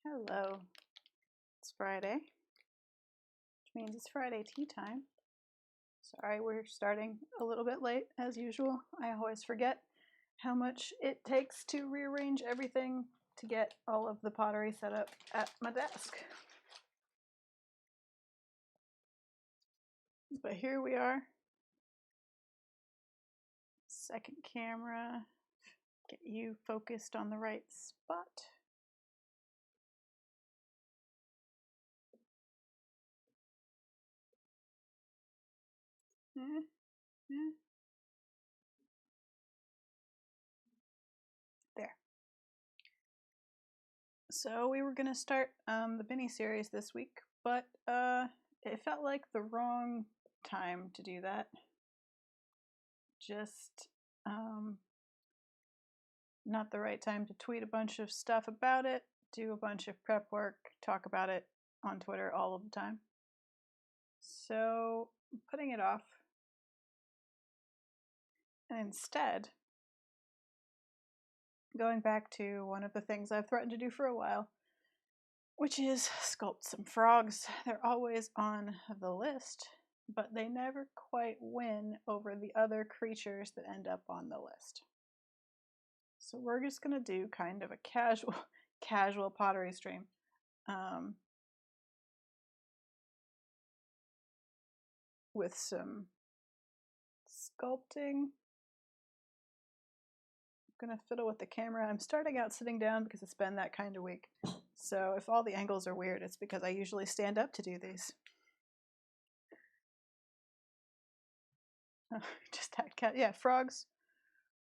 Hello. It's Friday, which means it's Friday tea time. Sorry, we're starting a little bit late as usual. I always forget how much it takes to rearrange everything to get all of the pottery set up at my desk. But here we are. Second camera. Get you focused on the right spot. There. So we were going to start the mini series this week, but it felt like the wrong time to do that. Just not the right time to tweet a bunch of stuff about it, do a bunch of prep work, talk about it on Twitter all of the time. So I'm putting it off. And instead, going back to one of the things I've threatened to do for a while, which is sculpt some frogs. They're always on the list, but they never quite win over the other creatures that end up on the list. So we're just going to do kind of a casual pottery stream. With some sculpting. I'm going to fiddle with the camera. I'm starting out sitting down because it's been that kind of week. So if all the angles are weird, it's because I usually stand up to do these. Just that cat. Yeah, frogs.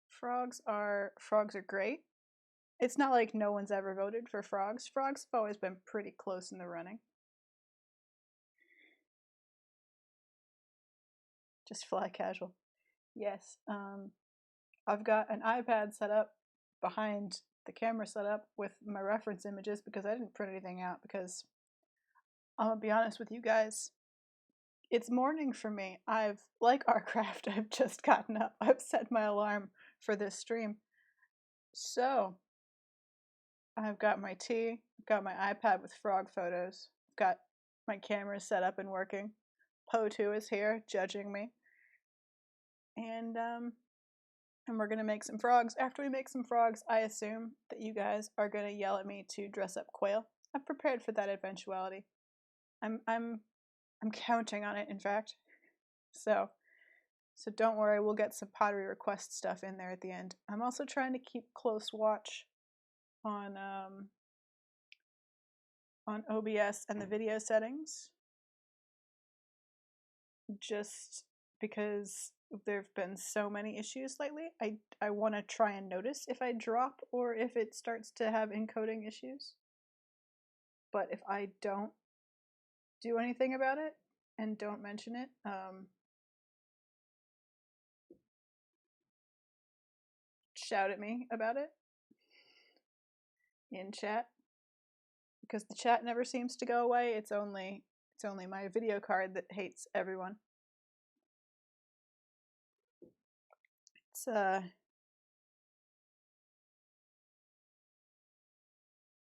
Frogs are great. It's not like no one's ever voted for frogs. Frogs have always been pretty close in the running. Just fly casual. Yes. I've got an iPad set up behind the camera set up with my reference images because I didn't print anything out because I'm gonna be honest with you guys. It's morning for me. Like Artcraft, I've just gotten up. I've set my alarm for this stream. So I've got my tea, I've got my iPad with frog photos, I've got my camera set up and working. Po2 is here judging me. And we're gonna make some frogs. After we make some frogs, I assume that you guys are gonna yell at me to dress up quail. I'm prepared for that eventuality. I'm counting on it, in fact. So don't worry, we'll get some pottery request stuff in there at the end. I'm also trying to keep close watch on OBS and the video settings, just because there have been so many issues lately. I want to try and notice if I drop or if it starts to have encoding issues. But if I don't do anything about it and don't mention it, shout at me about it in chat, because the chat never seems to go away. It's only my video card that hates everyone. It's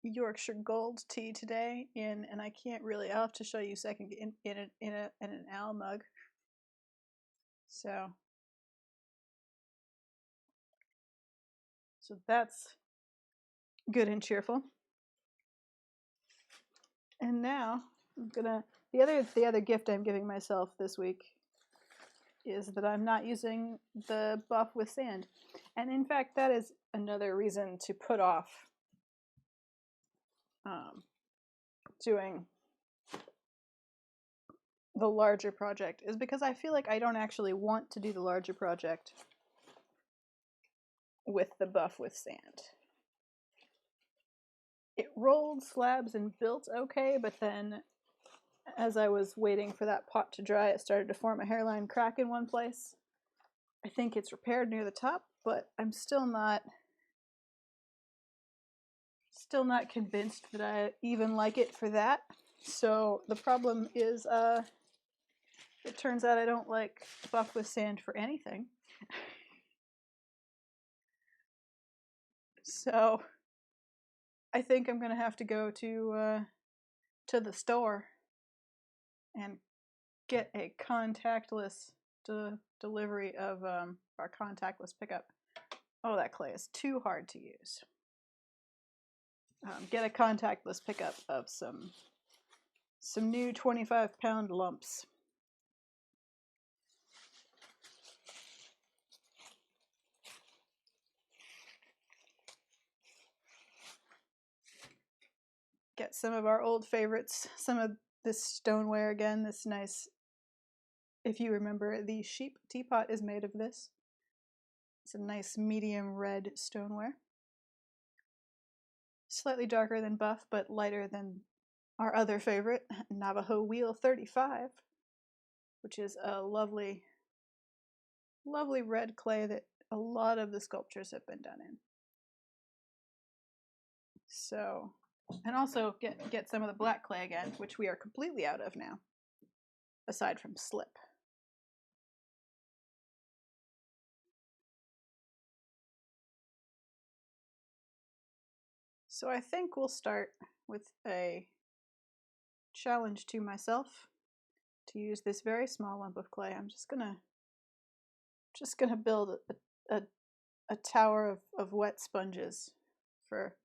Yorkshire Gold tea today and I can't really. I'll have to show you a second in an owl mug. So that's good and cheerful. And now I'm gonna the other gift I'm giving myself this week is that I'm not using the buff with sand. And in fact, that is another reason to put off doing the larger project, is because I feel like I don't actually want to do the larger project with the buff with sand. It rolled slabs and built okay, but then as I was waiting for that pot to dry, it started to form a hairline crack in one place. I think it's repaired near the top, but I'm still not convinced that I even like it for that. So the problem is, it turns out I don't like buff with sand for anything. So I think I'm gonna have to go to the store and get a contactless delivery of our contactless pickup. Oh, that clay is too hard to use. Get a contactless pickup of some new 25-pound lumps. Get some of our old favorites, some of this stoneware again, this nice, if you remember, the sheep teapot is made of this. It's a nice medium red stoneware. Slightly darker than buff, but lighter than our other favorite, Navajo Wheel 35, which is a lovely, lovely red clay that a lot of the sculptures have been done in. So, and also get some of the black clay again, which we are completely out of now, aside from slip. So I think we'll start with a challenge to myself to use this very small lump of clay. I'm just gonna build a tower of wet sponges for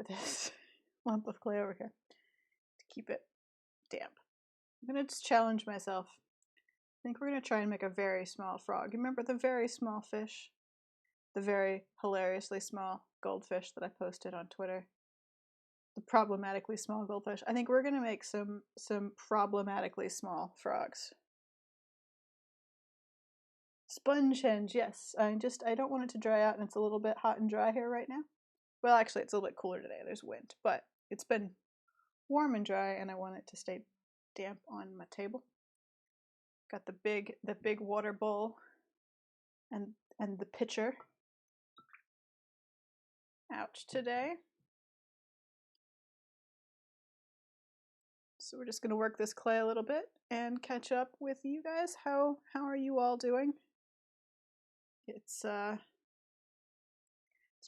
this lump of clay over here to keep it damp. I'm gonna just challenge myself. I think we're gonna try and make a very small frog. You remember the very small fish? The very hilariously small goldfish that I posted on Twitter? The problematically small goldfish. I think we're gonna make some problematically small frogs. Sponge henge, yes. I don't want it to dry out, and it's a little bit hot and dry here right now. Well, actually, it's a little bit cooler today. There's wind, but it's been warm and dry, and I want it to stay damp on my table. Got the big water bowl and the pitcher out today. So we're just gonna work this clay a little bit and catch up with you guys. How are you all doing? It's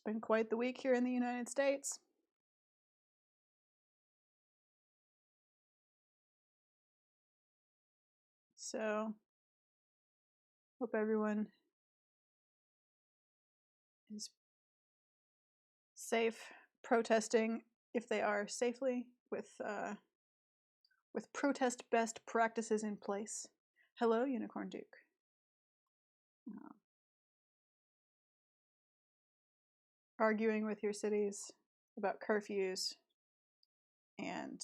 been quite the week here in the United States. So hope everyone is safe, protesting if they are safely, with protest best practices in place. Hello, Unicorn Duke. Arguing with your cities about curfews and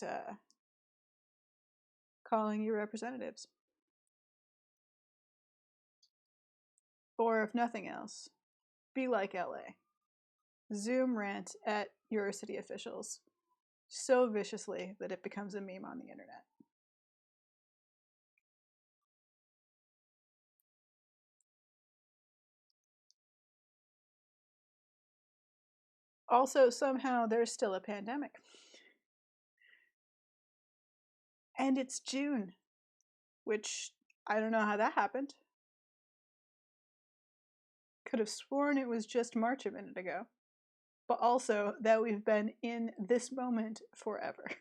calling your representatives. Or if nothing else, be like LA. Zoom rant at your city officials so viciously that it becomes a meme on the internet. Also, somehow there's still a pandemic. And it's June, which I don't know how that happened. Could have sworn it was just March a minute ago. But also that we've been in this moment forever.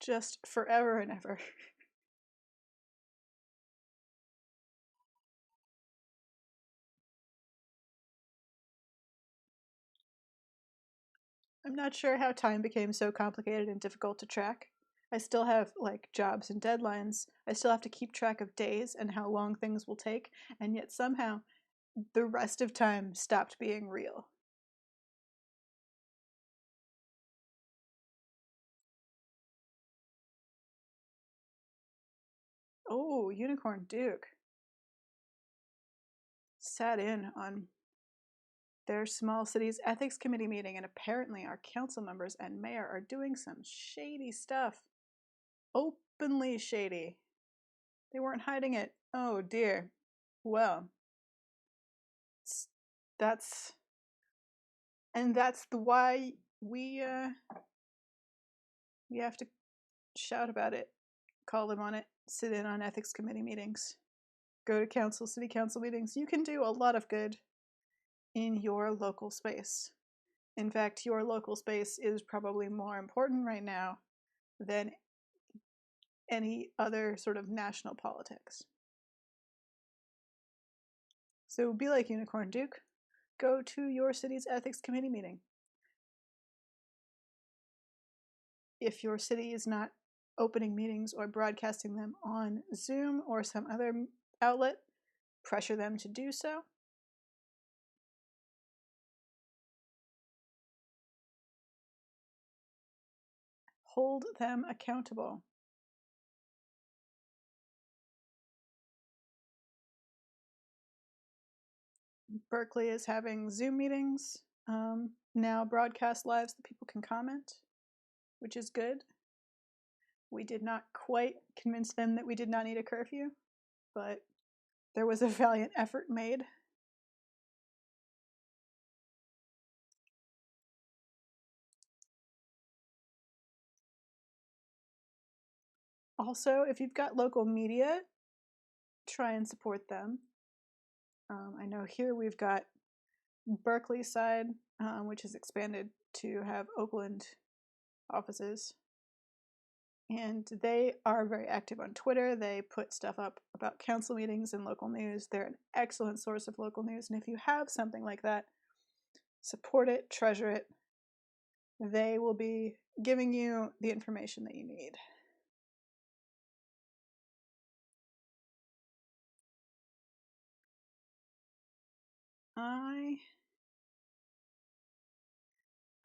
Just forever and ever. I'm not sure how time became so complicated and difficult to track. I still have like jobs and deadlines. I still have to keep track of days and how long things will take, and yet somehow the rest of time stopped being real. Oh, Unicorn Duke sat in on their small city's ethics committee meeting, and apparently our council members and mayor are doing some shady stuff. Openly shady. They weren't hiding it. Oh dear. Well, that's the why we have to shout about it, call them on it, sit in on ethics committee meetings, go to city council meetings. You can do a lot of good in your local space. In fact, your local space is probably more important right now than any other sort of national politics. So be like Unicorn Duke. Go to your city's ethics committee meeting. If your city is not opening meetings or broadcasting them on Zoom or some other outlet, pressure them to do so. Hold them accountable. Berkeley is having Zoom meetings now, broadcast live so that people can comment, which is good. We did not quite convince them that we did not need a curfew, but there was a valiant effort made. Also, if you've got local media, try and support them. I know here we've got Berkeley side, which has expanded to have Oakland offices. And they are very active on Twitter. They put stuff up about council meetings and local news. They're an excellent source of local news. And if you have something like that, support it, treasure it. They will be giving you the information that you need.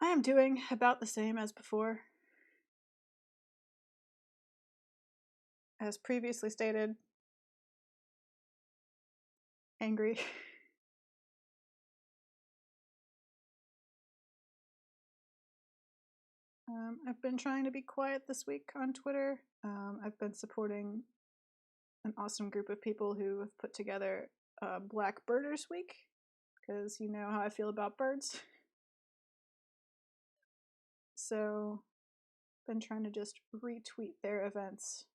I am doing about the same as before. As previously stated, angry. I've been trying to be quiet this week on Twitter. I've been supporting an awesome group of people who have put together Black Birders Week, because you know how I feel about birds. So, been trying to just retweet their events.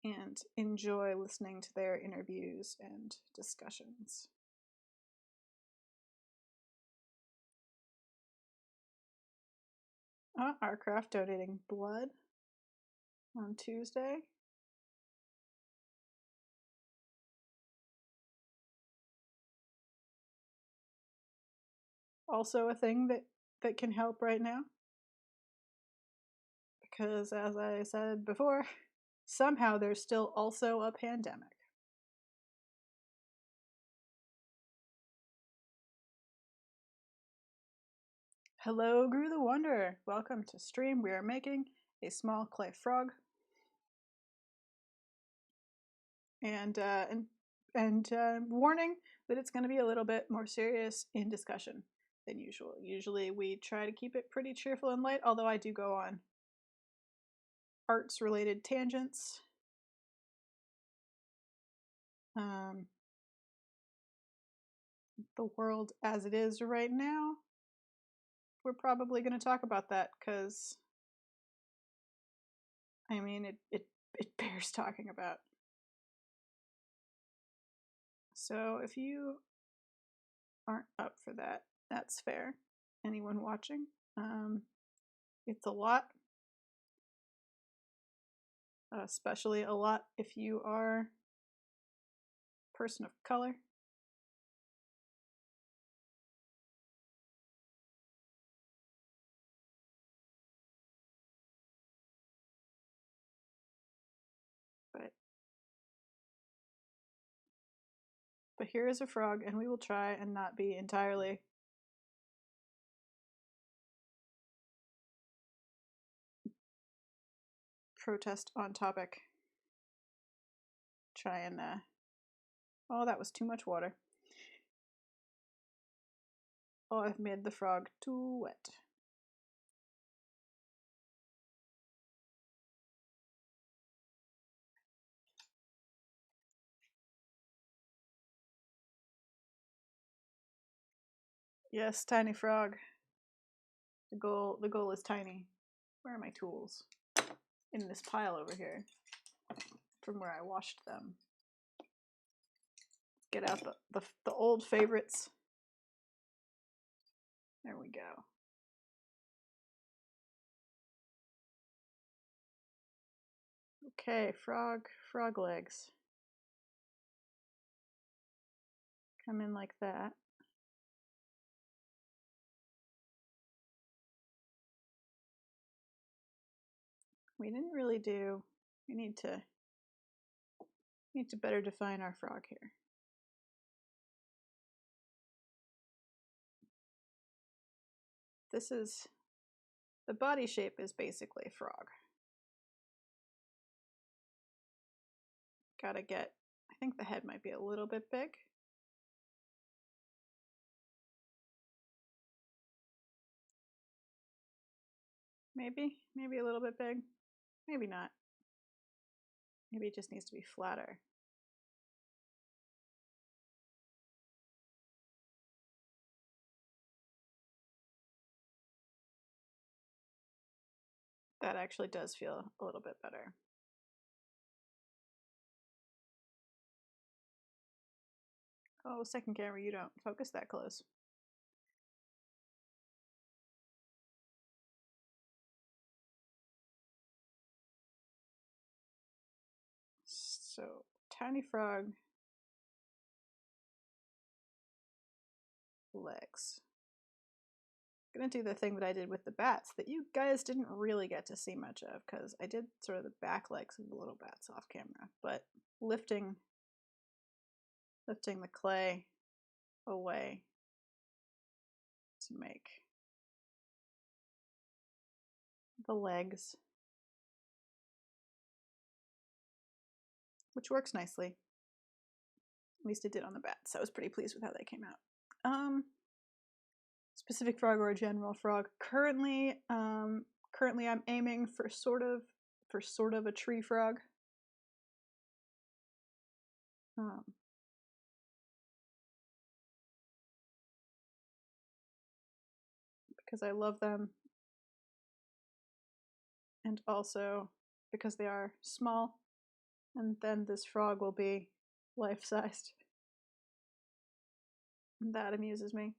And enjoy listening to their interviews and discussions. Arcraft donating blood on Tuesday. Also a thing that can help right now. Because as I said before, somehow there's still also a pandemic. Hello, Gru the Wanderer. Welcome to stream. We are making a small clay frog. And warning that it's going to be a little bit more serious in discussion than usual. Usually we try to keep it pretty cheerful and light, although I do go on arts-related tangents. The world as it is right now, we're probably going to talk about that because, I mean, it bears talking about. So if you aren't up for that, that's fair. Anyone watching, it's a lot. Especially a lot if you are a person of color. But here is a frog, and we will try and not be entirely protest on topic. Try and oh, that was too much water. Oh, I've made the frog too wet. Yes, tiny frog. The goal is tiny. Where are my tools? In this pile over here from where I washed them. Get out the old favorites. There we go. Okay, frog legs. Come in like that. We didn't really do, we need to better define our frog here. This is, the body shape is basically a frog. Gotta get, I think the head might be a little bit big. Maybe a little bit big. Maybe not. Maybe it just needs to be flatter. That actually does feel a little bit better. Oh, second camera, you don't focus that close. So, tiny frog legs. I'm gonna do the thing that I did with the bats that you guys didn't really get to see much of because I did sort of the back legs of the little bats off camera, but lifting the clay away to make the legs, which works nicely. At least it did on the bats. So I was pretty pleased with how they came out. Specific frog or a general frog. Currently I'm aiming for sort of a tree frog. Because I love them, and also because they are small, and then this frog will be life-sized. That amuses me.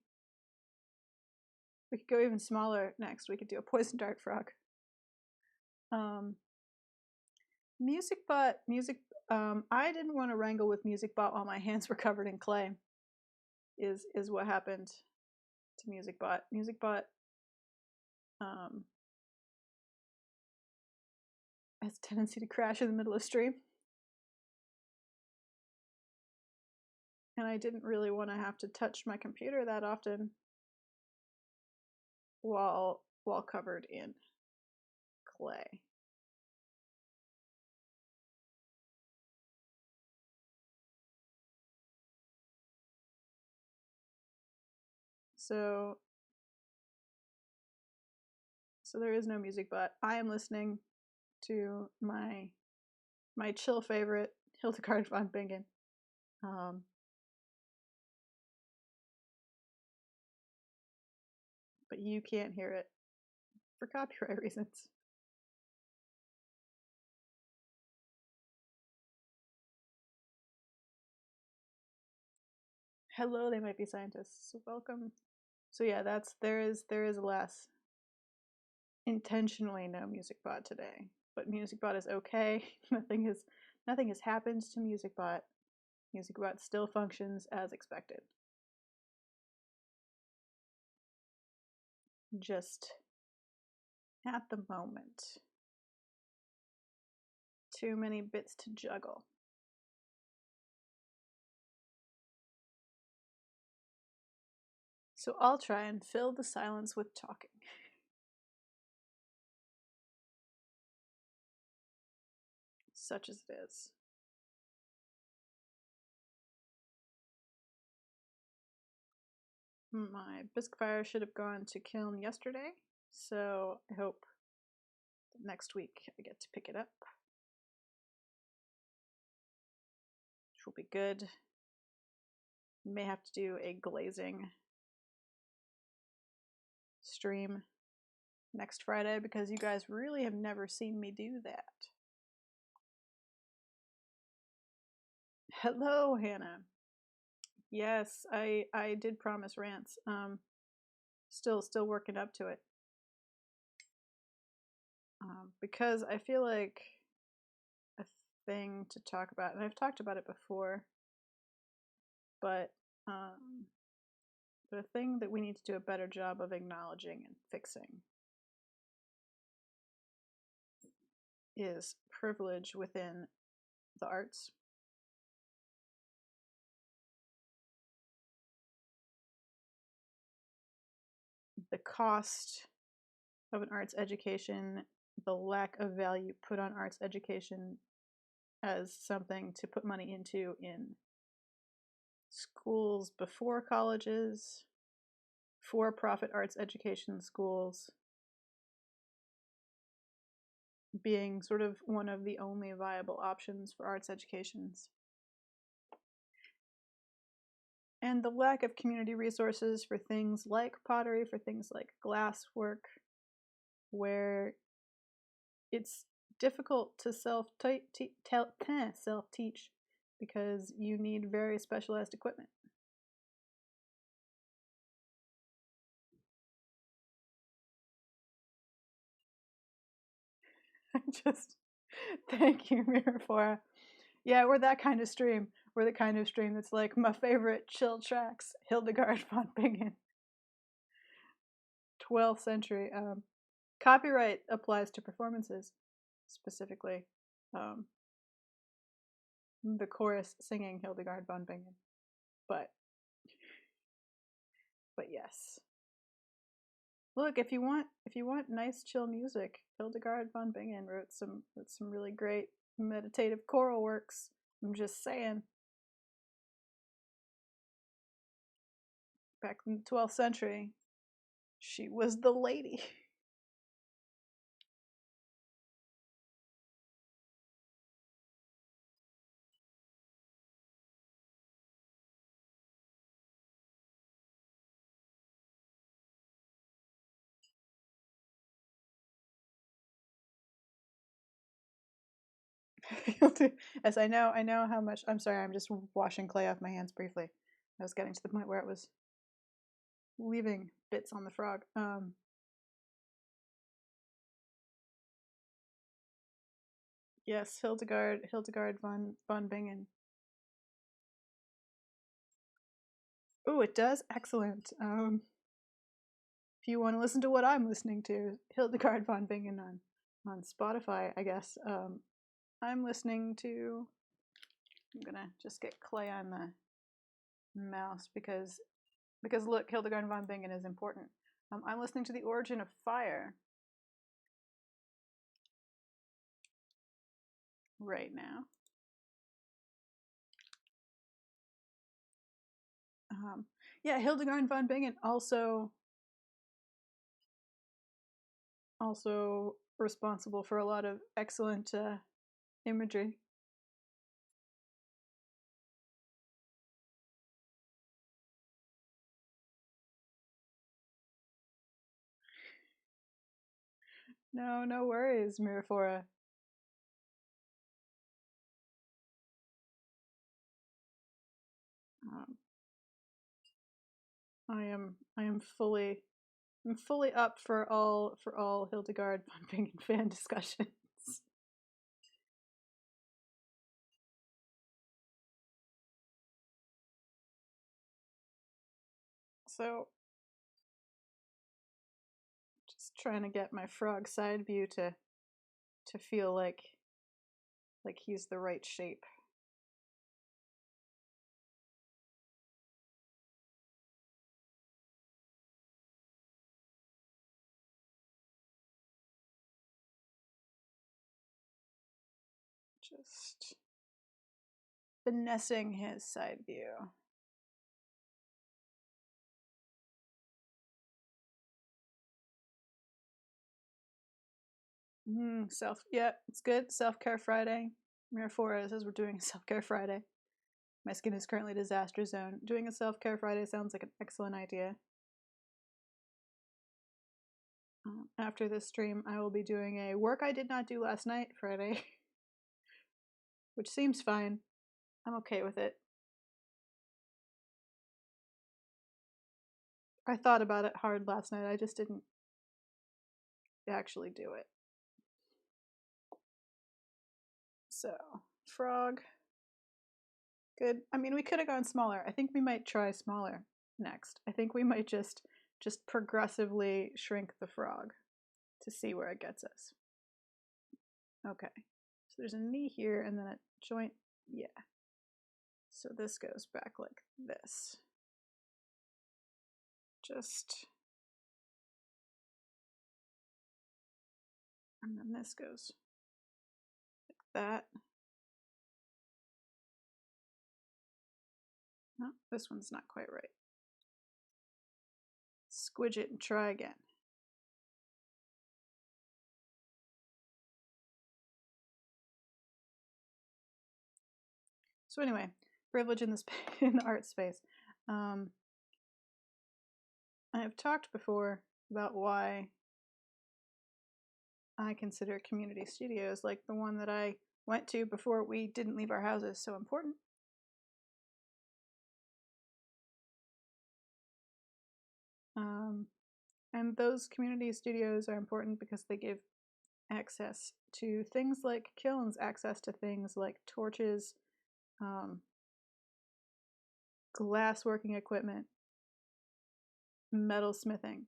We could go even smaller next. We could do a poison dart frog. MusicBot. I didn't want to wrangle with MusicBot while my hands were covered in clay. Is what happened to MusicBot. MusicBot has a tendency to crash in the middle of stream. And I didn't really want to have to touch my computer that often while covered in clay. So there is no music, but I am listening to my chill favorite, Hildegard von Bingen. But you can't hear it for copyright reasons. Hello, they might be scientists. Welcome. So yeah, there is less. Intentionally no MusicBot today, but MusicBot is okay. Nothing has happened to MusicBot. MusicBot still functions as expected. Just at the moment, too many bits to juggle. So I'll try and fill the silence with talking. Such as it is. My bisque fire should have gone to kiln yesterday, so I hope that next week I get to pick it up. Which will be good. May have to do a glazing stream next Friday because you guys really have never seen me do that. Hello, Hannah. Yes, I did promise rants. Still working up to it. Because I feel like a thing to talk about, and I've talked about it before, but a thing that we need to do a better job of acknowledging and fixing is privilege within the arts. The cost of an arts education, the lack of value put on arts education as something to put money into in schools before colleges, for-profit arts education schools, being sort of one of the only viable options for arts educations. And the lack of community resources for things like pottery, for things like glasswork, where it's difficult to self-teach because you need very specialized equipment. Just thank you, Mirafora. Yeah, we're that kind of stream. We're the kind of stream that's like my favorite chill tracks, Hildegard von Bingen, 12th century. Copyright applies to performances specifically. The chorus singing Hildegard von Bingen, but yes. Look, if you want nice chill music, Hildegard von Bingen wrote some really great meditative choral works. I'm just saying. Back in the 12th century, she was the lady. As I know how much. I'm sorry, I'm just washing clay off my hands briefly. I was getting to the point where it was leaving bits on the frog. Yes, Hildegard von Bingen. Oh, it does? Excellent. If you want to listen to what I'm listening to, Hildegard von Bingen on Spotify, I guess. I'm listening to. I'm gonna just get clay on the mouse because look, Hildegard von Bingen is important. I'm listening to The Origin of Fire right now. Yeah, Hildegard von Bingen also responsible for a lot of excellent imagery. No worries, Mirafora. I am fully up for all Hildegard von Bingen fan discussions. So, just trying to get my frog side view to feel like he's the right shape. Just finessing his side view. Yeah, it's good. Self-care Friday. Mirafora says we're doing a self-care Friday. My skin is currently a disaster zone. Doing a self-care Friday sounds like an excellent idea. After this stream, I will be doing a work I did not do last night, Friday, which seems fine. I'm okay with it. I thought about it hard last night. I just didn't actually do it. So, frog. Good. I mean, we could have gone smaller. I think we might try smaller next. I think we might just progressively shrink the frog to see where it gets us. Okay. So there's a knee here and then a joint. Yeah. So this goes back like this. And then this goes like that. No, this one's not quite right. Squidge it and try again. So anyway, privilege in the art space. I have talked before about why I consider community studios, like the one that I went to before we didn't leave our houses, so important. And those community studios are important because they give access to things like kilns, access to things like torches, glass working equipment, metal smithing.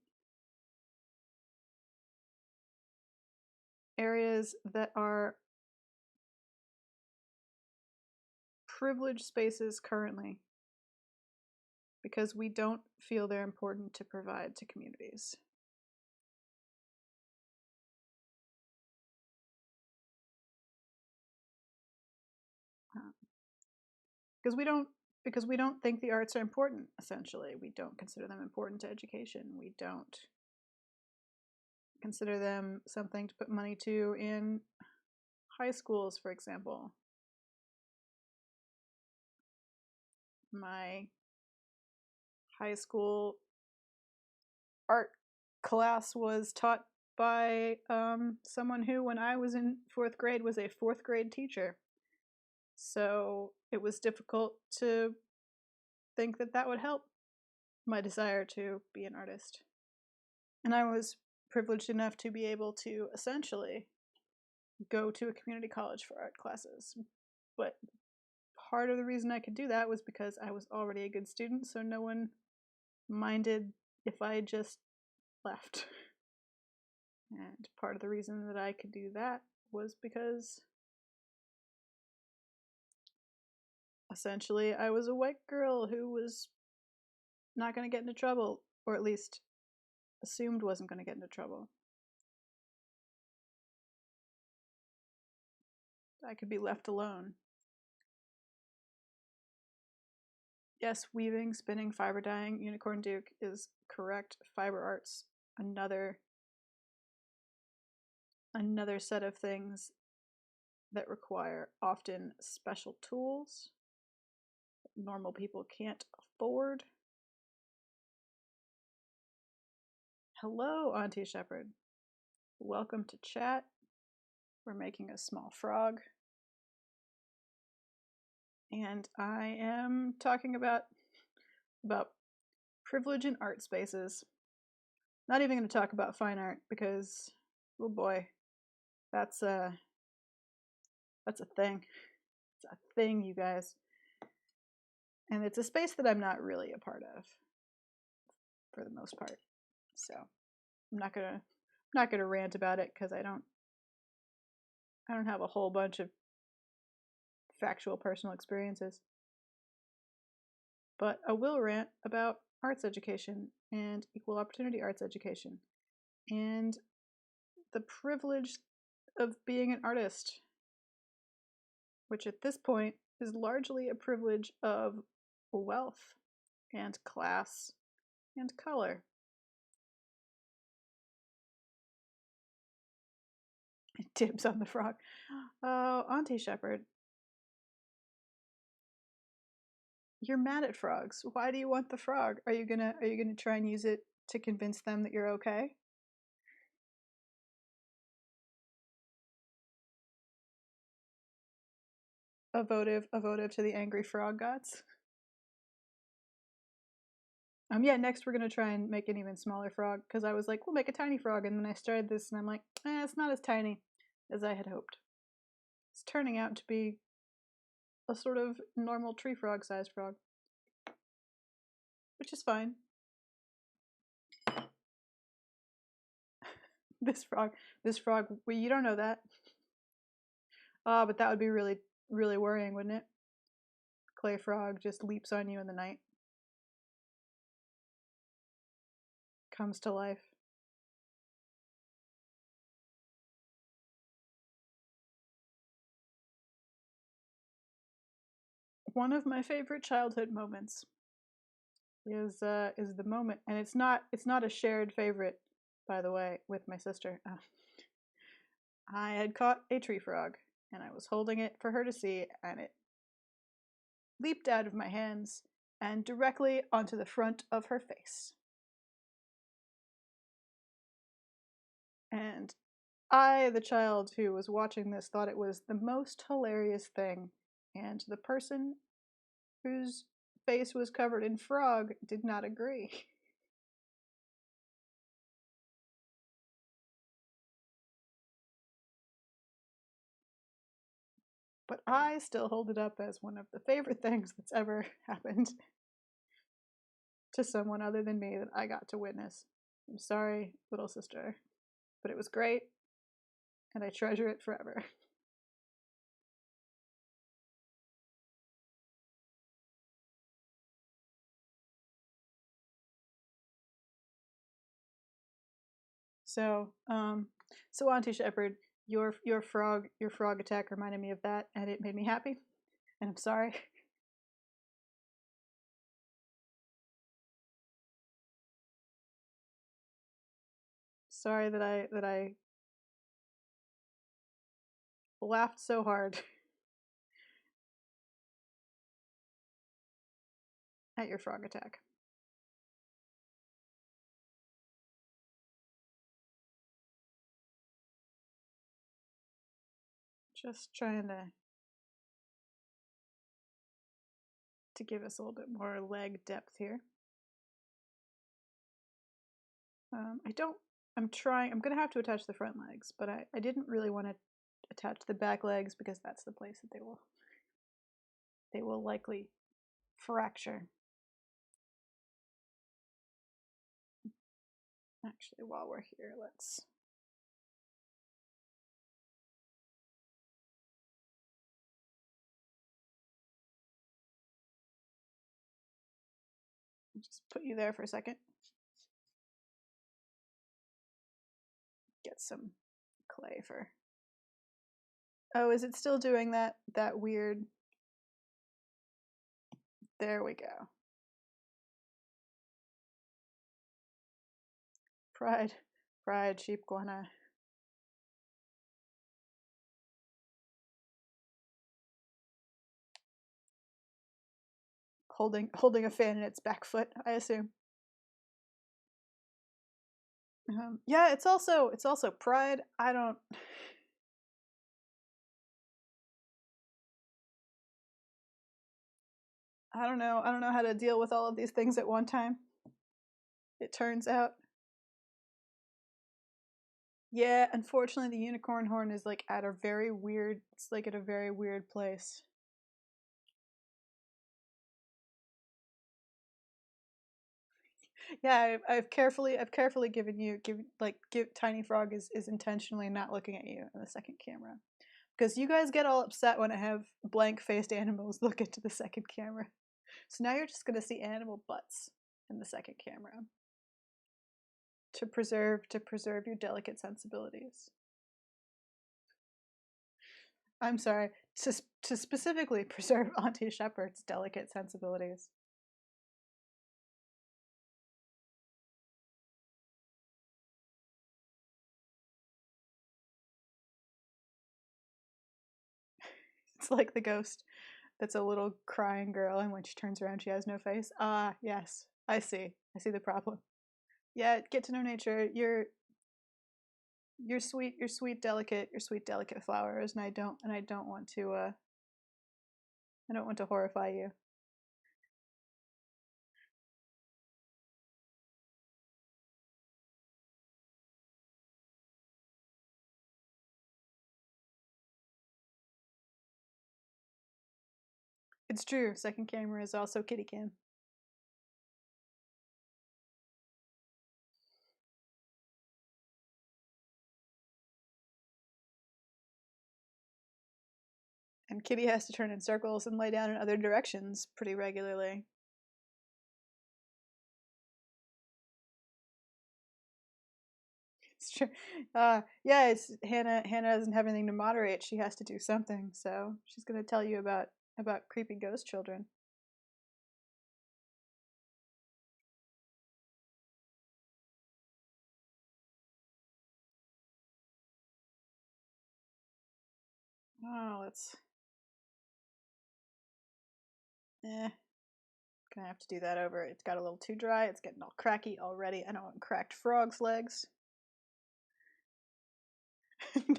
Areas that are privileged spaces currently because we don't feel they're important to provide to communities. Because we don't think the arts are important, essentially. We don't consider them important to education. We don't consider them something to put money to in high schools, for example. My high school art class was taught by someone who, when I was in 4th grade, was a 4th grade teacher. So it was difficult to think that that would help my desire to be an artist. And I was privileged enough to be able to essentially go to a community college for art classes. But part of the reason I could do that was because I was already a good student, so no one minded if I just left. And part of the reason that I could do that was because essentially I was a white girl who was not going to get into trouble, or at least assumed wasn't going to get into trouble. I could be left alone. Yes, weaving, spinning, fiber dyeing, unicorn duke is correct. Fiber arts, another set of things that require often special tools that normal people can't afford. Hello, Auntie Shepherd. Welcome to chat. We're making a small frog. And I am talking about privilege in art spaces. Not even going to talk about fine art because, oh boy, that's a thing. It's a thing, you guys. And it's a space that I'm not really a part of for the most part. So I'm not gonna rant about it because I don't have a whole bunch of factual personal experiences. But I will rant about arts education and equal opportunity arts education and the privilege of being an artist, which at this point is largely a privilege of wealth and class and color. Dibs on the frog. Oh, Auntie Shepherd. You're mad at frogs. Why do you want the frog? Are you gonna try and use it to convince them that you're okay? a votive to the angry frog gods. Yeah, next we're gonna try and make an even smaller frog, because I was like, we'll make a tiny frog, and then I started this and I'm like, it's not as tiny as I had hoped. It's turning out to be a sort of normal tree frog sized frog, which is fine. This frog, well, you don't know that. But that would be really, really worrying, wouldn't it? Clay frog just leaps on you in the night. Comes to life. One of my favorite childhood moments is the moment, and it's not a shared favorite, by the way, with my sister. I had caught a tree frog, and I was holding it for her to see, and it leaped out of my hands and directly onto the front of her face. And I, the child who was watching this, thought it was the most hilarious thing, and the person whose face was covered in frog did not agree. But I still hold it up as one of the favorite things that's ever happened to someone other than me that I got to witness. I'm sorry, little sister, but it was great, and I treasure it forever. So Auntie Shepherd, your frog attack reminded me of that, and it made me happy. And I'm sorry. Sorry that I laughed so hard at your frog attack. Just trying to give us a little bit more leg depth here. I don't. I'm trying. I'm gonna have to attach the front legs, but I didn't really want to attach the back legs because that's the place that they will likely fracture. Actually, while we're here, let's just put you there for a second. Get some clay for. Oh, is it still doing that weird? There we go. Pride, sheep guana. Holding a fan in its back foot, I assume. Yeah, it's also pride. I don't know. I don't know how to deal with all of these things at one time. It turns out. Yeah, unfortunately the unicorn horn is like at a very weird it's like at a very weird place. Yeah, I've carefully given you give Tiny Frog is intentionally not looking at you in the second camera. Because you guys get all upset when I have blank faced animals look into the second camera. So now you're just gonna see animal butts in the second camera. To preserve your delicate sensibilities. I'm sorry, to specifically preserve Auntie Shepherd's delicate sensibilities. It's like the ghost that's a little crying girl, and when she turns around, she has no face. Ah, yes, I see. I see the problem. Yeah, get to know nature. You're sweet, delicate flowers, and I don't want to I don't want to horrify you. It's true. Second camera is also kitty cam. And Kitty has to turn in circles and lay down in other directions pretty regularly. It's true. Yeah, it's Hannah. Hannah doesn't have anything to moderate. She has to do something, so she's going to tell you about creepy ghost children. Oh, let's. Gonna have to do that over. It's got a little too dry. It's getting all cracky already. I don't want cracked frog's legs.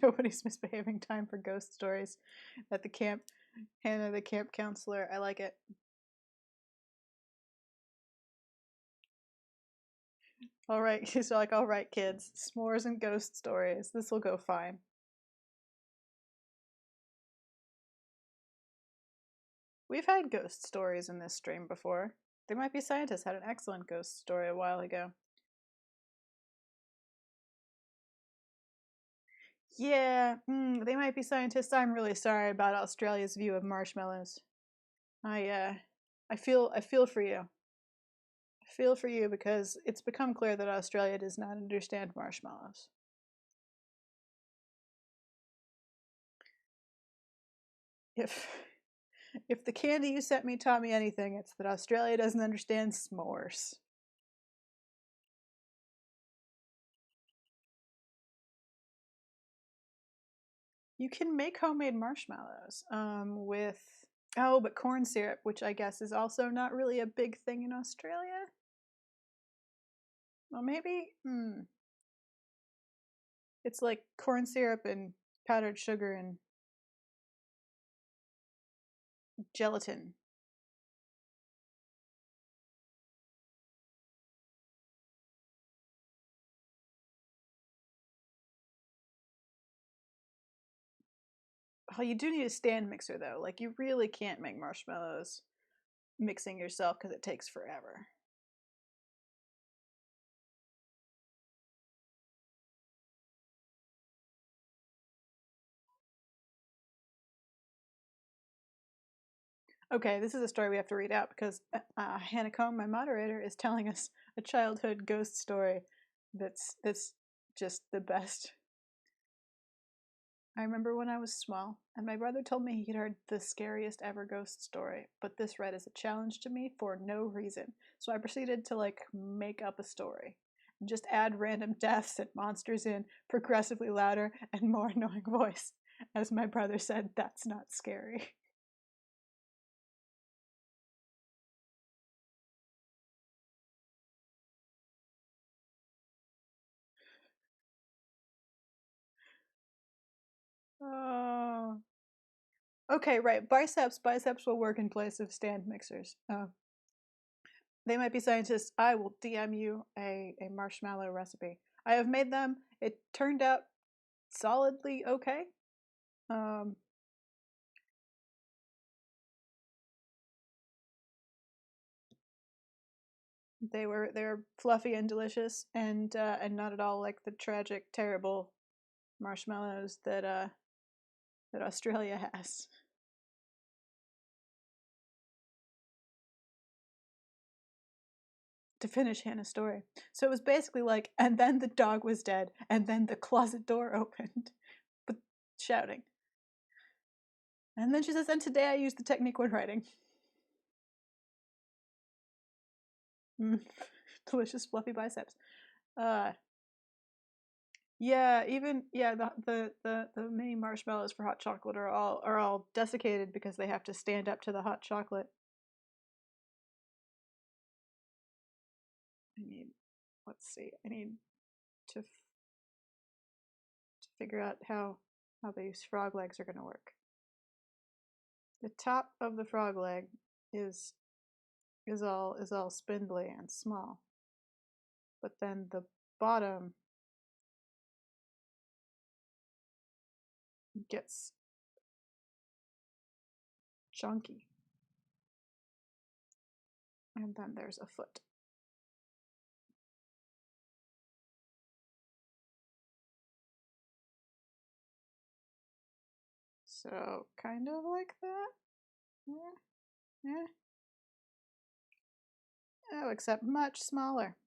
Nobody's misbehaving. Time for ghost stories at the camp. Hannah, the camp counselor. I like it. All right, she's like, all right, kids, s'mores and ghost stories. This will go fine. We've had ghost stories in this stream before. They Might Be Scientists had an excellent ghost story a while ago. Yeah, They Might Be Scientists. I'm really sorry about Australia's view of marshmallows. I feel for you. I feel for you because it's become clear that Australia does not understand marshmallows. If if the candy you sent me taught me anything, it's that Australia doesn't understand s'mores. You can make homemade marshmallows with but corn syrup, which I guess is also not really a big thing in Australia. Well, maybe it's like corn syrup and powdered sugar and gelatin. Oh, you do need a stand mixer though. Like you really can't make marshmallows mixing yourself because it takes forever. Okay, this is a story we have to read out because Hannah Combe, my moderator, is telling us a childhood ghost story that's just the best. I remember when I was small, and my brother told me he'd heard the scariest ever ghost story, but this read as a challenge to me for no reason. So I proceeded to make up a story and just add random deaths and monsters in progressively louder and more annoying voice. As my brother said, that's not scary. Oh. Okay, right. Biceps will work in place of stand mixers. They Might Be Scientists. I will DM you a marshmallow recipe. I have made them. It turned out solidly okay. Um, they were fluffy and delicious, and not at all like the tragic, terrible marshmallows that Australia has. To finish Hannah's story, so it was basically like, and then the dog was dead, and then the closet door opened, but shouting. And then she says, and today I used the technique when writing. Mm. Delicious fluffy biceps. Uh, yeah, even the mini marshmallows for hot chocolate are all desiccated because they have to stand up to the hot chocolate. I need, let's see, I need to figure out how these frog legs are going to work. The top of the frog leg is all spindly and small, but then the bottom gets chunky, and then there's a foot. So kind of like that. Yeah. Oh, except much smaller.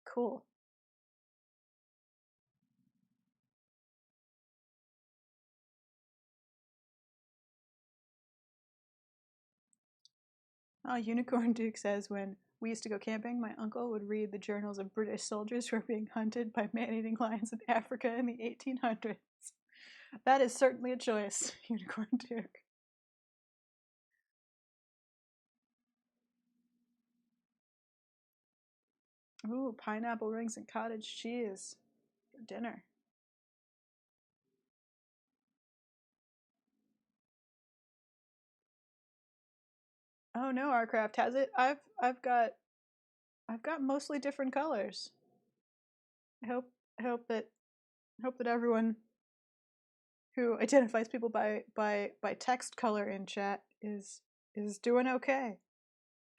Cool. Unicorn Duke says, when we used to go camping, my uncle would read the journals of British soldiers who were being hunted by man-eating lions in Africa in the 1800s. That is certainly a choice, Unicorn Duke. Ooh, pineapple rings and cottage cheese for dinner. Oh no, Arcraft has it. I've got mostly different colors. I hope that everyone who identifies people by text color in chat is doing okay.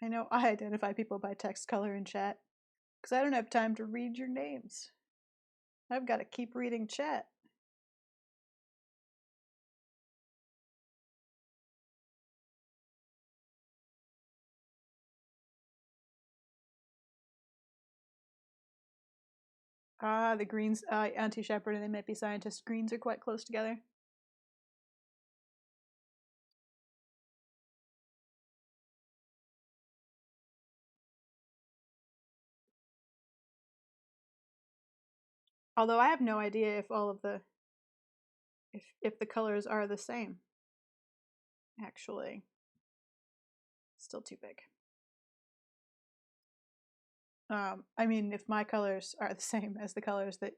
I know I identify people by text color in chat because I don't have time to read your names. I've got to keep reading chat. Ah, the greens, Auntie Shepherd and they might be scientists. Greens are quite close together. Although I have no idea if all of the if the colors are the same. Actually, still too big. I mean, if my colors are the same as the colors that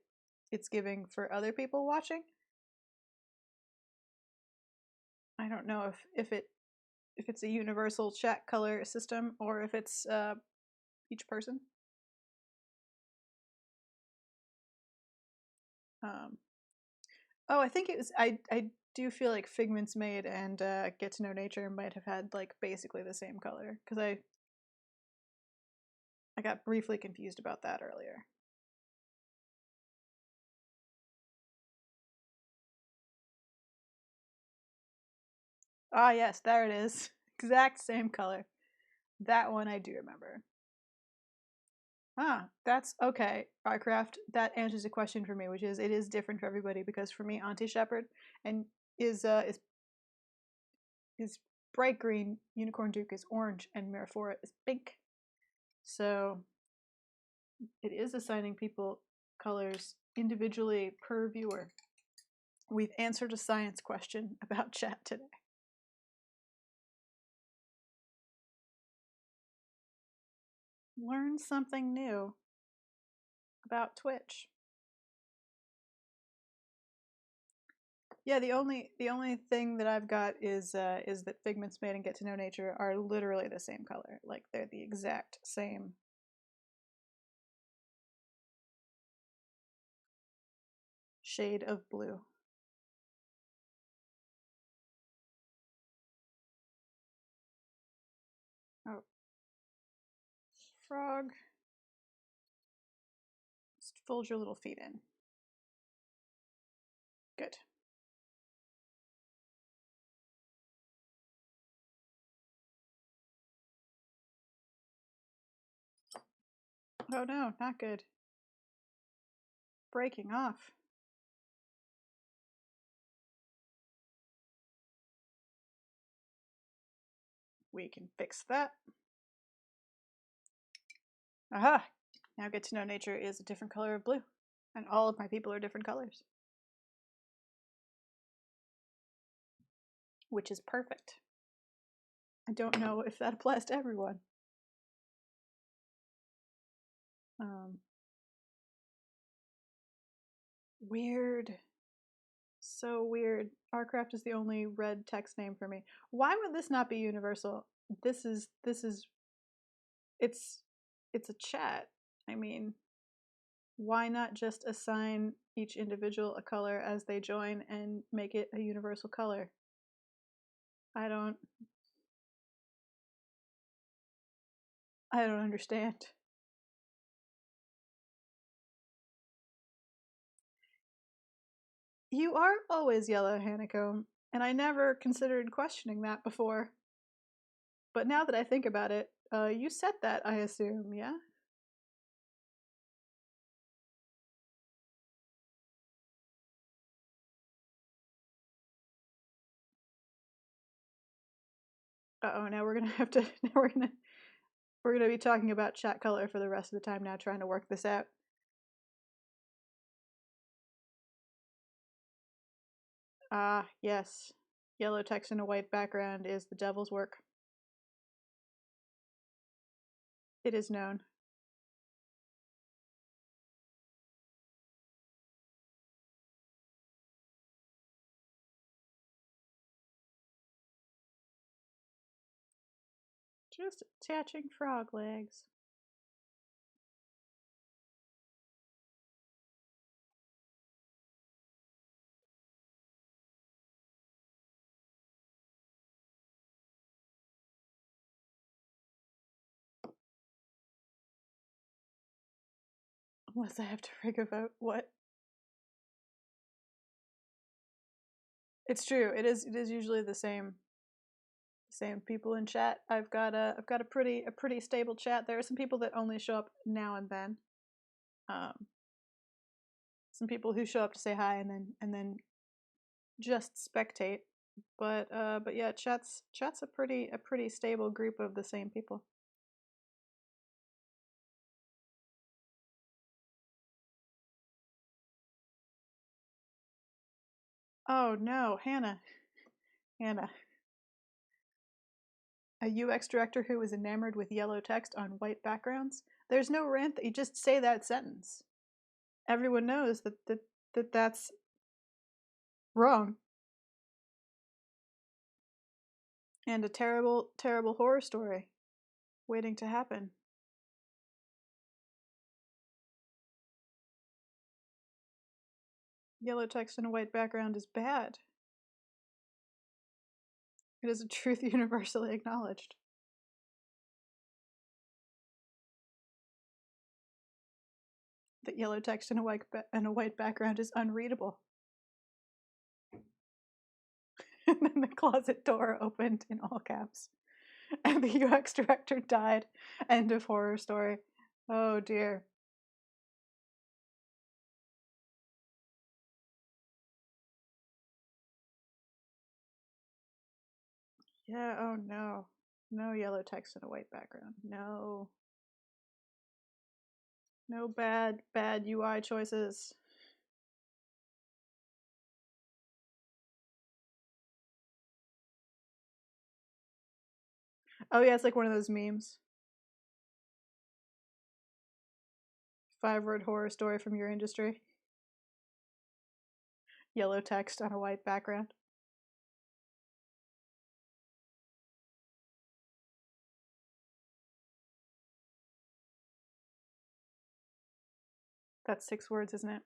it's giving for other people watching, I don't know if it's a universal chat color system or if it's each person. Oh, I think it was. I do feel like Figments Made and Get to Know Nature might have had like basically the same color because I got briefly confused about that earlier. Ah, yes, there it is. Exact same color. That one I do remember. Ah, that's okay. Arcraft, that answers a question for me, which is it is different for everybody because for me, Auntie Shepherd and is bright green, Unicorn Duke is orange, and Mirafora is pink. So it is assigning people colors individually per viewer. We've answered a science question about chat today. Learn something new about Twitch. Yeah, the only thing that I've got is that Figments Made and Get to Know Nature are literally the same color. Like they're the exact same shade of blue. Oh, frog. Just fold your little feet in. Good. Oh no, not good. Breaking off. We can fix that. Aha! Now Get to Know Nature is a different color of blue. And all of my people are different colors. Which is perfect. I don't know if that applies to everyone. Weird So weird. Arcraft is the only red text name for me. Why would this not be universal? This is it's it's a chat. I mean, why not just assign each individual a color as they join and make it a universal color? I don't I don't understand. You are always yellow, Hanako, and I never considered questioning that before. But now that I think about it, you set that, I assume, yeah? Uh-oh, now we're gonna have to now we're gonna be talking about chat color for the rest of the time now, trying to work this out. Ah, yes. Yellow text in a white background is the devil's work. It is known. Just attaching frog legs. Unless I have to rig a vote. What? It's true. It is usually the same people in chat. I've got a pretty stable chat. There are some people that only show up now and then. Um, some people who show up to say hi and then just spectate. But yeah, chat's a pretty stable group of the same people. Oh no, Hannah, a UX director who is enamored with yellow text on white backgrounds. There's no rant that you just say that sentence. Everyone knows that's wrong and a terrible horror story waiting to happen. Yellow text on a white background is bad. It is a truth universally acknowledged. That yellow text in a white background is unreadable. And then the closet door opened in all caps. And the UX director died. End of horror story. Oh dear. Yeah, oh no. No yellow text in a white background. No. No bad UI choices. Oh yeah, it's like one of those memes. 5-word horror story from your industry. Yellow text on a white background. That's 6 words, isn't it?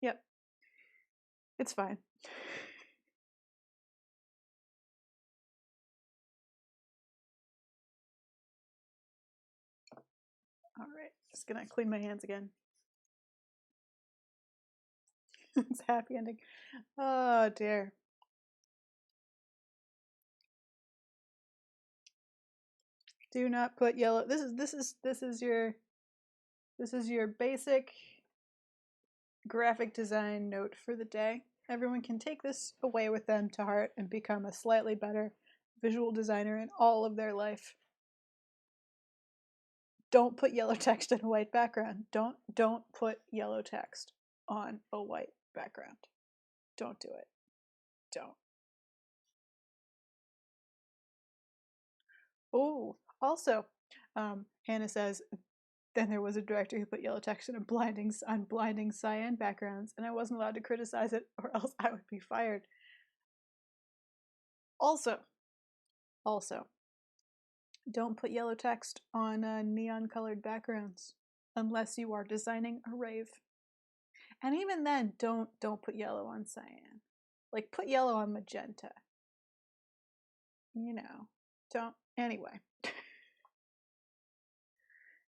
Yep. It's fine. Alright. Just gonna clean my hands again. It's a happy ending. Oh dear. Do not put yellow. This is your basic graphic design note for the day. Everyone can take this away with them to heart and become a slightly better visual designer in all of their life. Don't put yellow text on a white background. Don't put yellow text on a white background. Don't do it. Don't. Oh, also, Hannah says then there was a director who put yellow text on blinding cyan backgrounds, and I wasn't allowed to criticize it, or else I would be fired. Also, don't put yellow text on neon colored backgrounds unless you are designing a rave. And even then, don't put yellow on cyan. Like, put yellow on magenta. You know, don't. Anyway.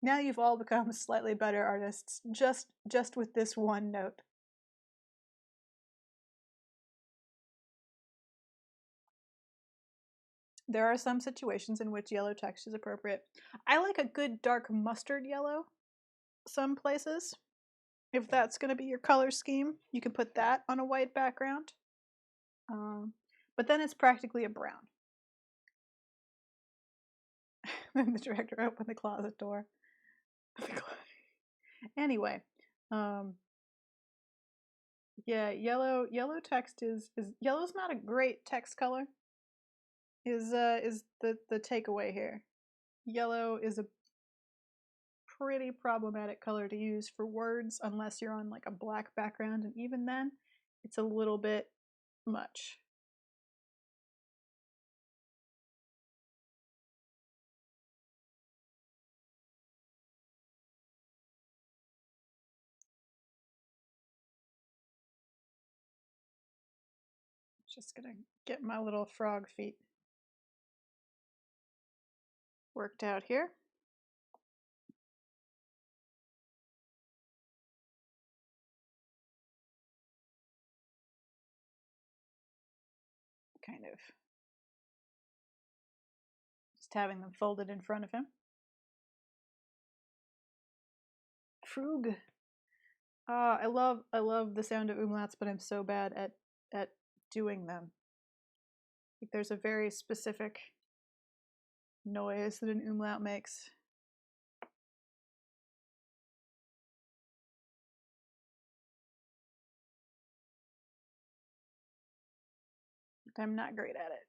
Now you've all become slightly better artists, just with this one note. There are some situations in which yellow text is appropriate. I like a good dark mustard yellow some places. If that's going to be your color scheme, you can put that on a white background. But then it's practically a brown. Then the director opened the closet door. Anyway, yeah, yellow text is yellow's not a great text color. Is the takeaway here. Yellow is a pretty problematic color to use for words unless you're on like a black background, and even then it's a little bit much. Just gonna get my little frog feet worked out here. Kind of just having them folded in front of him. Frug. I love the sound of umlauts, but I'm so bad at doing them. Like, there's a very specific noise that an umlaut makes. I'm not great at it.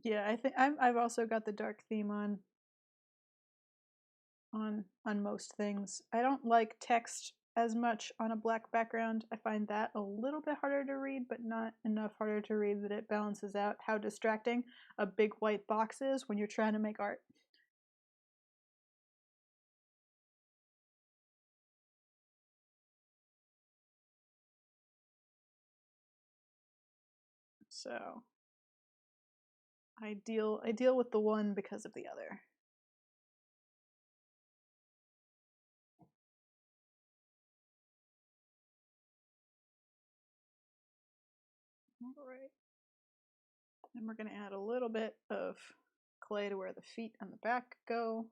Yeah, I think I've also got the dark theme on most things. I don't like text as much on a black background. I find that a little bit harder to read, but not enough harder to read that it balances out how distracting a big white box is when you're trying to make art. So I deal with the one because of the other. All right. Then we're going to add a little bit of clay to where the feet and the back go.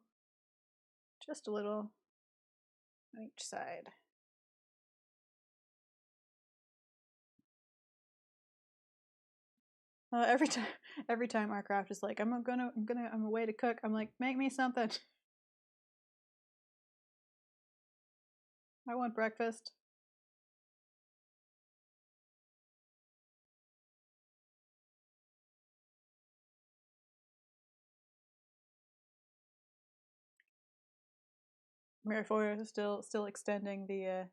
Just a little on each side. Every time our craft is like, I'm away to cook. I'm like, make me something. I want breakfast. Mary Foyer is still extending the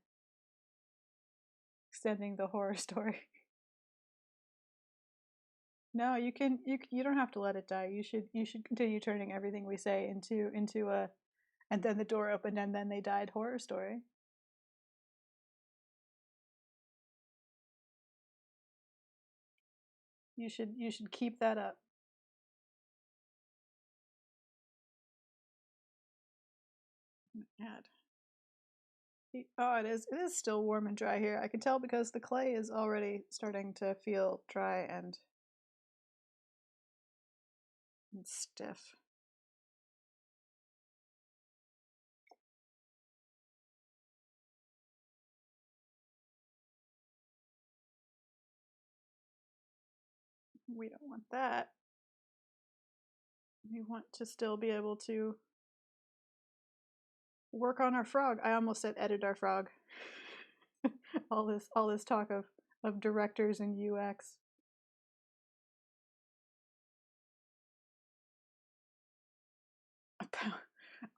horror story. No, you don't have to let it die. You should continue turning everything we say into a and then the door opened and then they died horror story. You should keep that up. Add. Oh, it is still warm and dry here. I can tell because the clay is already starting to feel dry and stiff. We don't want that. We want to still be able to work on our frog. I almost said edit our frog. all this talk of of directors in UX.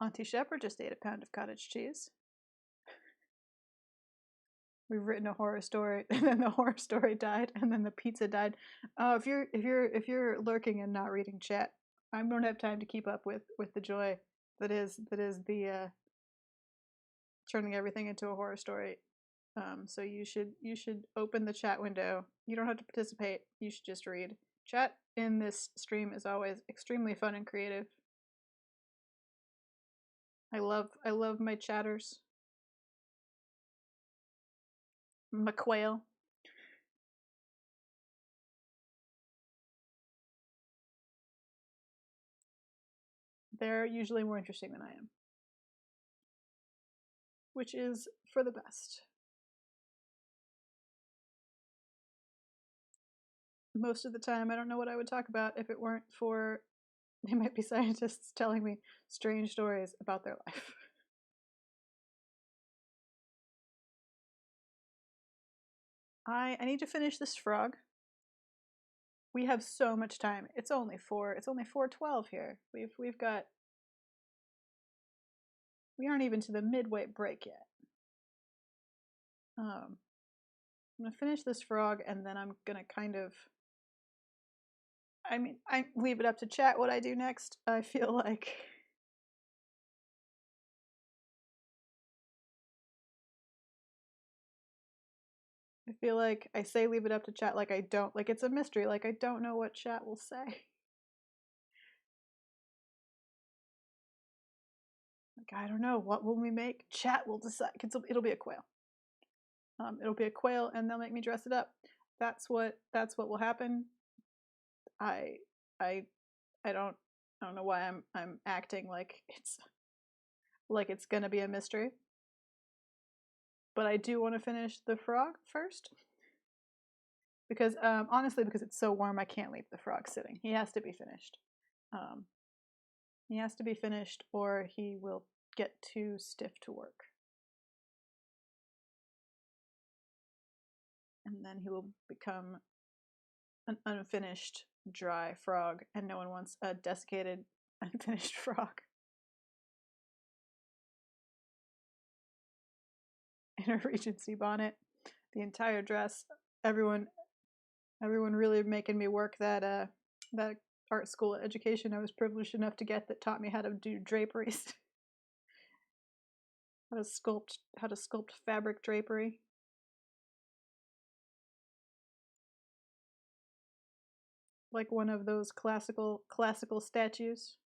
Auntie Shepherd just ate a pound of cottage cheese. We've written a horror story, and then the horror story died, and then the pizza died. If you're lurking and not reading chat, I don't have time to keep up with the joy that is the turning everything into a horror story. So you should open the chat window. You don't have to participate. You should just read. Chat in this stream is always extremely fun and creative. I love my chatters. My quail. They're usually more interesting than I am, which is for the best. Most of the time, I don't know what I would talk about if it weren't for they might be scientists telling me strange stories about their life. I need to finish this frog. We have so much time. It's only 4:12 here. We've got we aren't even to the midway break yet. I'm gonna finish this frog and then I'm gonna kind of I leave it up to chat what I do next. I feel like I say leave it up to chat like I don't like it's a mystery, like I don't know what chat will say. Like I don't know, what will we make? Chat will decide. It'll be a quail. It'll be a quail and they'll make me dress it up. That's what will happen. I I I don't know why I'm acting like it's gonna be a mystery. But I do want to finish the frog first. Because honestly, because it's so warm, I can't leave the frog sitting. He has to be finished. Um, he has to be finished, or he will get too stiff to work, and then he will become an unfinished, dry frog, and no one wants a desiccated, unfinished frog in a Regency bonnet. The entire dress. Everyone really making me work that art school education I was privileged enough to get that taught me how to do draperies. how to sculpt fabric drapery. Like one of those classical statues.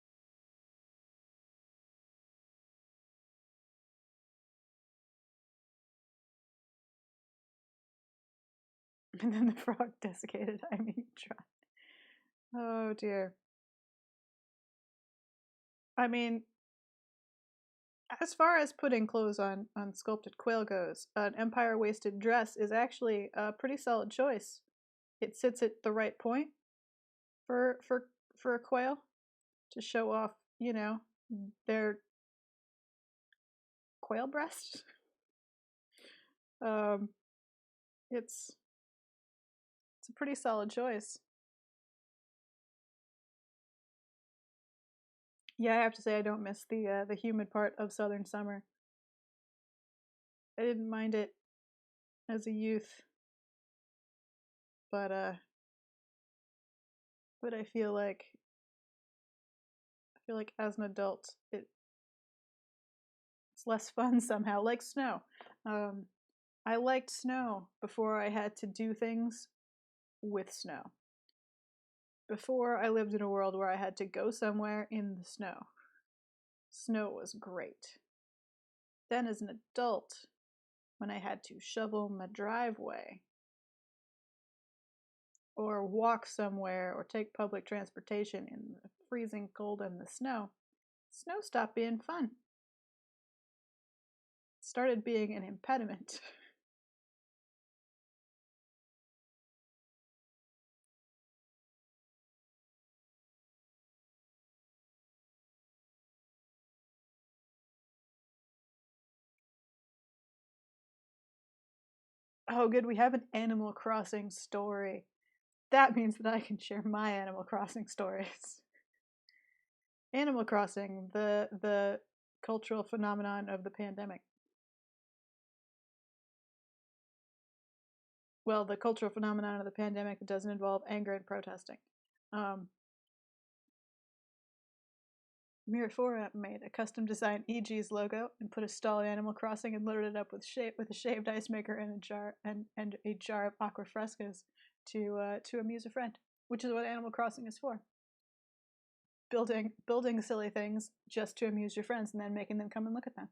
And then the frog desiccated. I mean, try. Oh dear. I mean, as far as putting clothes on sculpted quail goes, an empire waisted dress is actually a pretty solid choice. It sits at the right point for a quail to show off, their quail breast. Um, it's a pretty solid choice. Yeah, I have to say I don't miss the humid part of southern summer. I didn't mind it as a youth, but I feel like as an adult it's less fun somehow. Like snow. I liked snow before I had to do things with snow. Before I lived in a world where I had to go somewhere in the snow. Snow was great. Then as an adult, when I had to shovel my driveway or walk somewhere or take public transportation in the freezing cold and the snow stopped being fun. It started being an impediment. Oh, good, we have an Animal Crossing story. That means that I can share my Animal Crossing stories. Animal Crossing, the cultural phenomenon of the pandemic. Well, the cultural phenomenon of the pandemic that doesn't involve anger and protesting. Mirafora made a custom designed EG's logo and put a stall in Animal Crossing and loaded it up with a shaved ice maker and a jar of aqua frescas to amuse a friend, which is what Animal Crossing is for. Building silly things just to amuse your friends and then making them come and look at them.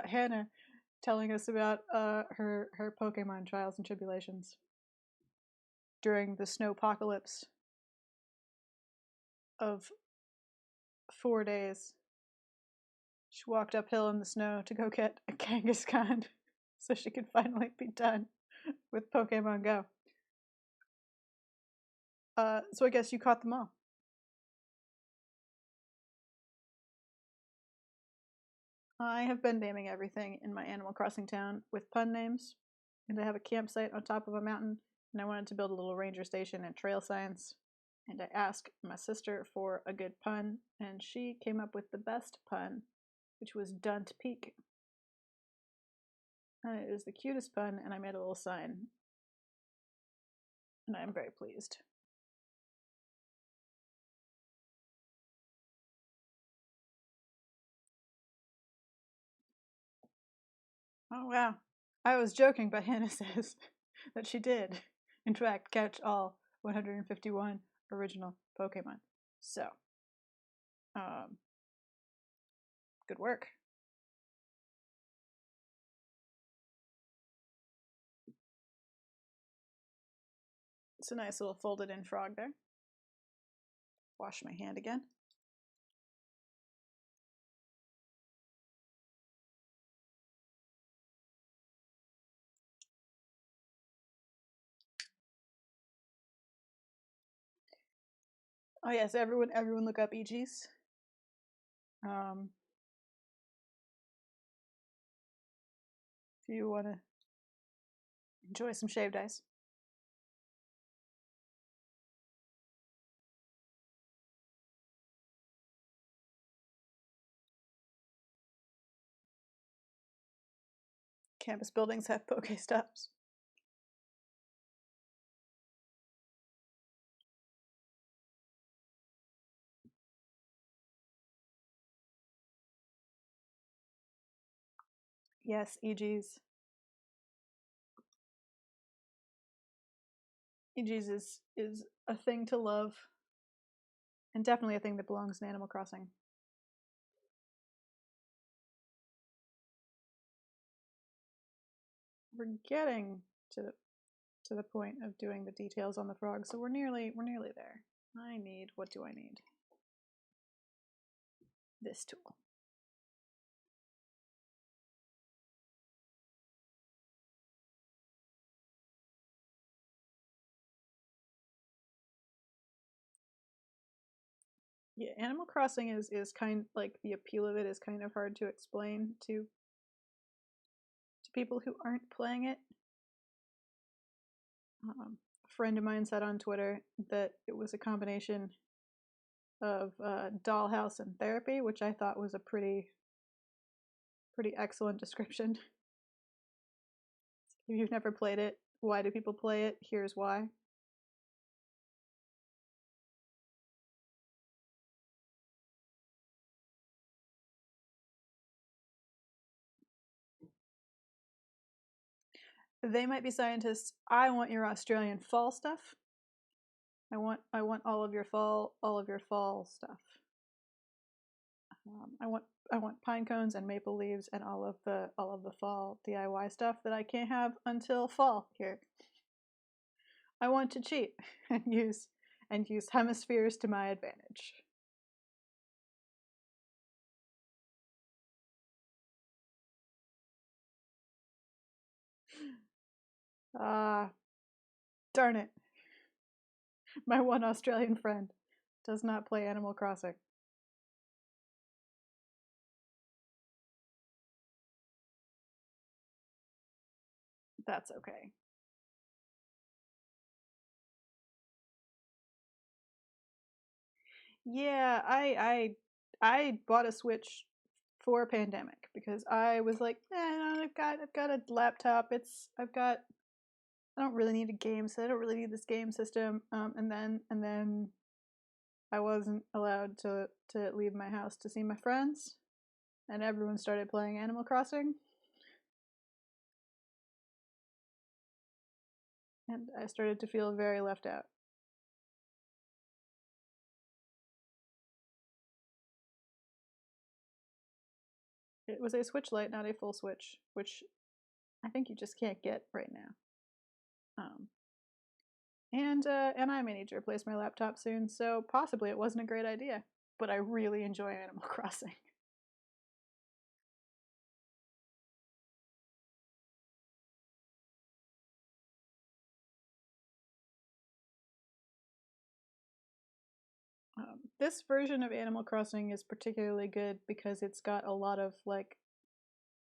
Hannah telling us about her Pokemon trials and tribulations during the snowpocalypse of 4 days. She walked uphill in the snow to go get a Kangaskhan so she could finally be done with Pokemon Go. So I guess you caught them all. I have been naming everything in my Animal Crossing town with pun names, and I have a campsite on top of a mountain, and I wanted to build a little ranger station and trail signs. And I asked my sister for a good pun, and she came up with the best pun, which was Dunt Peak. And it was the cutest pun, and I made a little sign. And I am very pleased. Oh, wow. I was joking, but Hannah says that she did, in fact, catch all 151 original Pokemon. So, good work. It's a nice little folded in frog there. Wash my hand again. Oh yes, everyone look up EGs. If you want to enjoy some shaved ice. Campus buildings have Pokestops. Yes, EGs. EGs is a thing to love, and definitely a thing that belongs in Animal Crossing. We're getting to the point of doing the details on the frog, so we're nearly there. What do I need? This tool. Yeah, Animal Crossing is kind like the appeal of it is kind of hard to explain to people who aren't playing it. A friend of mine said on Twitter that it was a combination of dollhouse and therapy, which I thought was a pretty excellent description. If you've never played it, why do people play it? Here's why. They might be scientists. I want your Australian fall stuff. I want all of your fall stuff. I want pine cones and maple leaves and all of the fall DIY stuff that I can't have until fall here. I want to cheat and use hemispheres to my advantage. Ah, darn it. My one Australian friend does not play Animal Crossing. That's okay. Yeah, I bought a Switch for a pandemic because I was like, I've got a laptop. I don't really need a game, so I don't really need this game system. And then I wasn't allowed to leave my house to see my friends, and everyone started playing Animal Crossing, and I started to feel very left out. It was a Switch Lite, not a full Switch, which I think you just can't get right now. Um, and I may need to replace my laptop soon, so possibly it wasn't a great idea. But I really enjoy Animal Crossing. This version of Animal Crossing is particularly good because it's got a lot of like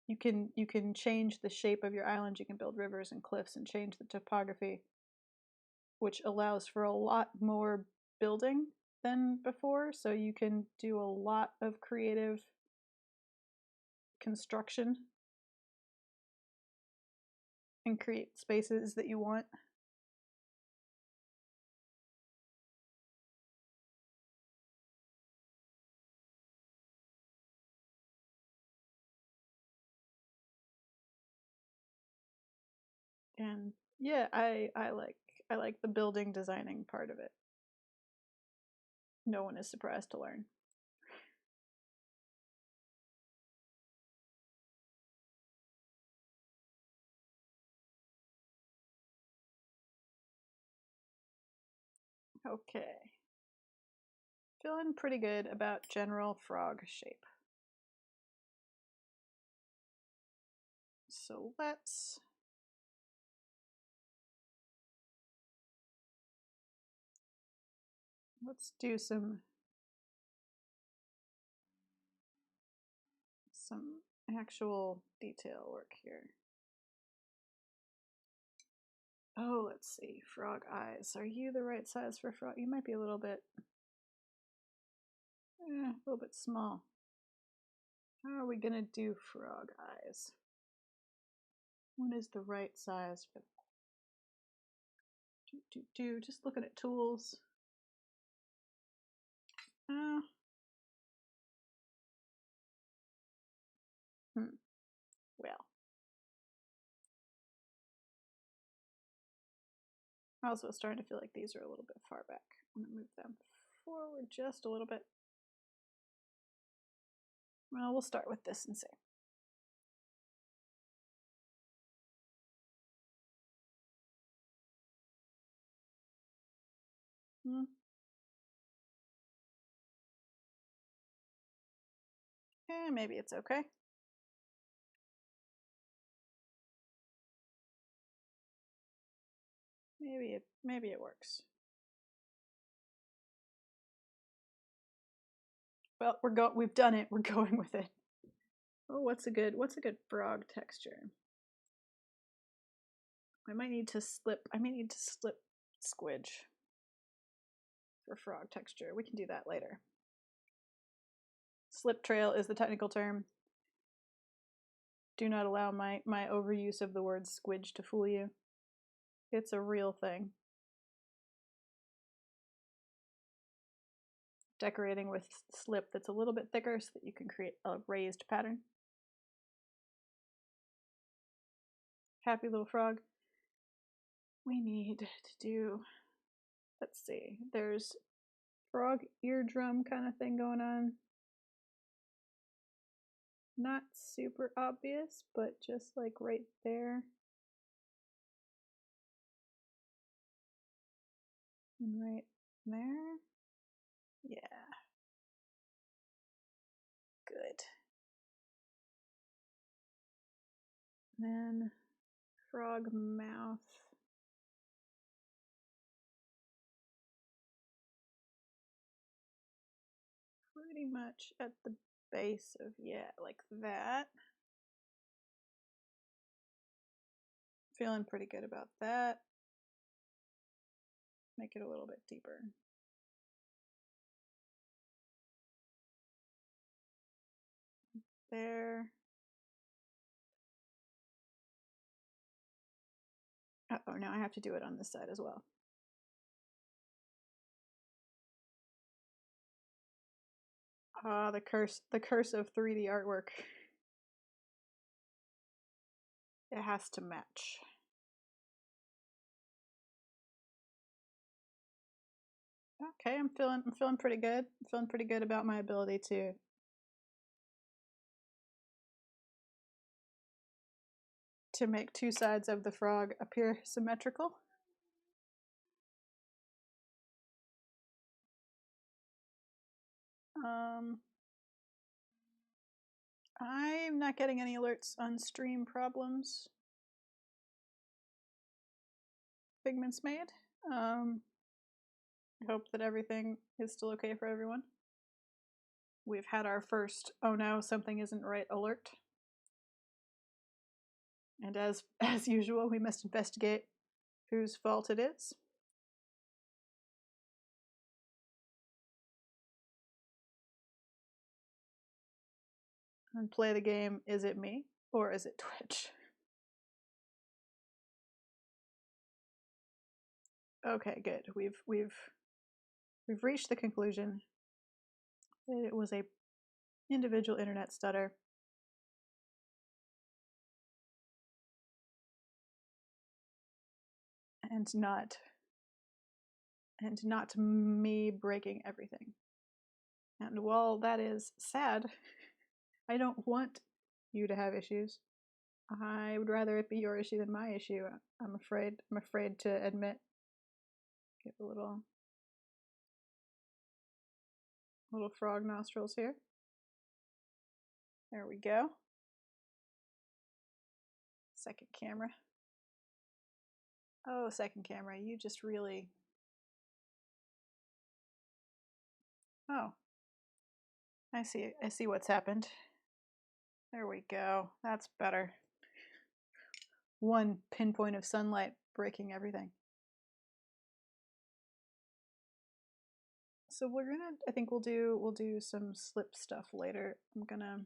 you can change the shape of your island. You can build rivers and cliffs and change the topography, which allows for a lot more building than before. So you can do a lot of creative construction and create spaces that you want. And yeah, I like the building designing part of it. No one is surprised to learn. Okay. Feeling pretty good about general frog shape. So let's do some actual detail work here. Oh, let's see. Frog eyes. Are you the right size for frog? You might be a little bit small. How are we gonna do frog eyes? What is the right size for just looking at tools. Uh, well. I also starting to feel like these are a little bit far back. I'm gonna move them forward just a little bit. Well, we'll start with this and see. Maybe it's okay. Maybe it works. Well, we've done it. We're going with it. Oh, what's a good frog texture? I might need to slip squidge for frog texture. We can do that later. Slip trail is the technical term. Do not allow my overuse of the word squidge to fool you. It's a real thing. Decorating with slip that's a little bit thicker so that you can create a raised pattern. Happy little frog. We need to do, let's see, there's frog eardrum kind of thing going on. Not super obvious, but just like right there. And right there. Yeah. Good. Then frog mouth. pretty much at the base of, yeah, like that. Feeling pretty good about that. Make it a little bit deeper. There. Oh, now I have to do it on this side as well. Ah, the curse of 3D artwork. It has to match. Okay, I'm feeling pretty good. I'm feeling pretty good about my ability to make two sides of the frog appear symmetrical. I'm not getting any alerts on stream problems. Figment's made. I hope that everything is still okay for everyone. We've had our first, oh no, something isn't right alert. And as usual, we must investigate whose fault it is. And play the game, is it me or is it Twitch? Okay, good. We've reached the conclusion that it was a individual internet stutter. And not me breaking everything. And while that is sad, I don't want you to have issues. I would rather it be your issue than my issue. I'm afraid to admit. Get a little frog nostrils here. There we go. Second camera. Oh, second camera, you just really... Oh. I see what's happened. There we go. That's better. One pinpoint of sunlight breaking everything. So we're gonna, I think we'll do some slip stuff later. I'm gonna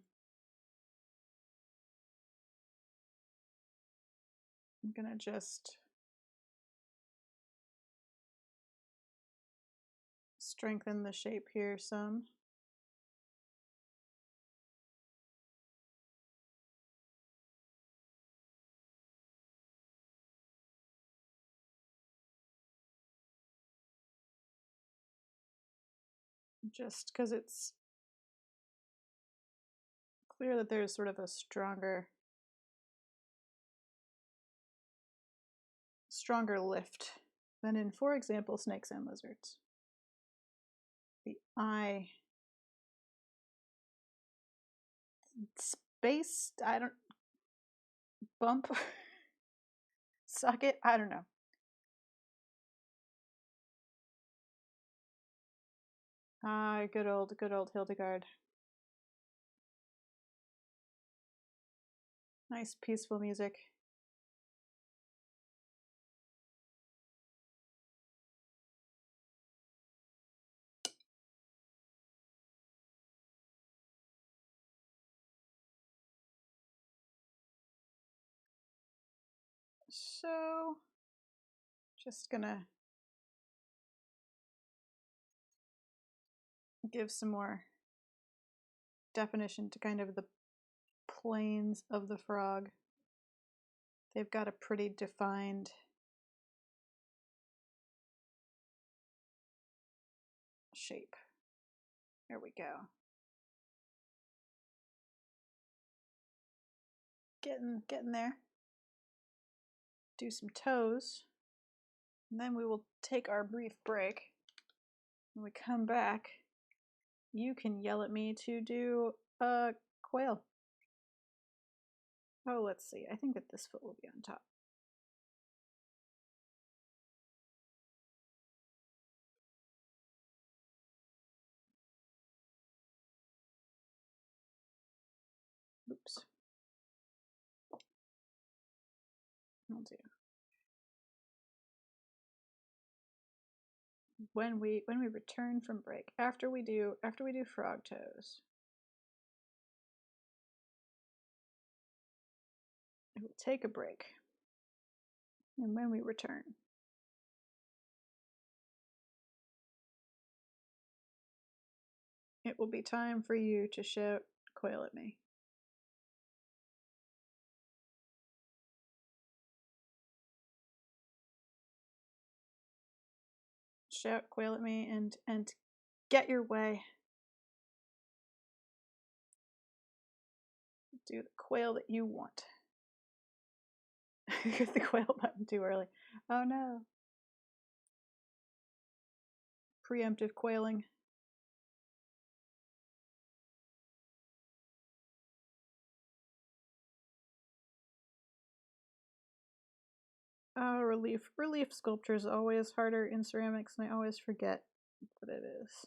just strengthen the shape here some. Just because it's clear that there's sort of a stronger lift than in, for example, snakes and lizards. The eye space, I don't, bump, socket, I don't know. Ah, good old Hildegard. Nice peaceful music. So, just gonna give some more definition to kind of the planes of the frog. They've got a pretty defined shape. There we go. Getting there. Do some toes. And then we will take our brief break. When we come back, you can yell at me to do a quail. Oh, let's see. I think that this foot will be on top. I'll do. When we return from break, after we do frog toes, we will take a break, and when we return, it will be time for you to shout quail at me. Shout quail at me and get your way. Do the quail that you want. Hit the quail button too early. Oh no. Preemptive quailing. Oh, relief sculpture is always harder in ceramics, and I always forget what it is.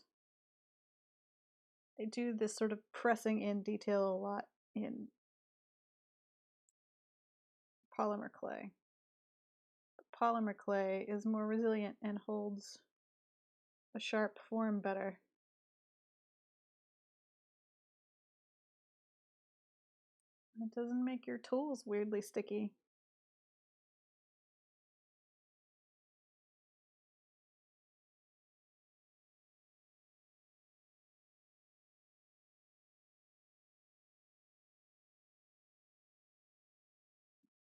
They do this sort of pressing in detail a lot in polymer clay. Polymer clay is more resilient and holds a sharp form better. It doesn't make your tools weirdly sticky.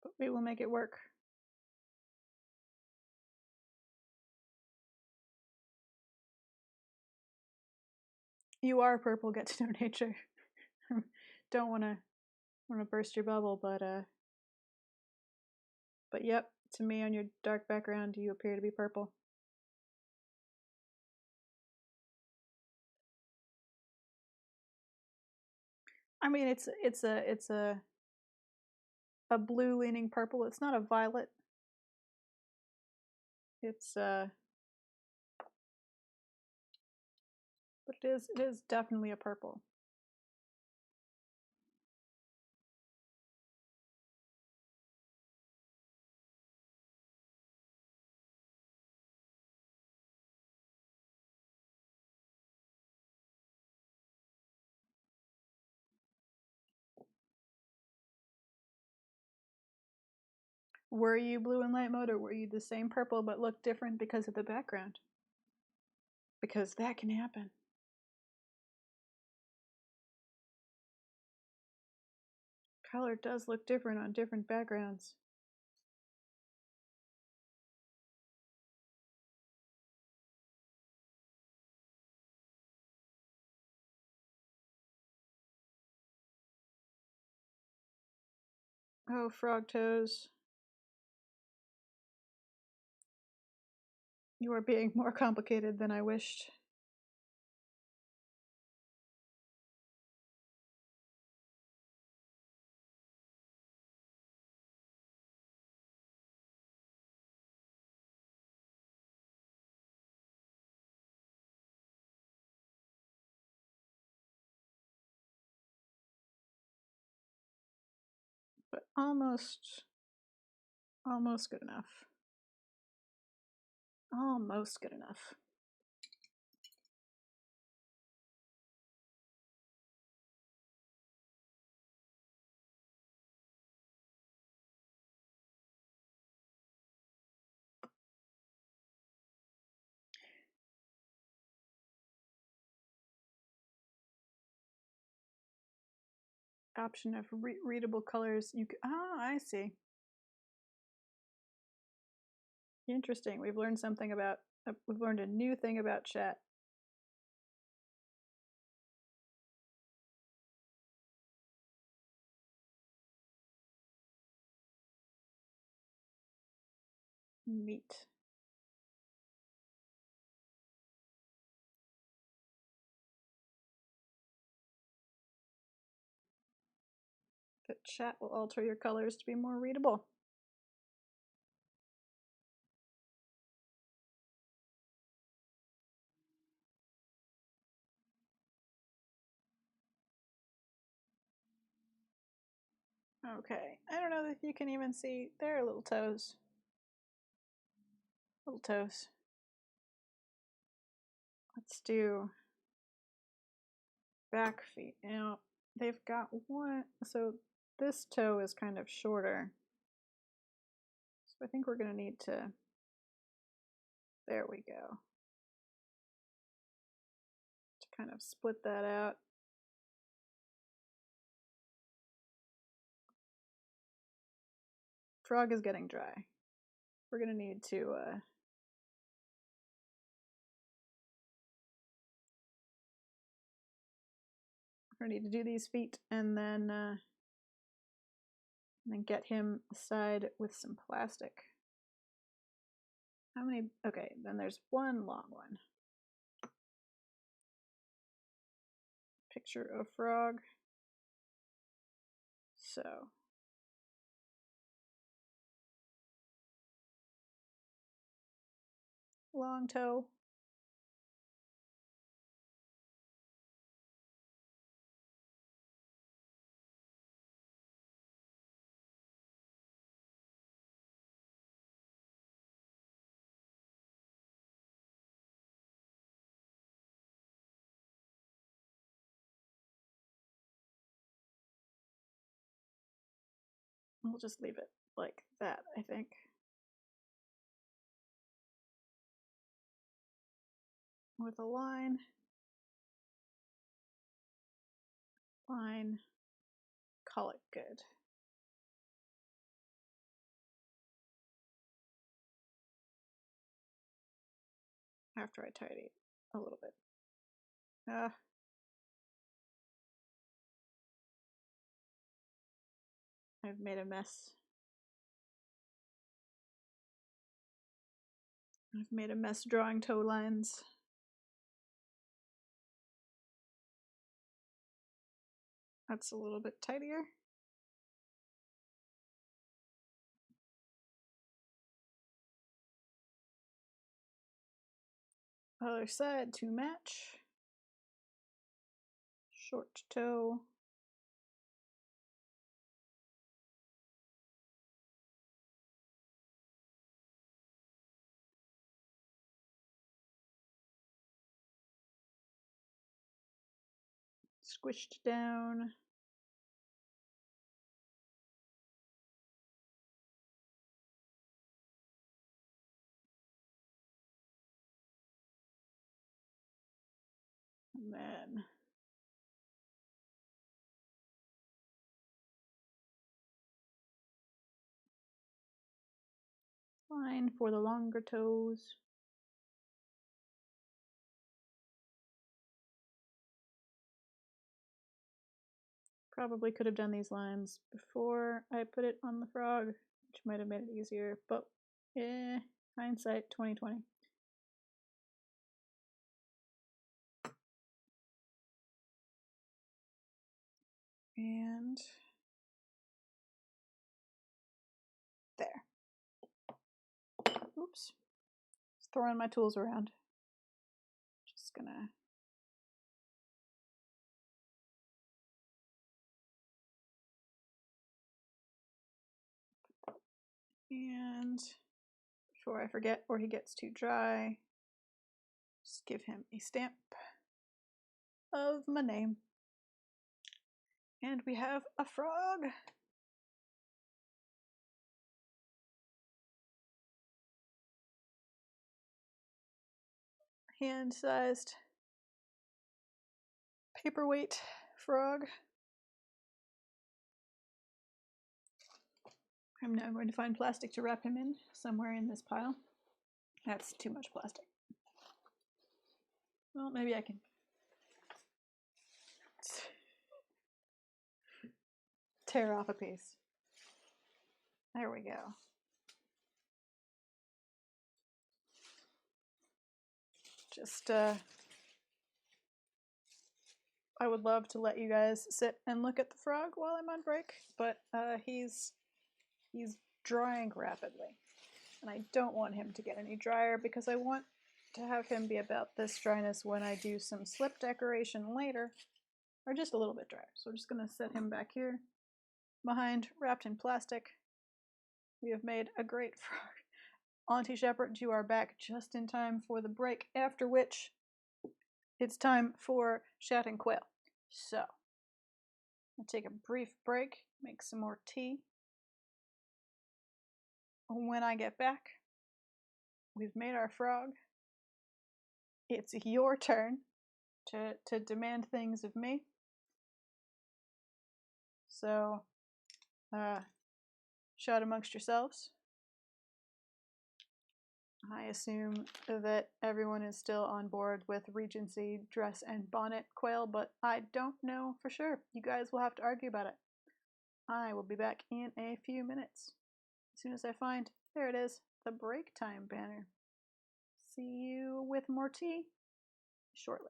But we will make it work. You are purple, get to know nature. Don't want to burst your bubble, but yep, to me on your dark background, you appear to be purple. I mean, it's a blue leaning purple. It's not a violet. It's but it is definitely a purple. Were you blue in light mode, or were you the same purple but looked different because of the background? Because that can happen. Color does look different on different backgrounds. Oh, frog toes. You are being more complicated than I wished. But almost good enough. Almost good enough. Option of readable colors. I see. Interesting. We've learned something about. We've learned a new thing about chat. Neat. The chat will alter your colors to be more readable. Okay, I don't know if you can even see their little toes. Little toes. Let's do back feet. Now, they've got one, so this toe is kind of shorter. So I think we're going to need to, there we go, to kind of split that out. Frog is getting dry. We're going to need to do these feet and then get him aside with some plastic. How many? Okay, then there's one long one. Picture of frog. So long toe. We'll just leave it like that, I think. With a line. Line. Call it good. After I tidy a little bit. I've made a mess. I've made a mess drawing toe lines. That's a little bit tidier. Other side to match. Short toe. Squished down. And then line for the longer toes. Probably could have done these lines before I put it on the frog, which might have made it easier, but hindsight 2020. And there. Oops. Just throwing my tools around. Just gonna and before I forget or he gets too dry, just give him a stamp of my name. And we have a frog. Hand-sized paperweight frog. I'm now going to find plastic to wrap him in somewhere in this pile. That's too much plastic. Well, maybe I can tear off a piece. There we go. Just, I would love to let you guys sit and look at the frog while I'm on break, but he's drying rapidly. And I don't want him to get any drier because I want to have him be about this dryness when I do some slip decoration later, or just a little bit drier. So we're just gonna set him back here. behind, wrapped in plastic. We have made a great frog. Auntie Shepherd, you are back just in time for the break, after which it's time for Shat and Quail. So, I'll take a brief break, make some more tea. When I get back, we've made our frog. It's your turn to demand things of me. So, shout amongst yourselves. I assume that everyone is still on board with Regency dress and bonnet Quail, but I don't know for sure. You guys will have to argue about it. I will be back in a few minutes. As soon as I find, there it is, the break time banner. See you with more tea shortly.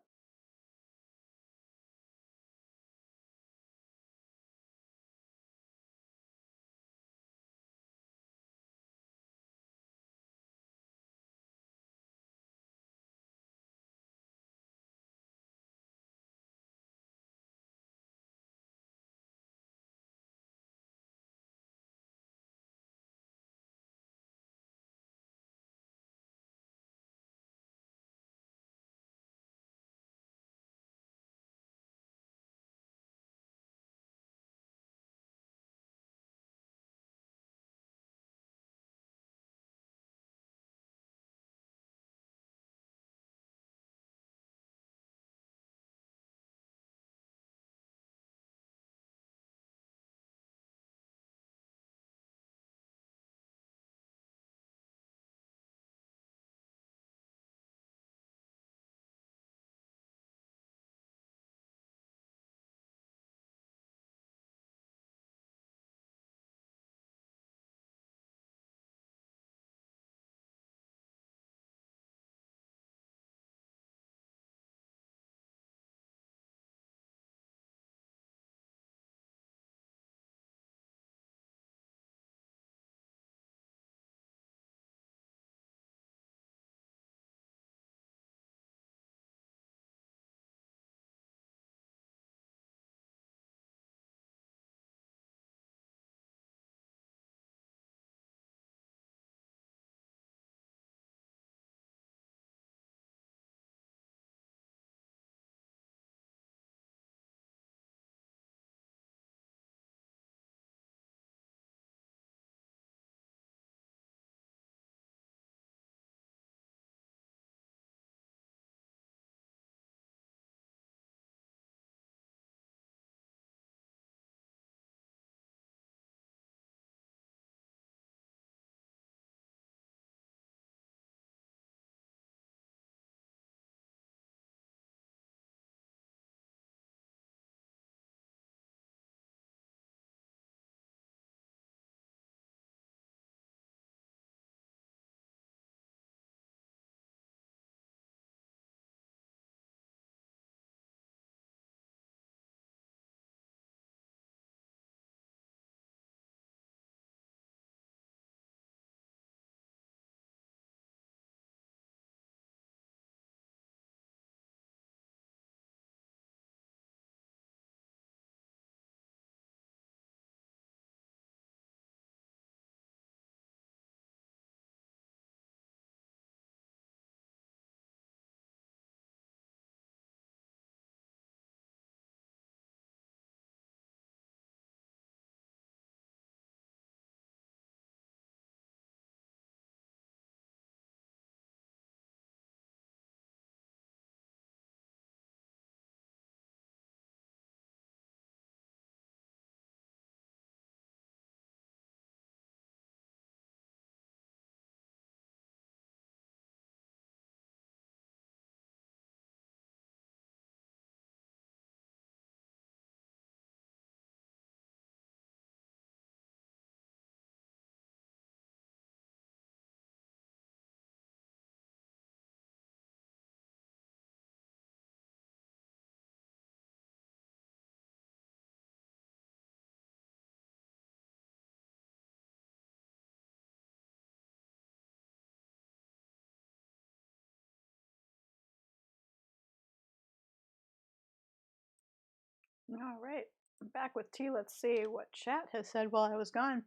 All right. Back with tea. Let's see what chat has said while I was gone.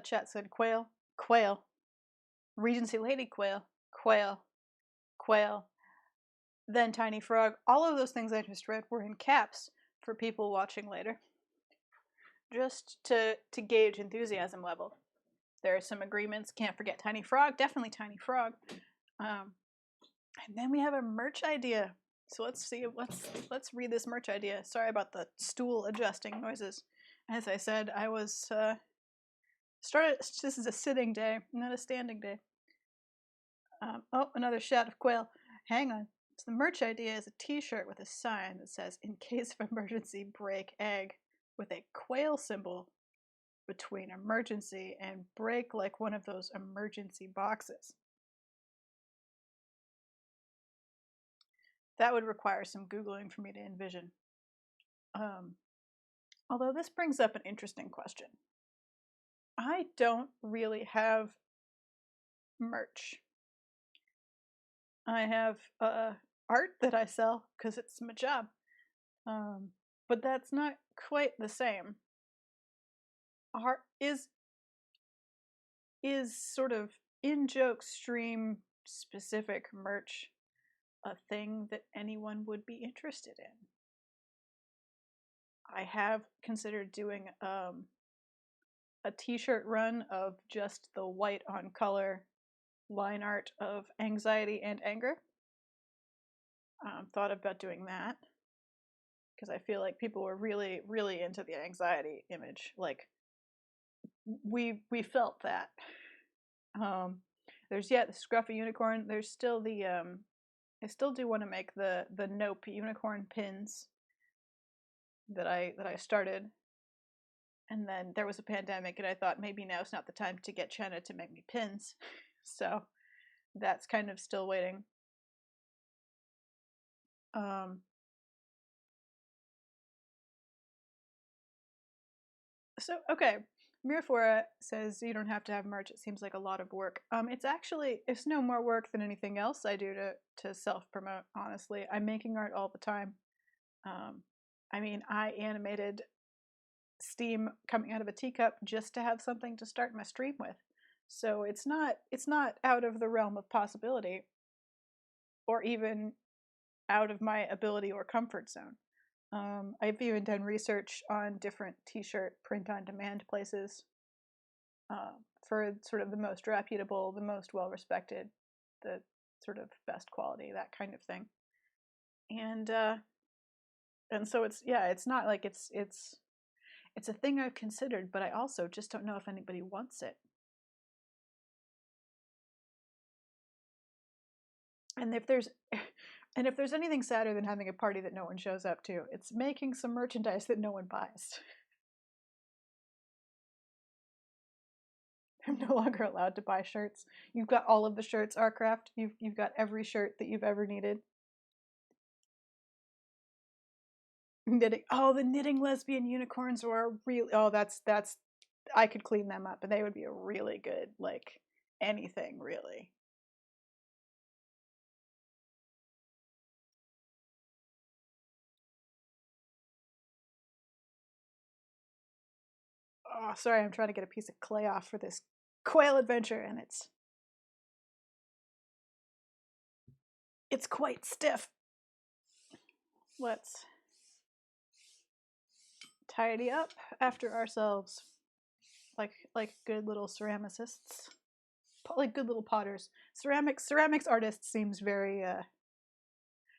Chat said quail, quail, Regency Lady quail, quail, quail, then tiny frog. All of those things I just read were in caps for people watching later, just to gauge enthusiasm level. There are some agreements. Can't forget tiny frog. Definitely tiny frog. And then we have a merch idea. So let's see. Let's read this merch idea. Sorry about the stool adjusting noises. As I said, I was started. This is a sitting day, not a standing day. Oh, another shot of quail. Hang on. So the merch idea is a T-shirt with a sign that says "In case of emergency, break egg," with a quail symbol between emergency and break, like one of those emergency boxes. That would require some Googling for me to envision. Although this brings up an interesting question. I don't really have merch. I have art that I sell because it's my job. But that's not quite the same. Art is sort of in-joke stream specific merch a thing that anyone would be interested in. I have considered doing a t-shirt run of just the white on color line art of anxiety and anger. Thought about doing that because I feel like people were really, really into the anxiety image. Like we felt that. There's the scruffy unicorn. There's still the I still do want to make the Nope unicorn pins that I started, and then there was a pandemic, and I thought maybe now's not the time to get China to make me pins, so that's kind of still waiting. So okay, Mirafora says you don't have to have merch. It seems like a lot of work. It's no more work than anything else I do to self promote. Honestly, I'm making art all the time. I mean, I animated steam coming out of a teacup just to have something to start my stream with. So it's not out of the realm of possibility, or even out of my ability or comfort zone. I've even done research on different t-shirt print-on-demand places for sort of the most reputable, the most well-respected, the sort of best quality, that kind of thing. And so it's not like it's a thing I've considered, but I also just don't know if anybody wants it. And if there's anything sadder than having a party that no one shows up to, it's making some merchandise that no one buys. I'm no longer allowed to buy shirts. You've got all of the shirts, Arcraft. You've got every shirt that you've ever needed. Knitting. Oh, the knitting lesbian unicorns were really. Oh, that's. I could clean them up, and they would be a really good, like, anything really. Oh, sorry, I'm trying to get a piece of clay off for this quail adventure, and it's quite stiff. Let's tidy up after ourselves, like good little ceramicists, like good little potters. Ceramics artists seems very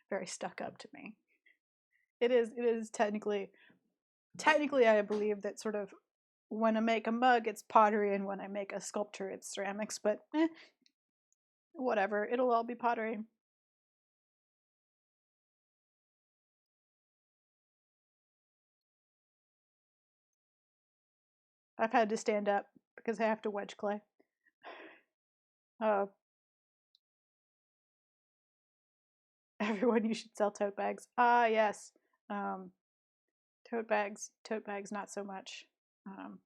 very stuck up to me. It is technically I believe that sort of when I make a mug it's pottery, and when I make a sculpture it's ceramics, but whatever, it'll all be pottery. I've had to stand up because I have to wedge clay. Everyone, you should sell tote bags. Ah, yes. Um, tote bags not so much.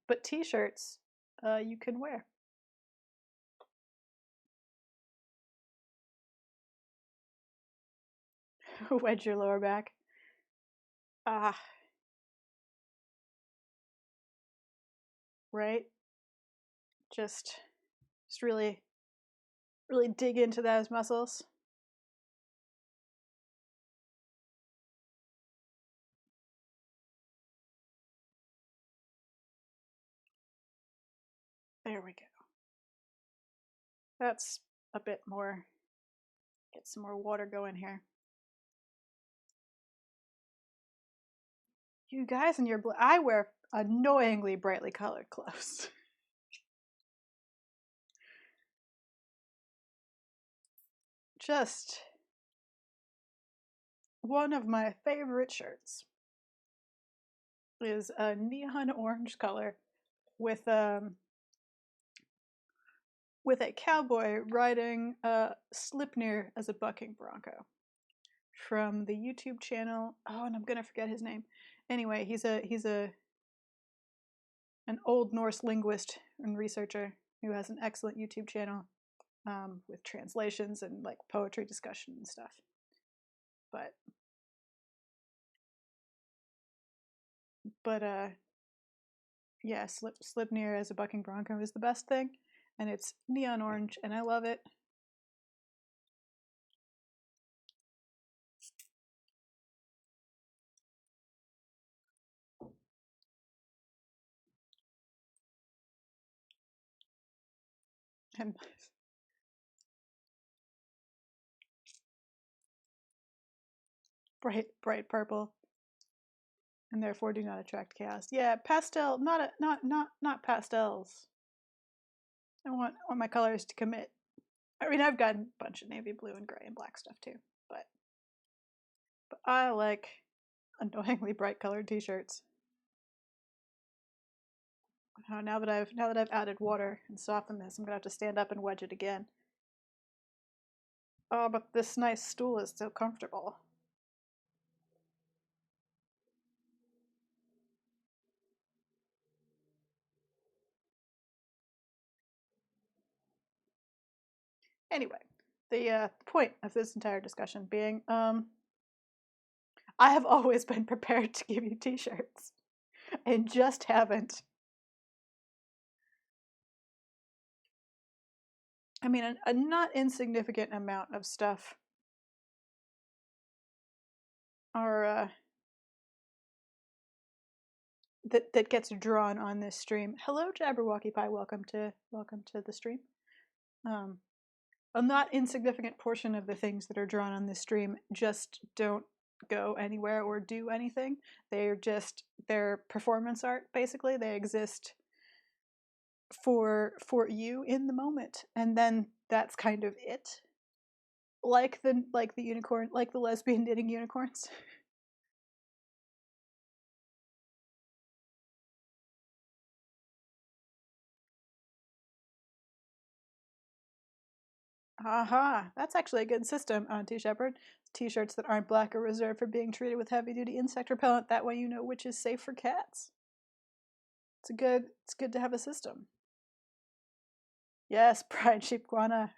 But t-shirts you can wear. Wedge your lower back. Ah, right? Just really, really dig into those muscles. There we go. That's a bit more. Get some more water going here. You guys in your I wear annoyingly brightly colored clothes. Just one of my favorite shirts is a neon orange color with a cowboy riding Slipnir as a bucking bronco from the YouTube channel. Oh, and I'm gonna forget his name. Anyway, he's an Old Norse linguist and researcher who has an excellent YouTube channel with translations and like poetry discussion and stuff. But yeah, Slipnir as a bucking bronco is the best thing, and it's neon orange, and I love it. And bright purple, and therefore do not attract chaos. Yeah, pastel, not pastels. I want my colors to commit. I mean, I've got a bunch of navy blue and gray and black stuff too, but I like annoyingly bright colored t-shirts. Oh, now that I've added water and softened this, I'm gonna have to stand up and wedge it again. Oh, but this nice stool is so comfortable. Anyway, the point of this entire discussion being, I have always been prepared to give you t-shirts, and just haven't. I mean, a not insignificant amount of stuff are that gets drawn on this stream. Hello, Jabberwocky Pie. Welcome to the stream. A not insignificant portion of the things that are drawn on this stream just don't go anywhere or do anything. They're performance art, basically. They exist for you in the moment, and then that's kind of it. Like the unicorn, like the lesbian knitting unicorns. Aha, that's actually a good system, Auntie Shepherd. T-shirts that aren't black are reserved for being treated with heavy-duty insect repellent. That way you know which is safe for cats. It's good to have a system. Yes, Pride Sheep Guana.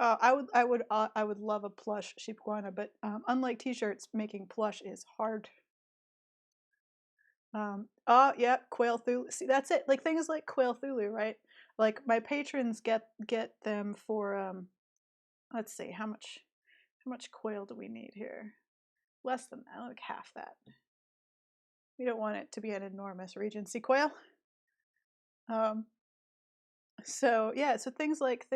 I would love a plush sheep guana, but unlike t-shirts, making plush is hard. Oh yeah, Quail Thulu. See, that's it. Like things like Quail Thulu, right? Like my patrons get them for let's see, how much quail do we need here? Less than that, like half that. We don't want it to be an enormous Regency quail. So yeah, so things like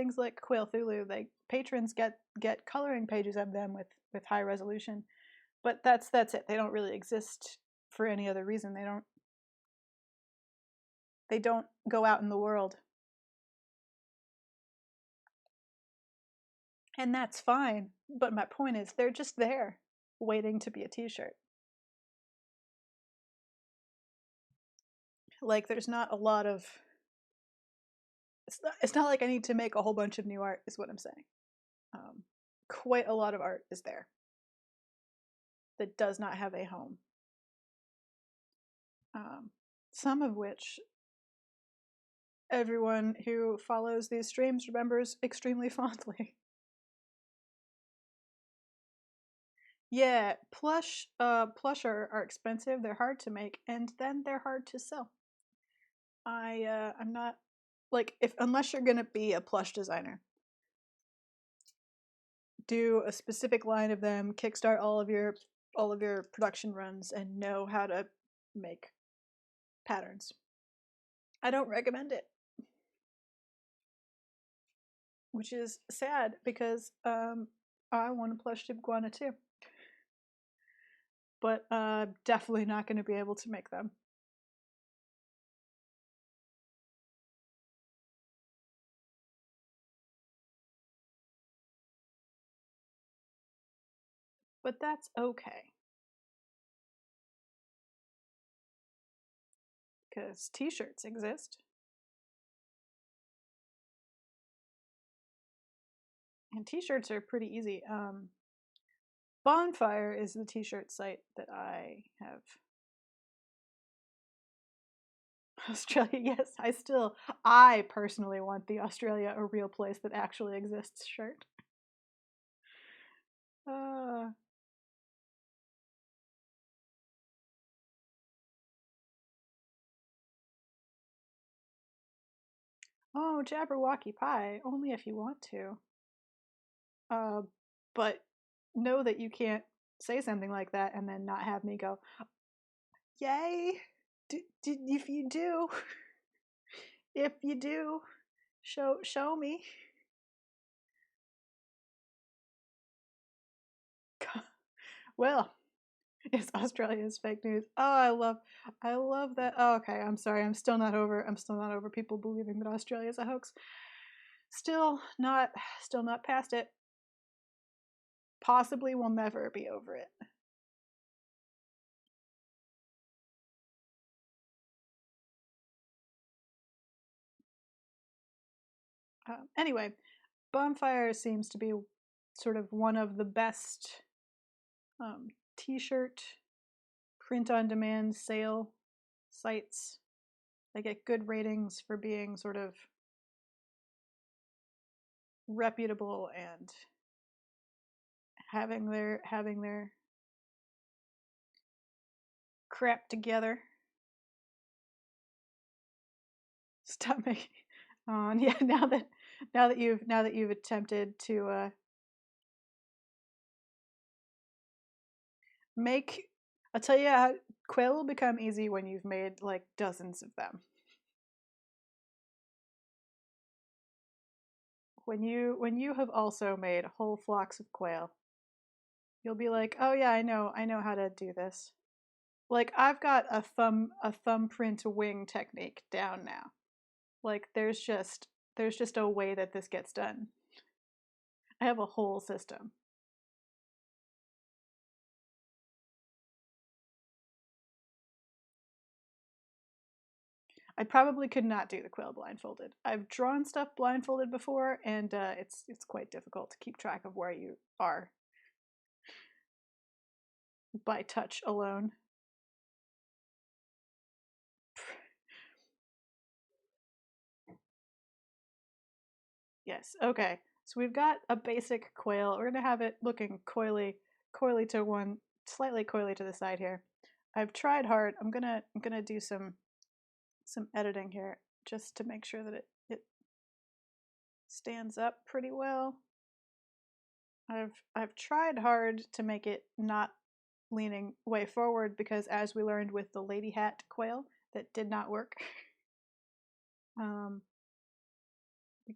Quail Thulu, like patrons get coloring pages of them with high resolution, but that's it. They don't really exist for any other reason. They don't go out in the world, and that's fine. But my point is, they're just there, waiting to be a T-shirt. Like there's not a lot of. It's not like I need to make a whole bunch of new art. Is what I'm saying. Quite a lot of art is there that does not have a home. Some of which everyone who follows these streams remembers extremely fondly. Yeah, plush are expensive. They're hard to make, and then they're hard to sell. I'm not like if unless you're gonna be a plush designer, do a specific line of them, kickstart all of your production runs, and know how to make patterns. I don't recommend it, which is sad because I want a plush iguana too, but definitely not going to be able to make them. But that's okay because t-shirts exist, and t-shirts are pretty easy. Bonfire is the t-shirt site that I have. Australia, yes, I personally want the Australia a real place that actually exists shirt. Uh, oh, Jabberwocky pie, only if you want to. Uh, but know that you can't say something like that and then not have me go, yay! If you do, if you do, show me. Well, it's Australia's fake news. Oh, I love that. Oh, okay, I'm sorry. I'm still not over people believing that Australia is a hoax. Still not past it. Possibly will never be over it. Anyway, Bonfire seems to be sort of one of the best um, t-shirt print on demand sale sites. They get good ratings for being sort of reputable and having their crap together. Stop making. Oh, yeah. Now that you've attempted to make, I'll tell you how quail will become easy when you've made like dozens of them. When you have also made whole flocks of quail, you'll be like, oh yeah, I know how to do this. Like I've got a thumbprint wing technique down now. Like there's just a way that this gets done. I have a whole system. I probably could not do the quail blindfolded. I've drawn stuff blindfolded before, and it's quite difficult to keep track of where you are by touch alone. Yes. Okay. So we've got a basic quail. We're gonna have it looking coily to one, slightly coily to the side here. I've tried hard. I'm gonna do some editing here just to make sure that it stands up pretty well. I've tried hard to make it not leaning way forward because as we learned with the lady hat quail, that did not work. Um, we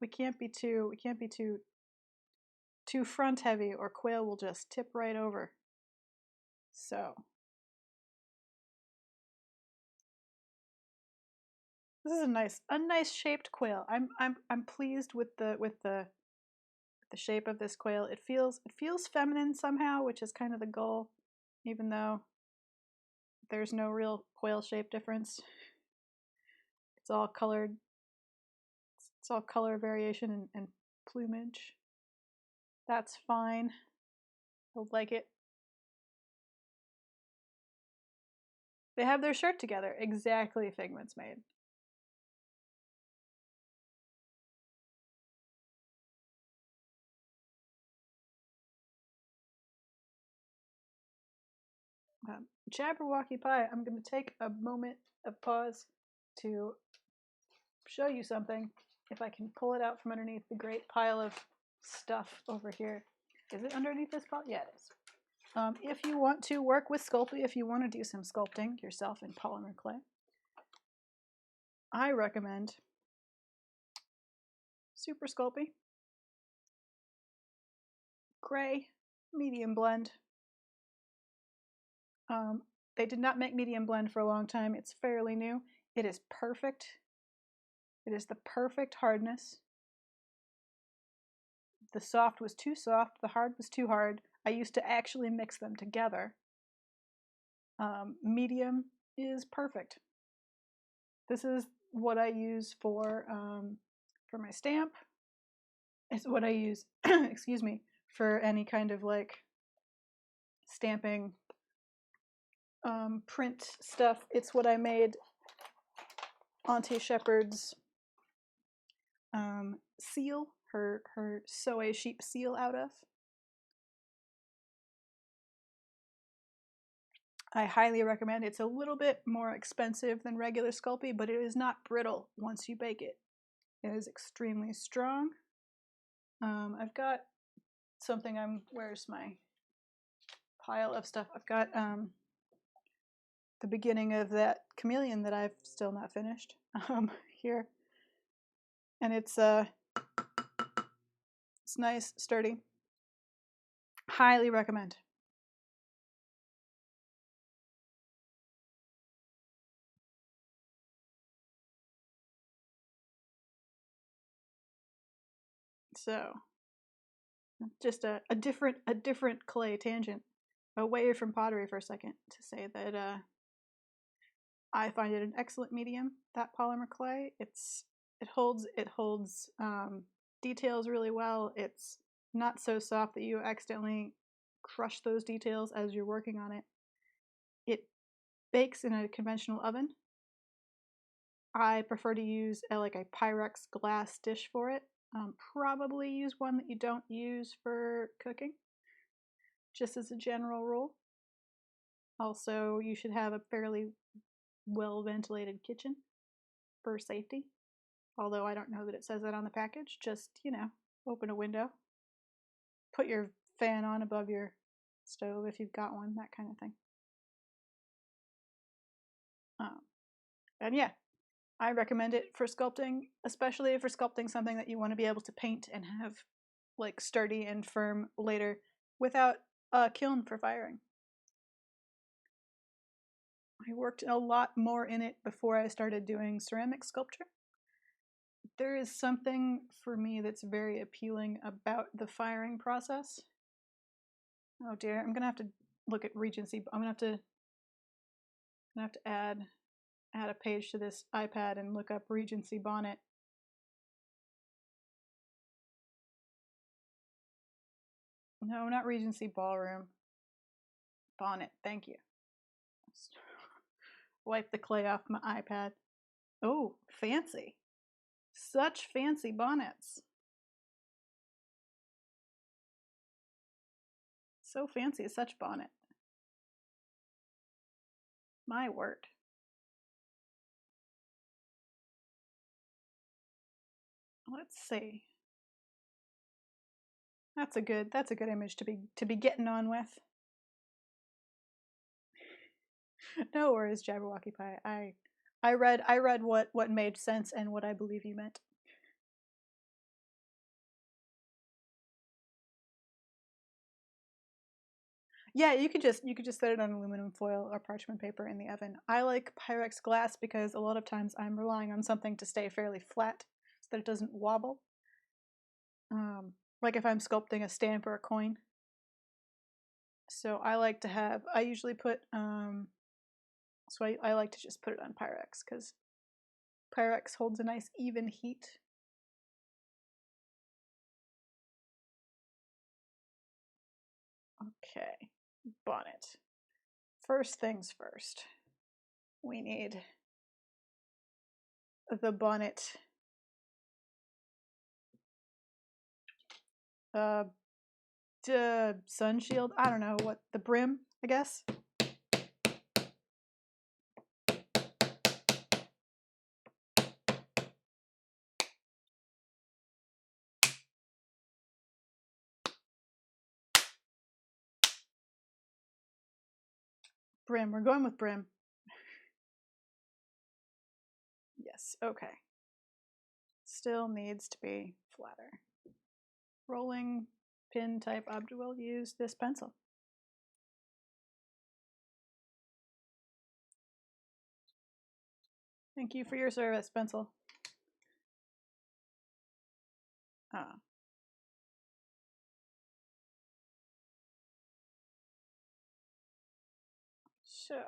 can't be too front heavy or quail will just tip right over. So this is a nice shaped quail. I'm pleased with the shape of this quail. It feels feminine somehow, which is kind of the goal, even though there's no real quail shape difference. It's all colored. It's all color variation and plumage. That's fine. I like it. They have their shirt together. Exactly Figment's made. Jabberwocky Pie, I'm going to take a moment of pause to show you something. If I can pull it out from underneath the great pile of stuff over here. Is it underneath this pile? Yeah, it is. If you want to work with Sculpey, if you want to do some sculpting yourself in polymer clay, I recommend Super Sculpey, Gray, Medium Blend. They did not make Medium Blend for a long time. It's fairly new. It is perfect. It is the perfect hardness. The soft was too soft. The hard was too hard. I used to actually mix them together. Medium is perfect. This is what I use for my stamp. It's what I use, excuse me, for any kind of like stamping print stuff. It's what I made Auntie Shepherd's seal, her Soe sheep seal out of. I highly recommend. It's a little bit more expensive than regular Sculpey, but it is not brittle once you bake it. It is extremely strong. I've got something. Where's my pile of stuff? I've got the beginning of that chameleon that I've still not finished here, and it's nice, sturdy. Highly recommend. So, just a different clay tangent away from pottery for a second to say that I find it an excellent medium. That polymer clay, it holds details really well. It's not so soft that you accidentally crush those details as you're working on it. It bakes in a conventional oven. I prefer to use like a Pyrex glass dish for it. Probably use one that you don't use for cooking, just as a general rule. Also, you should have a fairly well-ventilated kitchen for safety. Although I don't know that it says that on the package. Just, open a window. Put your fan on above your stove if you've got one, that kind of thing. And yeah, I recommend it for sculpting, especially for sculpting something that you want to be able to paint and have like sturdy and firm later without a kiln for firing. I worked a lot more in it before I started doing ceramic sculpture. There is something for me that's very appealing about the firing process. Oh dear, I'm gonna have to look at Regency. I'm gonna have to add a page to this iPad and look up Regency bonnet. No, not Regency ballroom. Bonnet, thank you. Wipe the clay off my iPad. Oh, fancy. Such fancy bonnets. So fancy, such bonnet. My word. Let's see. That's a good image to be getting on with. No worries, Jabberwocky Pie. I read what made sense and what I believe you meant. Yeah, you could just set it on aluminum foil or parchment paper in the oven. I like Pyrex glass because a lot of times I'm relying on something to stay fairly flat so that it doesn't wobble. Like if I'm sculpting a stamp or a coin. So I like to have, I usually put, so I like to just put it on Pyrex because Pyrex holds a nice even heat. Okay, bonnet. First things first, we need the bonnet sun shield. I don't know what, the brim, I guess. Brim. We're going with brim. Yes, okay. Still needs to be flatter. Rolling pin type object will use this pencil. Thank you for your service, pencil. So,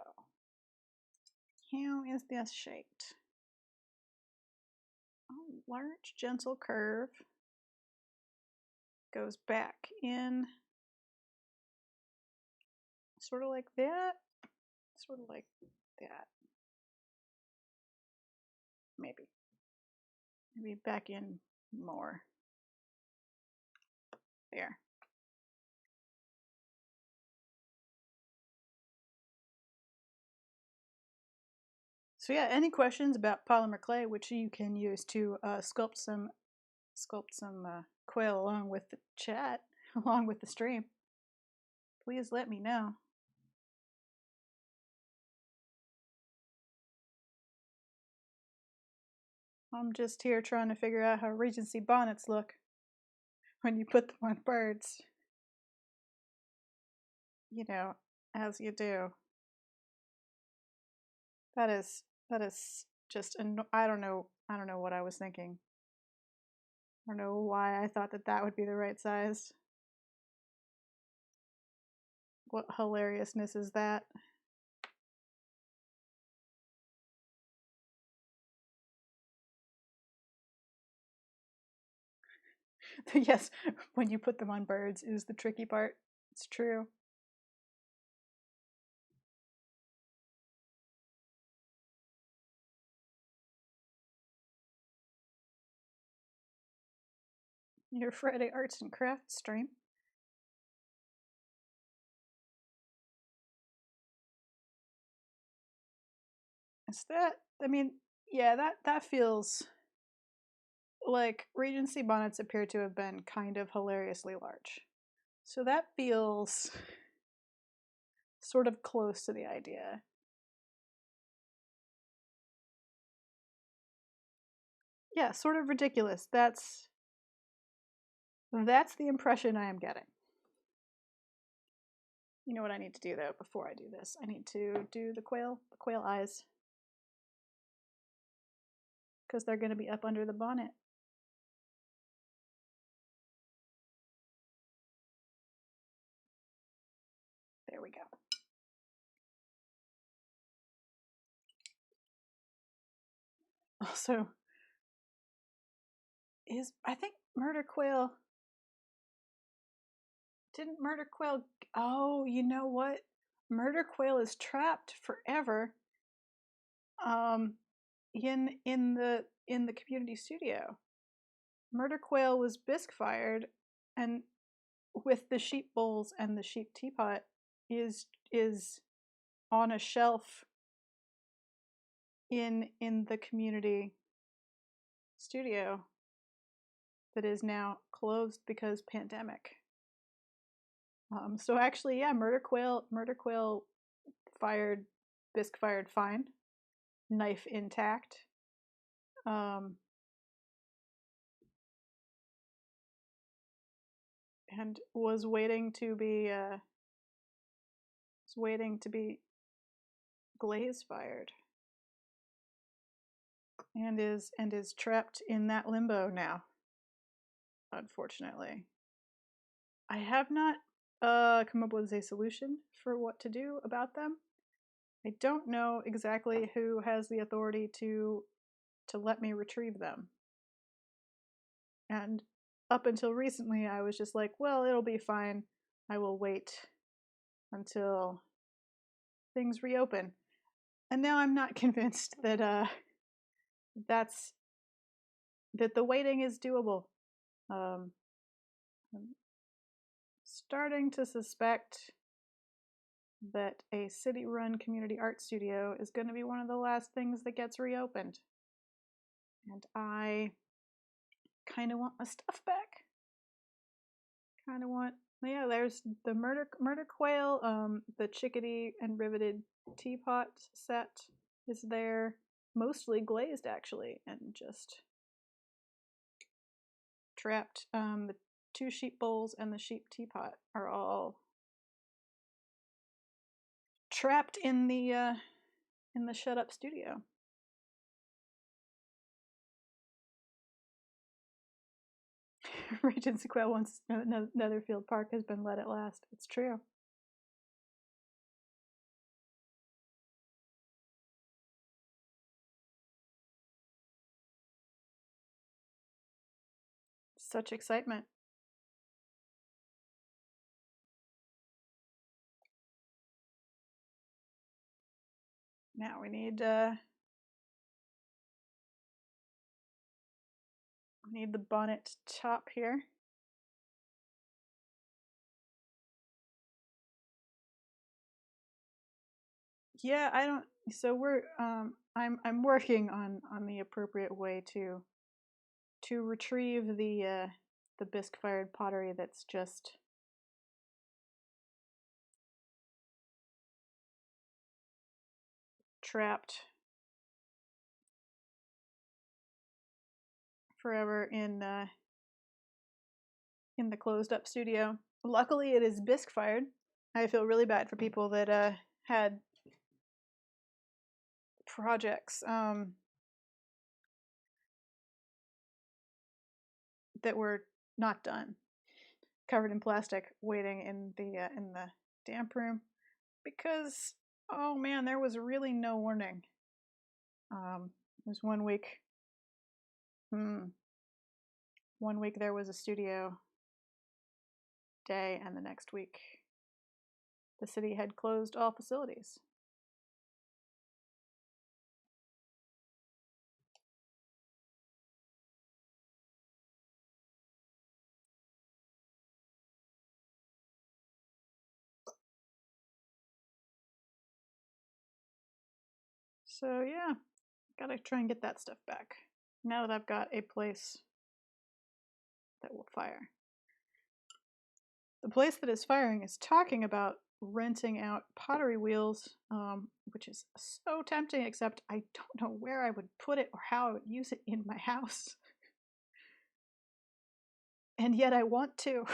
how is this shaped? A large, gentle curve goes back in, sort of like that, sort of like that. Maybe back in more. There. So yeah, any questions about polymer clay, which you can use to sculpt some quail along with the chat, along with the stream, please let me know. I'm just here trying to figure out how Regency bonnets look when you put them on birds. You know, as you do. That is just I don't know what I was thinking. I don't know why I thought that would be the right size. What hilariousness is that? Yes, when you put them on birds is the tricky part. It's true. Your Friday arts and crafts stream. Is that, I mean, yeah, that feels like Regency bonnets appear to have been kind of hilariously large. So that feels sort of close to the idea. Yeah, sort of ridiculous. That's the impression I am getting. You know what I need to do though before I do this? I need to do the quail eyes. Because they're going to be up under the bonnet. There we go. Also, I think Murder Quail, didn't Murder Quail, oh, you know what? Murder Quail is trapped forever in the community studio. Murder Quail was bisque fired, and with the sheep bowls and the sheep teapot is on a shelf in the community studio that is now closed because pandemic. So actually, yeah, Murder Quail bisque fired fine, knife intact. And was waiting to be glaze fired. And is trapped in that limbo now. Unfortunately. I have not come up with a solution for what to do about them. I don't know exactly who has the authority to let me retrieve them. And up until recently, I was just like, well, it'll be fine. I will wait until things reopen. And now I'm not convinced that that the waiting is doable. I'm starting to suspect that a city-run community art studio is going to be one of the last things that gets reopened. And I kind of want my stuff back. Kind of want Yeah, there's the murder quail, the chickadee and riveted teapot set is there, mostly glazed actually, and just trapped. The two sheep bowls and the sheep teapot are all trapped in the shut up studio. Regency Quail once Netherfield Park has been let at last. It's true. Such excitement. Now we need the bonnet top here. Yeah, I don't. So we're I'm working on the appropriate way to retrieve the bisque fired pottery that's just trapped forever in the closed up studio. Luckily, it is bisque fired. I feel really bad for people that had projects that were not done, covered in plastic, waiting in the damp room, because oh man, there was really no warning. It was 1 week. 1 week there was a studio day, and the next week the city had closed all facilities. So yeah, gotta try and get that stuff back now that I've got a place that will fire. The place that is firing is talking about renting out pottery wheels, which is so tempting, except I don't know where I would put it or how I would use it in my house. And yet I want to.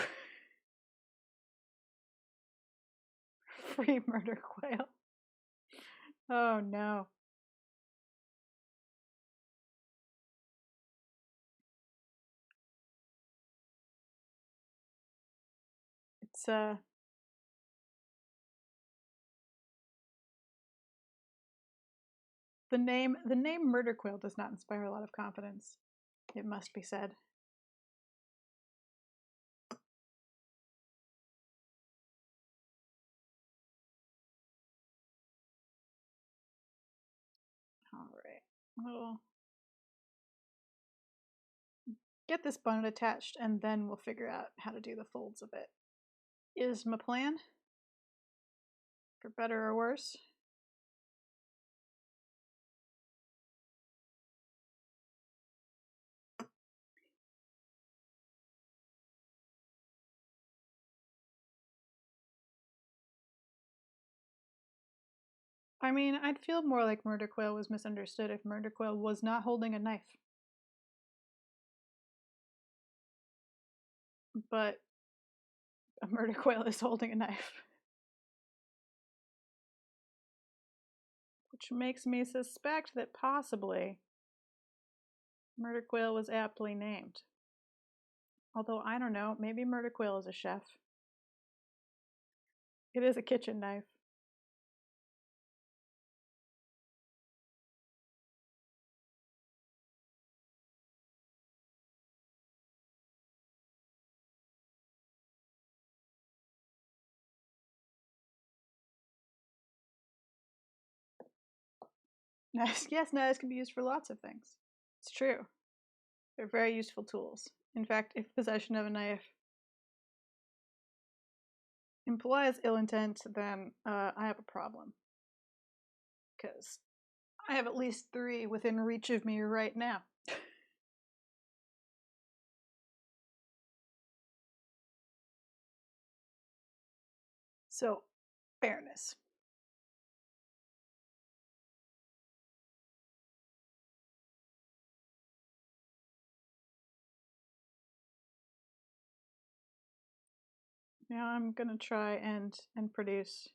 Free murder quail. Oh no. It's the name murder quail does not inspire a lot of confidence, it must be said. All right. We'll get this bonnet attached and then we'll figure out how to do the folds of it. Is my plan, for better or worse. I mean, I'd feel more like murder quail was misunderstood if murder quail was not holding a knife. But a murder quail is holding a knife. Which makes me suspect that possibly murder quail was aptly named. Although, I don't know, maybe murder quail is a chef. It is a kitchen knife. Knives, yes, knives can be used for lots of things. It's true. They're very useful tools. In fact, if possession of a knife implies ill intent, then I have a problem. Because I have at least 3 within reach of me right now. So, fairness. Now I'm gonna try and produce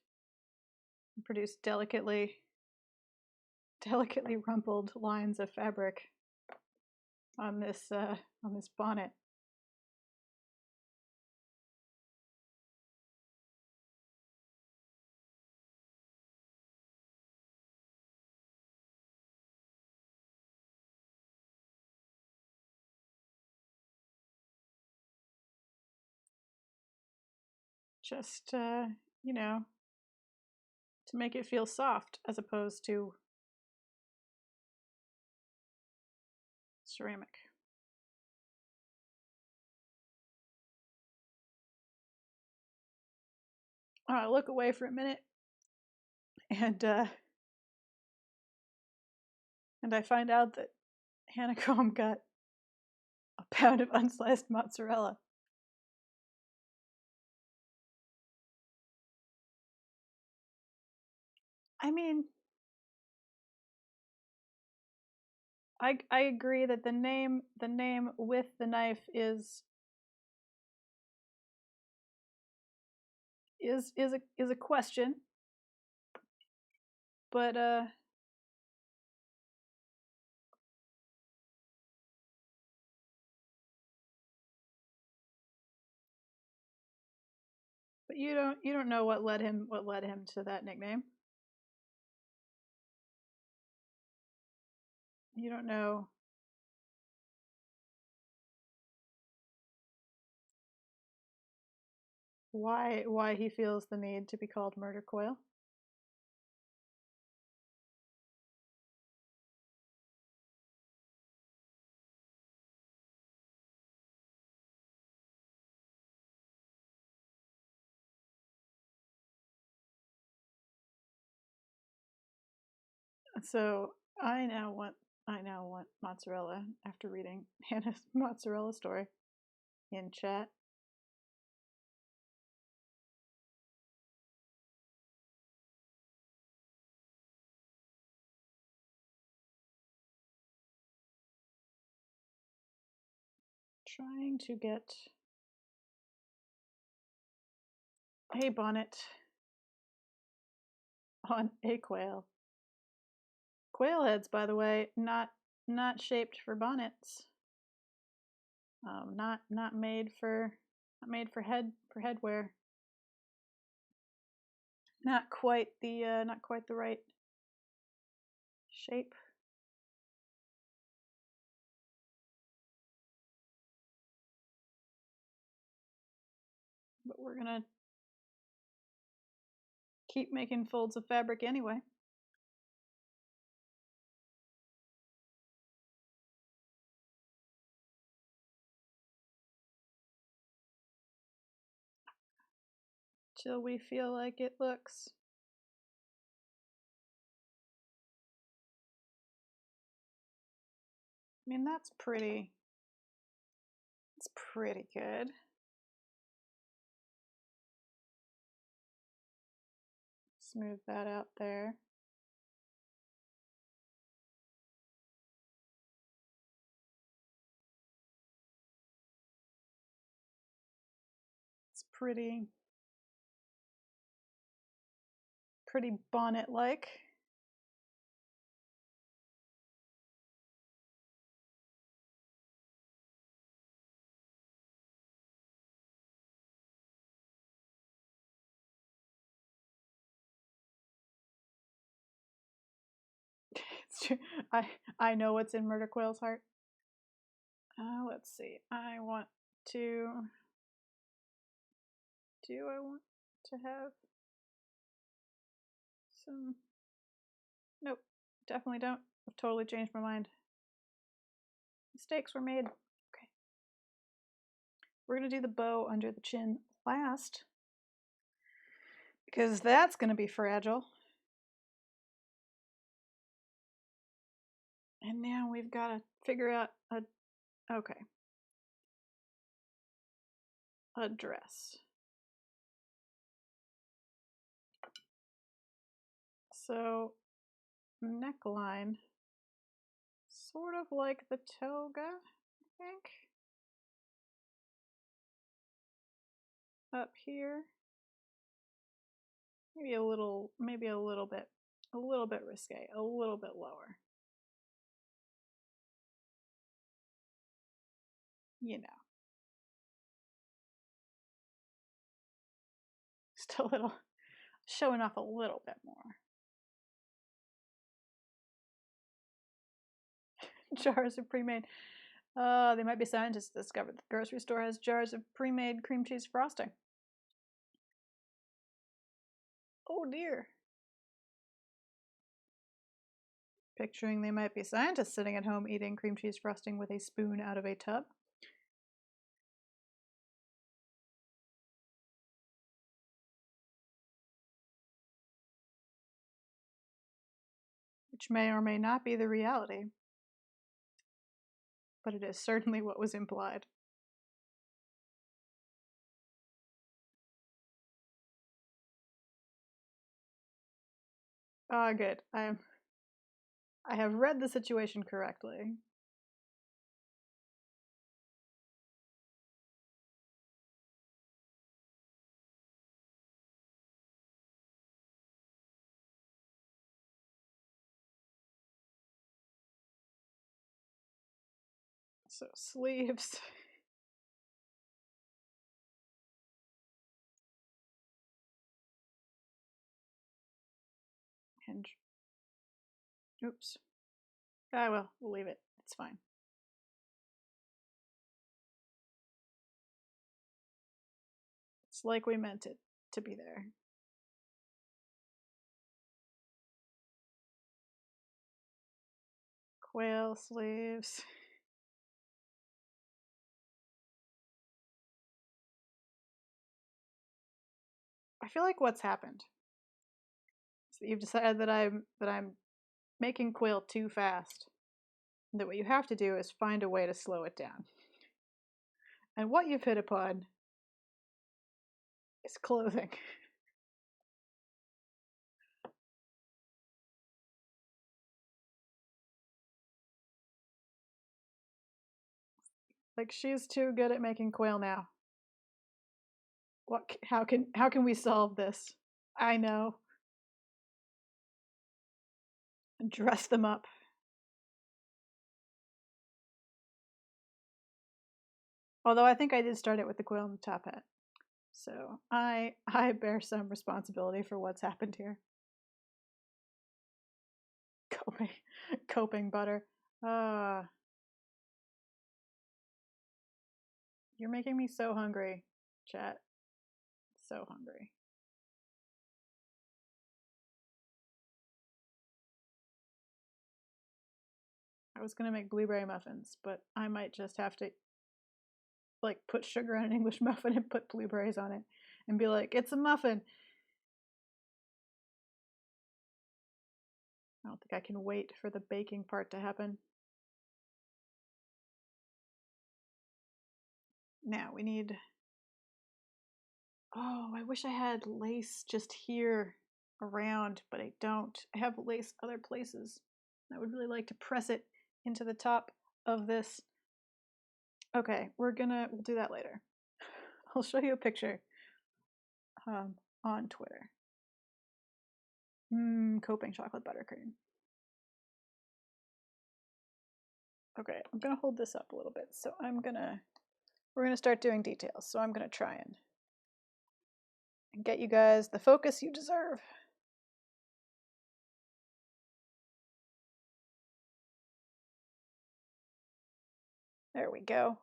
delicately rumpled lines of fabric on this bonnet. Just you know, to make it feel soft as opposed to ceramic. I look away for a minute, and I find out that Honeycomb got a pound of unsliced mozzarella. I mean, I agree that the name with the knife is a question, but you don't know what led him to that nickname. You don't know why he feels the need to be called Murder Quail. So I now want mozzarella after reading Hannah's mozzarella story in chat. Trying to get a bonnet on a quail. Quail heads, by the way, not shaped for bonnets. Not made for headwear. Not quite the right shape. But we're gonna keep making folds of fabric anyway. Till we feel like it looks. I mean, that's pretty. It's pretty good. Smooth that out there. It's pretty bonnet-like. It's true. I know what's in Murder Quail's heart. Let's see. I want to. Do I want to have some? Nope. Definitely don't. I've totally changed my mind. Mistakes were made. Okay. We're going to do the bow under the chin last, because that's going to be fragile. And now we've got to figure out a dress. So, neckline, sort of like the toga, I think. Up here. Maybe a little bit risque, a little bit lower. You know. Just a little, showing off a little bit more. Jars of pre-made. They might be scientists discovered the grocery store has jars of pre-made cream cheese frosting. Oh dear. Picturing they might be scientists sitting at home eating cream cheese frosting with a spoon out of a tub. Which may or may not be the reality. But it is certainly what was implied. Ah, good. I have read the situation correctly. So sleeves. And oops. Ah, well, we'll leave it. It's fine. It's like we meant it to be there. Quail sleeves. I feel like what's happened is that you've decided that I'm making quail too fast. And that what you have to do is find a way to slow it down. And what you've hit upon is clothing. Like she's too good at making quail now. How can we solve this? I know. Dress them up. Although I think I did start it with the quail and the top hat. So I bear some responsibility for what's happened here. Coping butter. You're making me so hungry, chat. So hungry. I was gonna make blueberry muffins, but I might just have to like put sugar on an English muffin and put blueberries on it and be like, it's a muffin. I don't think I can wait for the baking part to happen. Now we need, oh, I wish I had lace just here around, but I don't. I have lace other places. I would really like to press it into the top of this. Okay, we'll do that later. I'll show you a picture on Twitter. Coping chocolate buttercream. Okay, I'm gonna hold this up a little bit. So we're gonna start doing details. So I'm gonna try and get you guys the focus you deserve. There we go.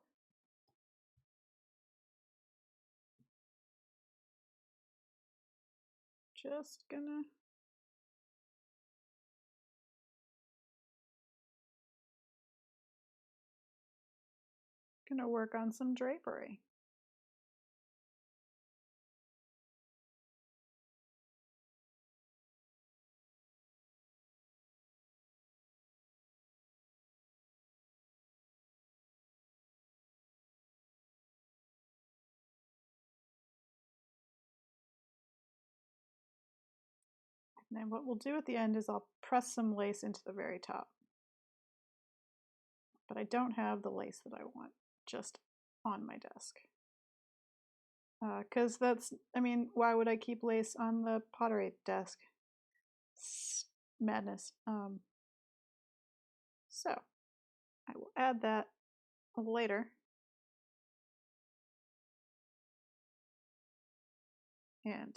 Just gonna work on some drapery. And then what we'll do at the end is I'll press some lace into the very top. But I don't have the lace that I want just on my desk. Because that's, I mean, why would I keep lace on the pottery desk? It's madness. So I will add that later. And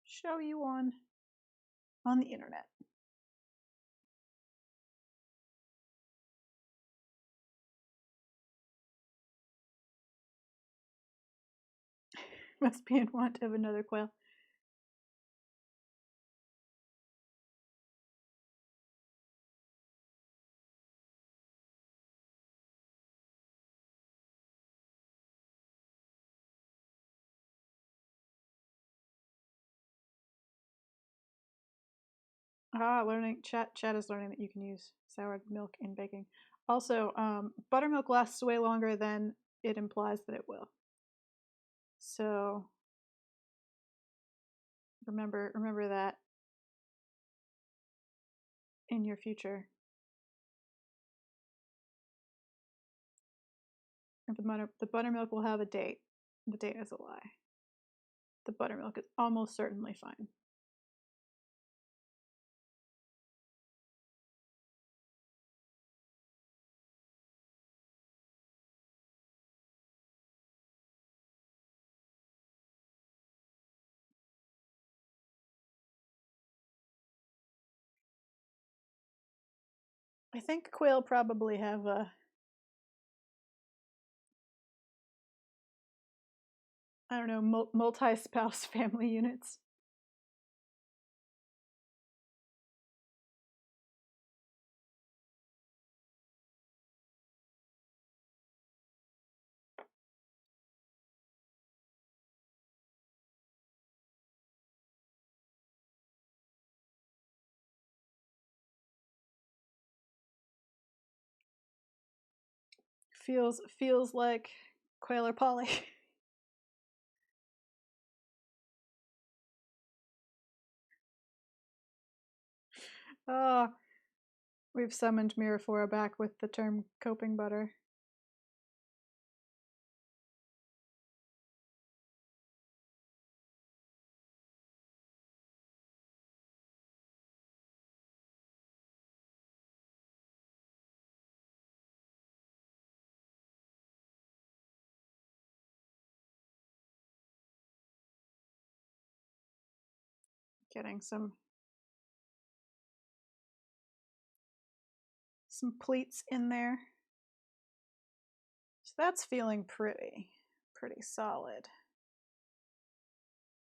show you on the internet. Must be in want of another quail. Learning chat is learning that you can use soured milk in baking. Also, buttermilk lasts way longer than it implies that it will. So remember that in your future. The buttermilk will have a date. The date is a lie. The buttermilk is almost certainly fine. I think quail probably have a I don't know, multi-spouse family units. Feels like quail or poly. Oh, we've summoned Miraphora back with the term coping butter. Getting some pleats in there. So that's feeling pretty solid.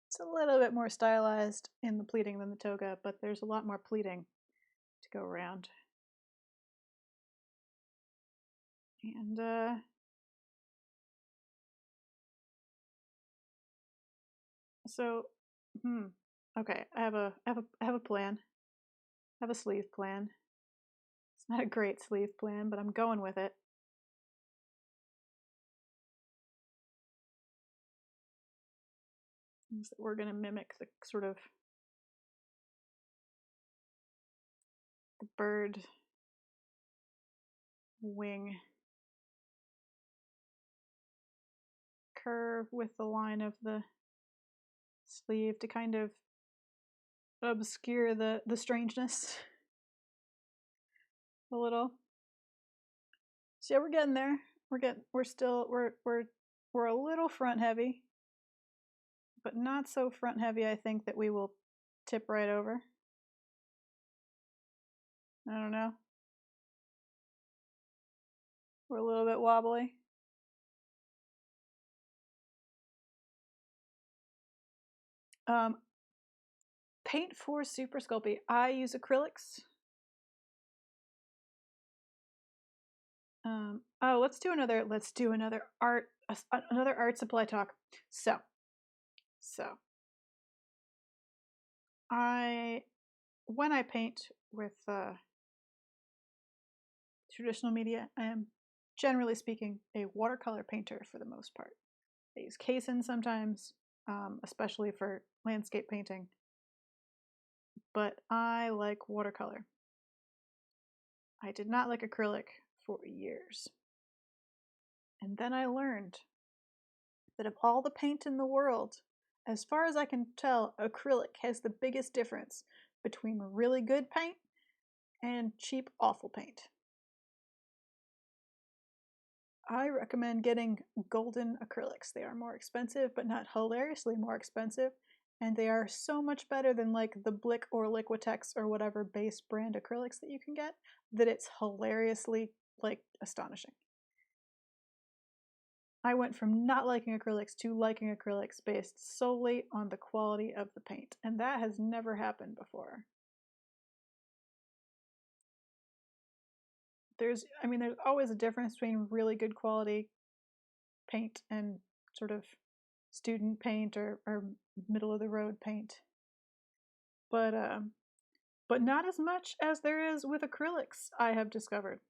It's a little bit more stylized in the pleating than the toga, but there's a lot more pleating to go around. And okay, I have a plan. I have a sleeve plan. It's not a great sleeve plan, but I'm going with it. We're going to mimic the sort of the bird wing curve with the line of the sleeve to kind of obscure the strangeness a little. So yeah, we're getting there. We're a little front heavy, but not so front heavy, I think, that we will tip right over. I don't know. We're a little bit wobbly. Paint for Super Sculpey. I use acrylics. Let's do another art supply talk. So when I paint with traditional media, I am, generally speaking, a watercolor painter for the most part. I use Kaizen sometimes, especially for landscape painting. but I like watercolor. I did not like acrylic for years. And then I learned that of all the paint in the world, as far as I can tell, acrylic has the biggest difference between really good paint and cheap, awful paint. I recommend getting golden acrylics. They are more expensive, but not hilariously more expensive, and they are so much better than like the Blick or Liquitex or whatever base brand acrylics that you can get that it's hilariously like astonishing. I went from not liking acrylics to liking acrylics based solely on the quality of the paint, and that has never happened before. There's always a difference between really good quality paint and sort of student paint or middle of the road paint, but not as much as there is with acrylics, I have discovered.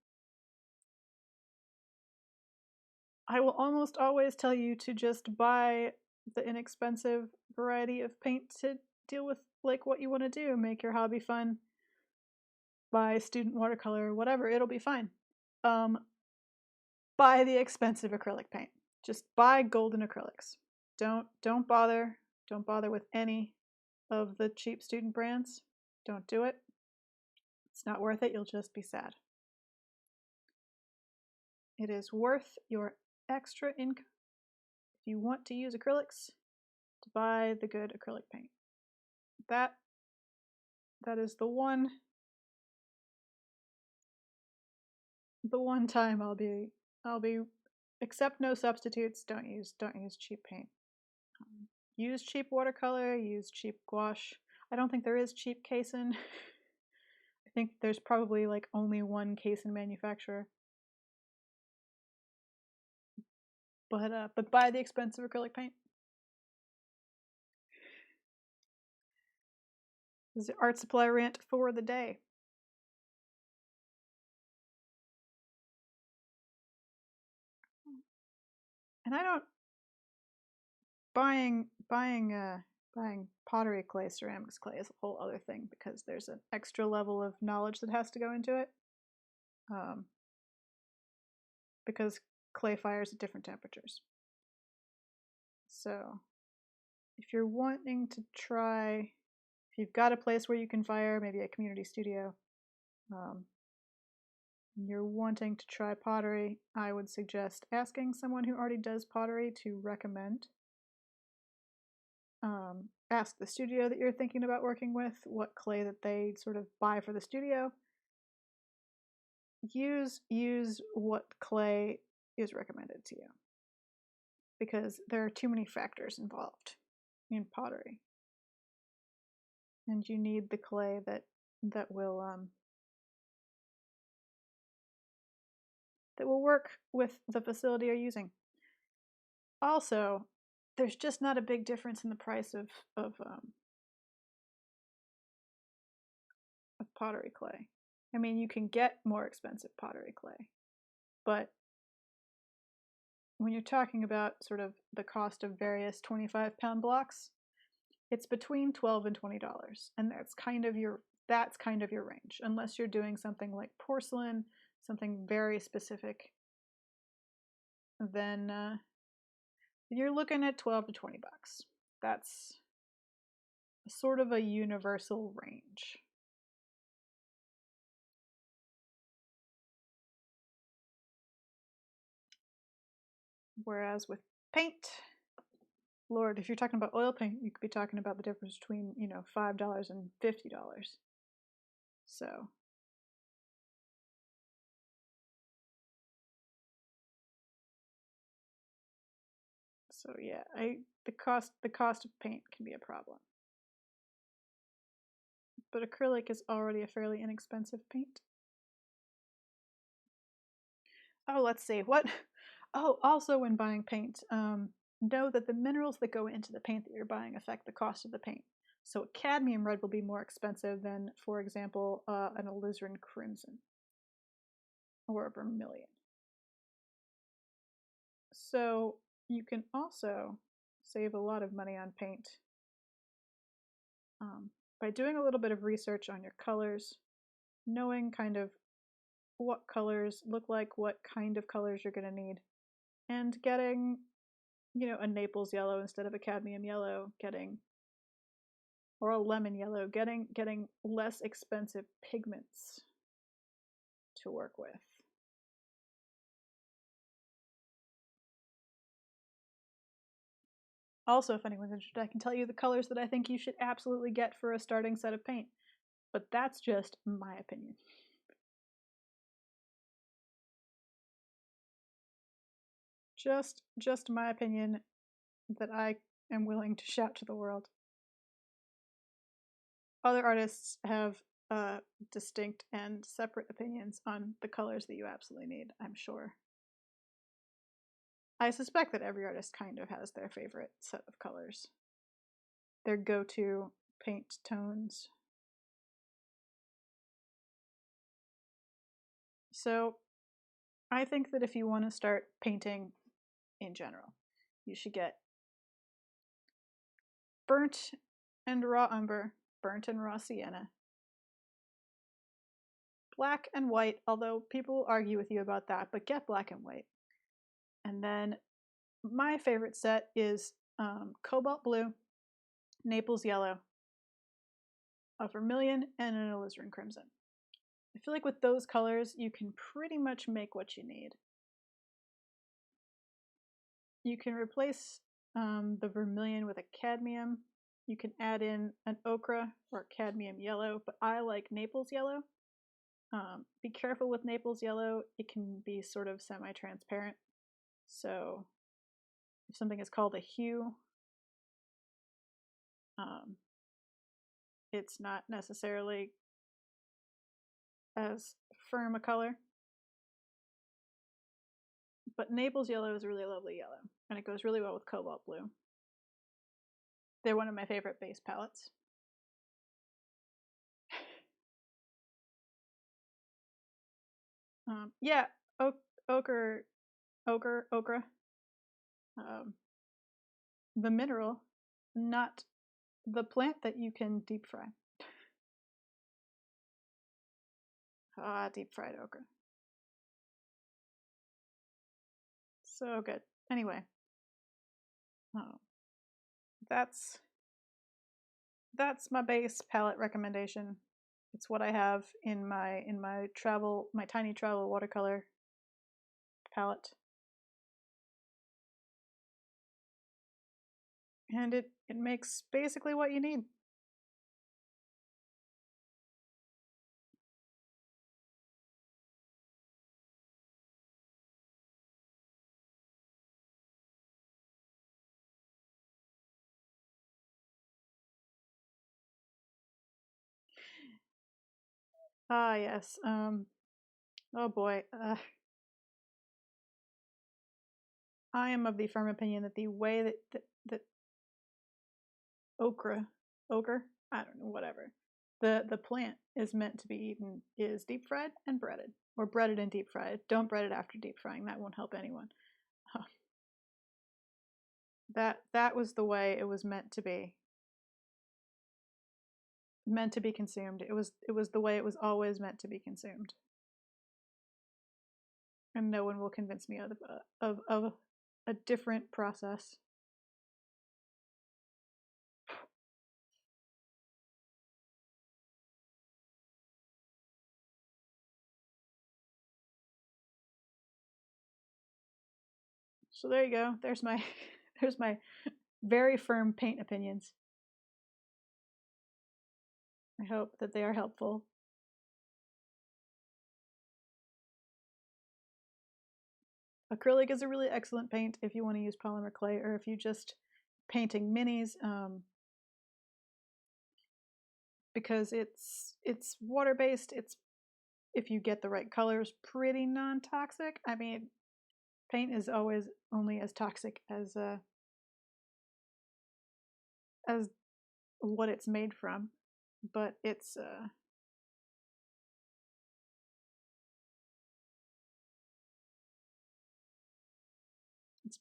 I will almost always tell you to just buy the inexpensive variety of paint to deal with like what you want to do, make your hobby fun, buy student watercolor, whatever, it'll be fine. Buy the expensive acrylic paint. Just buy golden acrylics. Don't bother with any of the cheap student brands. Don't do it. It's not worth it. You'll just be sad. It is worth your extra income if you want to use acrylics to buy the good acrylic paint. That is the one time I'll be accept no substitutes. Don't use cheap paint. Use cheap watercolor, use cheap gouache. I don't think there is cheap Cason. I think there's probably like only one Cason manufacturer. But buy the expensive acrylic paint. This is the art supply rant for the day. And I don't buying pottery clay, ceramics clay is a whole other thing because there's an extra level of knowledge that has to go into it. Because clay fires at different temperatures. So if you're wanting to try, if you've got a place where you can fire, maybe a community studio, you're wanting to try pottery, I would suggest asking someone who already does pottery to recommend. Ask the studio that you're thinking about working with what clay that they sort of buy for the studio. Use what clay is recommended to you, because there are too many factors involved in pottery, and you need the clay that will work with the facility you're using. Also, there's just not a big difference in the price of pottery clay. I mean, you can get more expensive pottery clay, but when you're talking about sort of the cost of various 25-pound blocks, it's between $12 and $20, and that's kind of your range, unless you're doing something like porcelain, something very specific. Then you're looking at $12 to $20. That's sort of a universal range. Whereas with paint, Lord, if you're talking about oil paint, you could be talking about the difference between, $5 and $50. So yeah, the cost of paint can be a problem. But acrylic is already a fairly inexpensive paint. Oh, let's see. What? Oh, also when buying paint, know that the minerals that go into the paint that you're buying affect the cost of the paint. So cadmium red will be more expensive than, for example, an alizarin crimson or a vermilion. So you can also save a lot of money on paint by doing a little bit of research on your colors, knowing kind of what colors look like, what kind of colors you're going to need, and getting, a Naples yellow instead of a cadmium yellow, or a lemon yellow, getting less expensive pigments to work with. Also, if anyone's interested, I can tell you the colors that I think you should absolutely get for a starting set of paint. But that's just my opinion. Just my opinion that I am willing to shout to the world. Other artists have distinct and separate opinions on the colors that you absolutely need, I'm sure. I suspect that every artist kind of has their favorite set of colors, their go-to paint tones. So I think that if you want to start painting in general, you should get burnt and raw umber, burnt and raw sienna, black and white, although people argue with you about that, but get black and white. And then my favorite set is cobalt blue, Naples yellow, a vermilion, and an alizarin crimson. I feel like with those colors, you can pretty much make what you need. You can replace the vermilion with a cadmium. You can add in an ochre or cadmium yellow, but I like Naples yellow. Be careful with Naples yellow. It can be sort of semi-transparent. So if something is called a hue, it's not necessarily as firm a color. But Naples yellow is a really lovely yellow, and it goes really well with cobalt blue. They're one of my favorite base palettes. Yeah, ochre. The mineral, not the plant that you can deep fry. Deep fried ochre. So good. Anyway, that's my base palette recommendation. It's what I have in my tiny travel watercolor palette. And it makes basically what you need. Yes. Oh boy. I am of the firm opinion that the way that ochre, I don't know, whatever, the plant is meant to be eaten is deep fried and breaded, or breaded and deep fried. Don't bread it after deep frying. That won't help anyone. That was the way it was meant to be. Meant to be consumed. It was the way it was always meant to be consumed. And no one will convince me of a different process. So there you go. There's my there's my very firm paint opinions. I hope that they are helpful. Acrylic is a really excellent paint if you want to use polymer clay, or if you just painting minis, because it's water based. It's, if you get the right colors, pretty non-toxic. I mean, paint is always only as toxic as what it's made from, but it's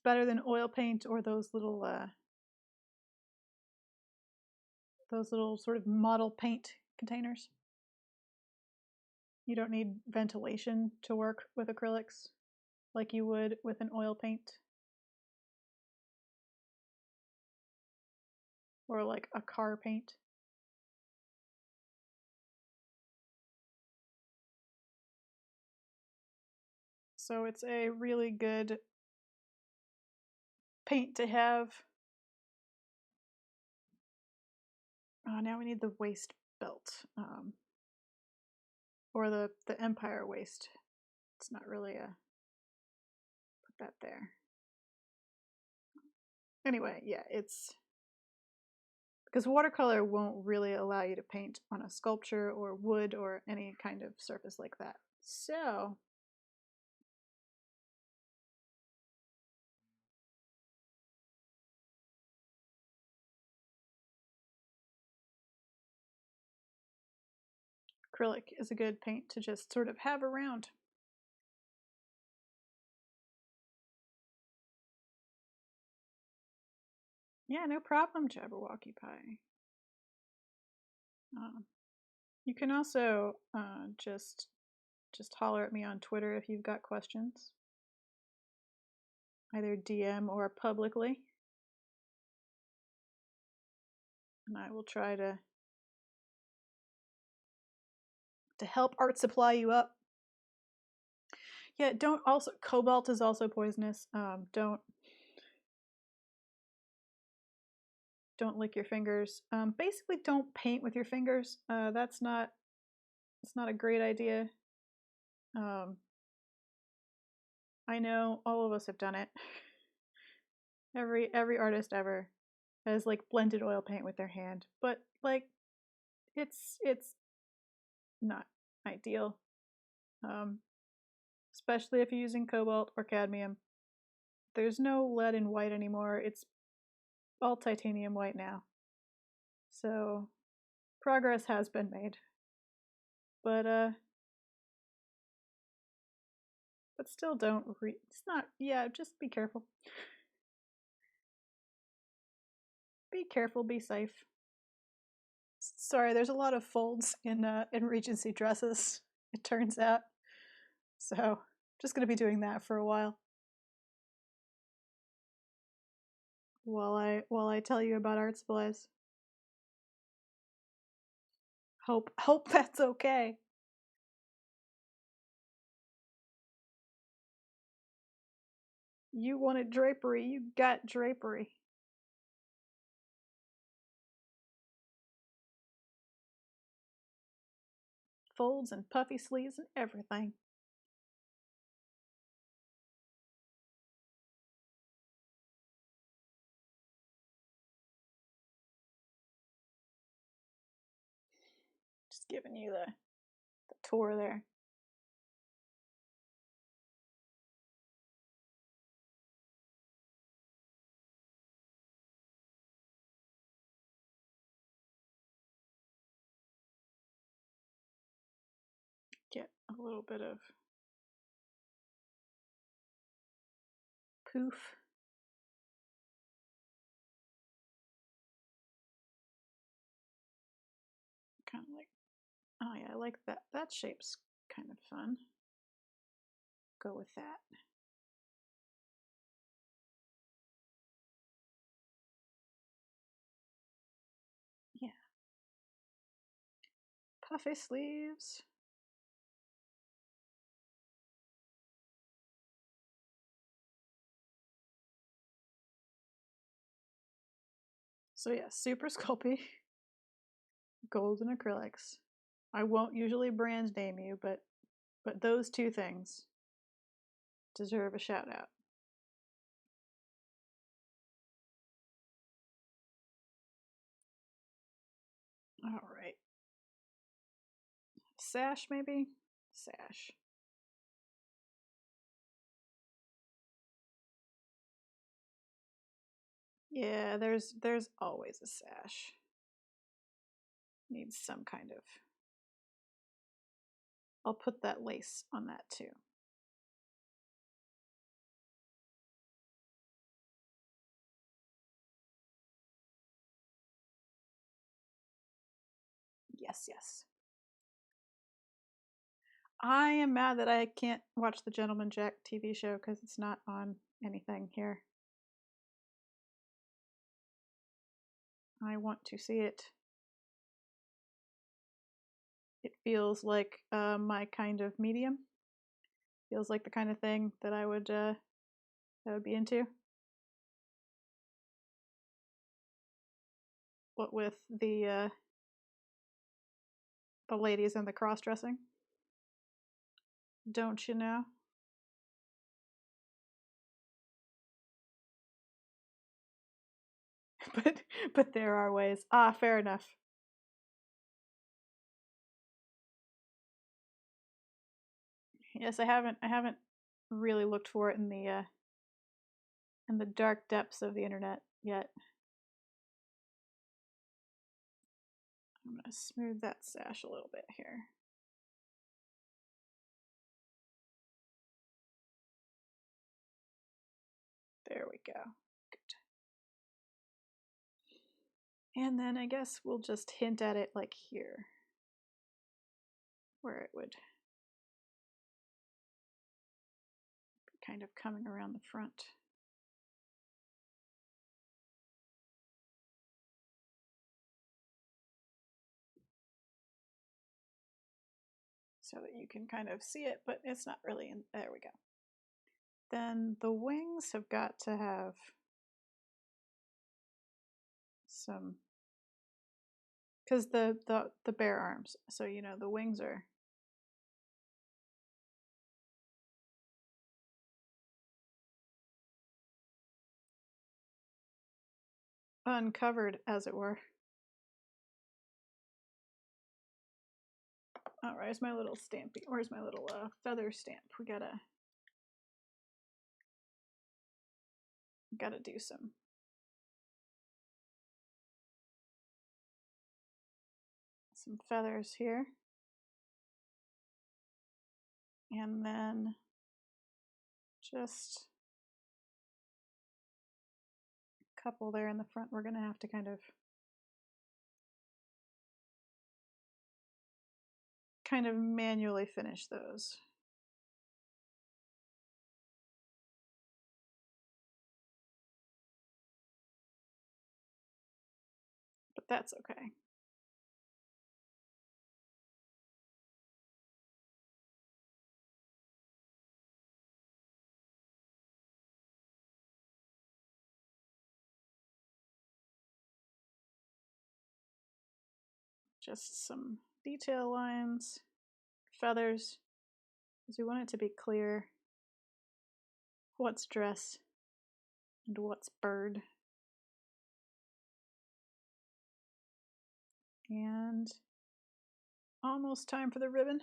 better than oil paint or those little those little sort of model paint containers. You don't need ventilation to work with acrylics like you would with an oil paint. Or like a car paint. So it's a really good paint to have. Now we need the waist belt. Or the Empire waist. It's not really a... Put that there. Anyway, yeah, it's... Because watercolor won't really allow you to paint on a sculpture or wood or any kind of surface like that. So... acrylic is a good paint to just sort of have around. Yeah, no problem, Jabberwocky Pie. You can also just holler at me on Twitter if you've got questions, either DM or publicly, and I will try to help art supply you up. Yeah, don't also... Cobalt is also poisonous. Don't lick your fingers. Basically, don't paint with your fingers. It's not a great idea. I know all of us have done it. Every artist ever has like blended oil paint with their hand, but like it's not ideal. Especially if you're using cobalt or cadmium. There's no lead in white anymore. It's all titanium white now. So progress has been made. But still don't it's not... Yeah, just be careful. Be careful, be safe. Sorry, there's a lot of folds in Regency dresses, it turns out. So, just gonna be doing that for a while. While I tell you about art supplies. Hope that's okay. You wanted drapery, you got drapery. Folds and puffy sleeves and everything. Just giving you the tour there. Get a little bit of poof. Kind of like... Oh yeah, I like that. That shape's kind of fun. Go with that. Yeah. Puffy sleeves. So yeah, super Sculpey. Golden acrylics. I won't usually brand name you, but those two things deserve a shout out. All right. Sash, maybe? Sash. Yeah, there's always a sash. Needs some kind of... I'll put that lace on that too. Yes, yes. I am mad that I can't watch the Gentleman Jack TV show because it's not on anything here. I want to see it. It feels like my kind of medium. Feels like the kind of thing that I would be into. What with the ladies and the cross-dressing. Don't you know? but there are ways. Ah, fair enough. Yes, I haven't really looked for it in the dark depths of the internet yet. I'm gonna smooth that sash a little bit here. There we go. Good. And then I guess we'll just hint at it like here, where it would be kind of coming around the front. So that you can kind of see it, but it's not really in. There we go. Then the wings have got to have some, because the bare arms, so you know the wings are uncovered, as it were. Oh, where's my little stampy? Where's my little feather stamp? We gotta do some feathers here. And then just a couple there in the front. We're gonna have to kind of manually finish those. But that's okay. Just some detail lines, feathers, because we want it to be clear what's dress and what's bird. And almost time for the ribbon.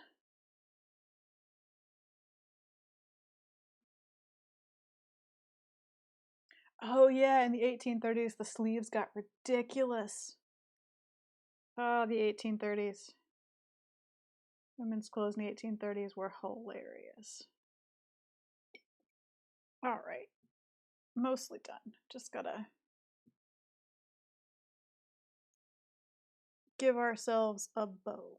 Oh yeah, in the 1830s the sleeves got ridiculous. Oh, the 1830s. Women's clothes in the 1830s were hilarious. All right, mostly done. Just gotta give ourselves a bow.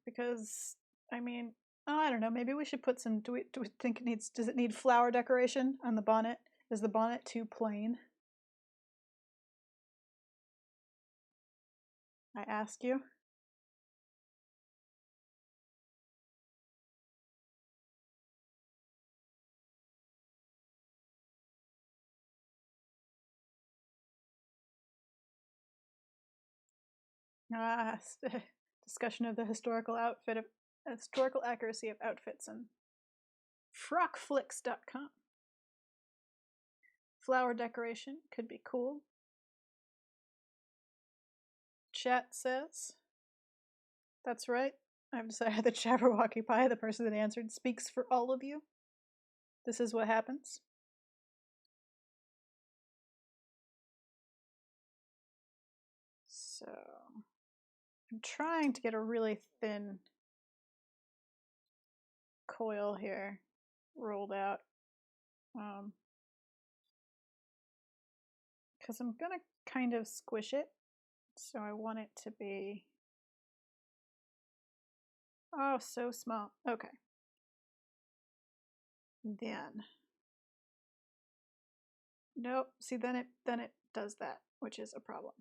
Because, I mean, oh, I don't know, maybe we should put some, do we think it needs, does it need flower decoration on the bonnet? Is the bonnet too plain? I ask you. Ah, discussion of the historical accuracy of outfits and frockflix.com. Flower decoration could be cool. Chat says, that's right. I've decided that Jabberwocky Pie, the person that answered, speaks for all of you. This is what happens. So, I'm trying to get a really thin coil here rolled out. Because I'm gonna kind of squish it. So I want it to be, oh, so small. Okay. Then, nope. See, then it does that, which is a problem.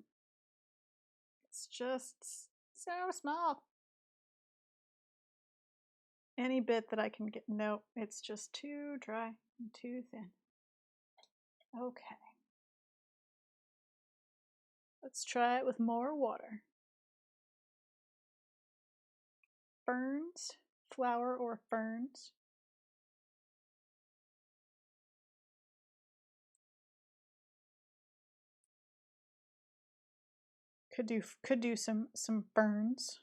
It's just so small. Any bit that I can get, nope, it's just too dry and too thin. Okay. Let's try it with more water. Ferns, flower or ferns. Could do some ferns.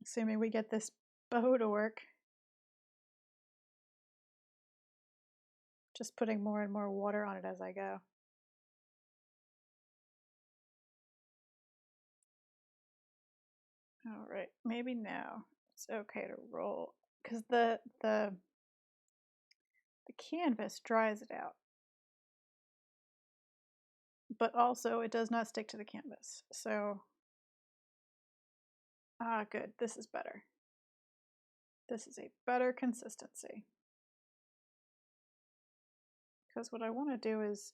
Assuming we get this bow to work. Just putting more and more water on it as I go. All right, maybe now it's okay to roll because the canvas dries it out, but also it does not stick to the canvas. So, good. This is better. This is a better consistency. Because what I want to do is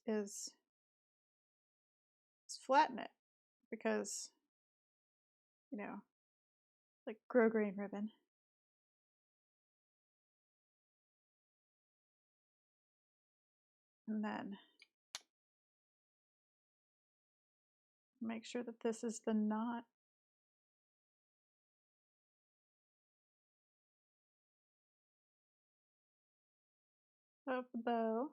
flatten it, because, you know, like grosgrain ribbon. And then make sure that this is the knot. Of the bow.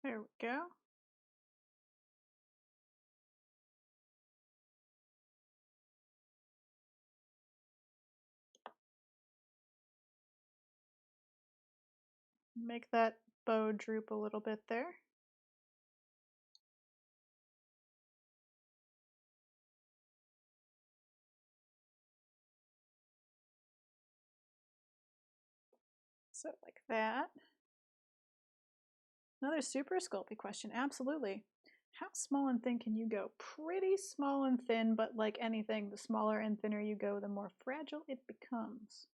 There we go. Make that bow droop a little bit there. So like that. Another super sculpey question. Absolutely. How small and thin can you go? Pretty small and thin, but like anything, the smaller and thinner you go, the more fragile it becomes.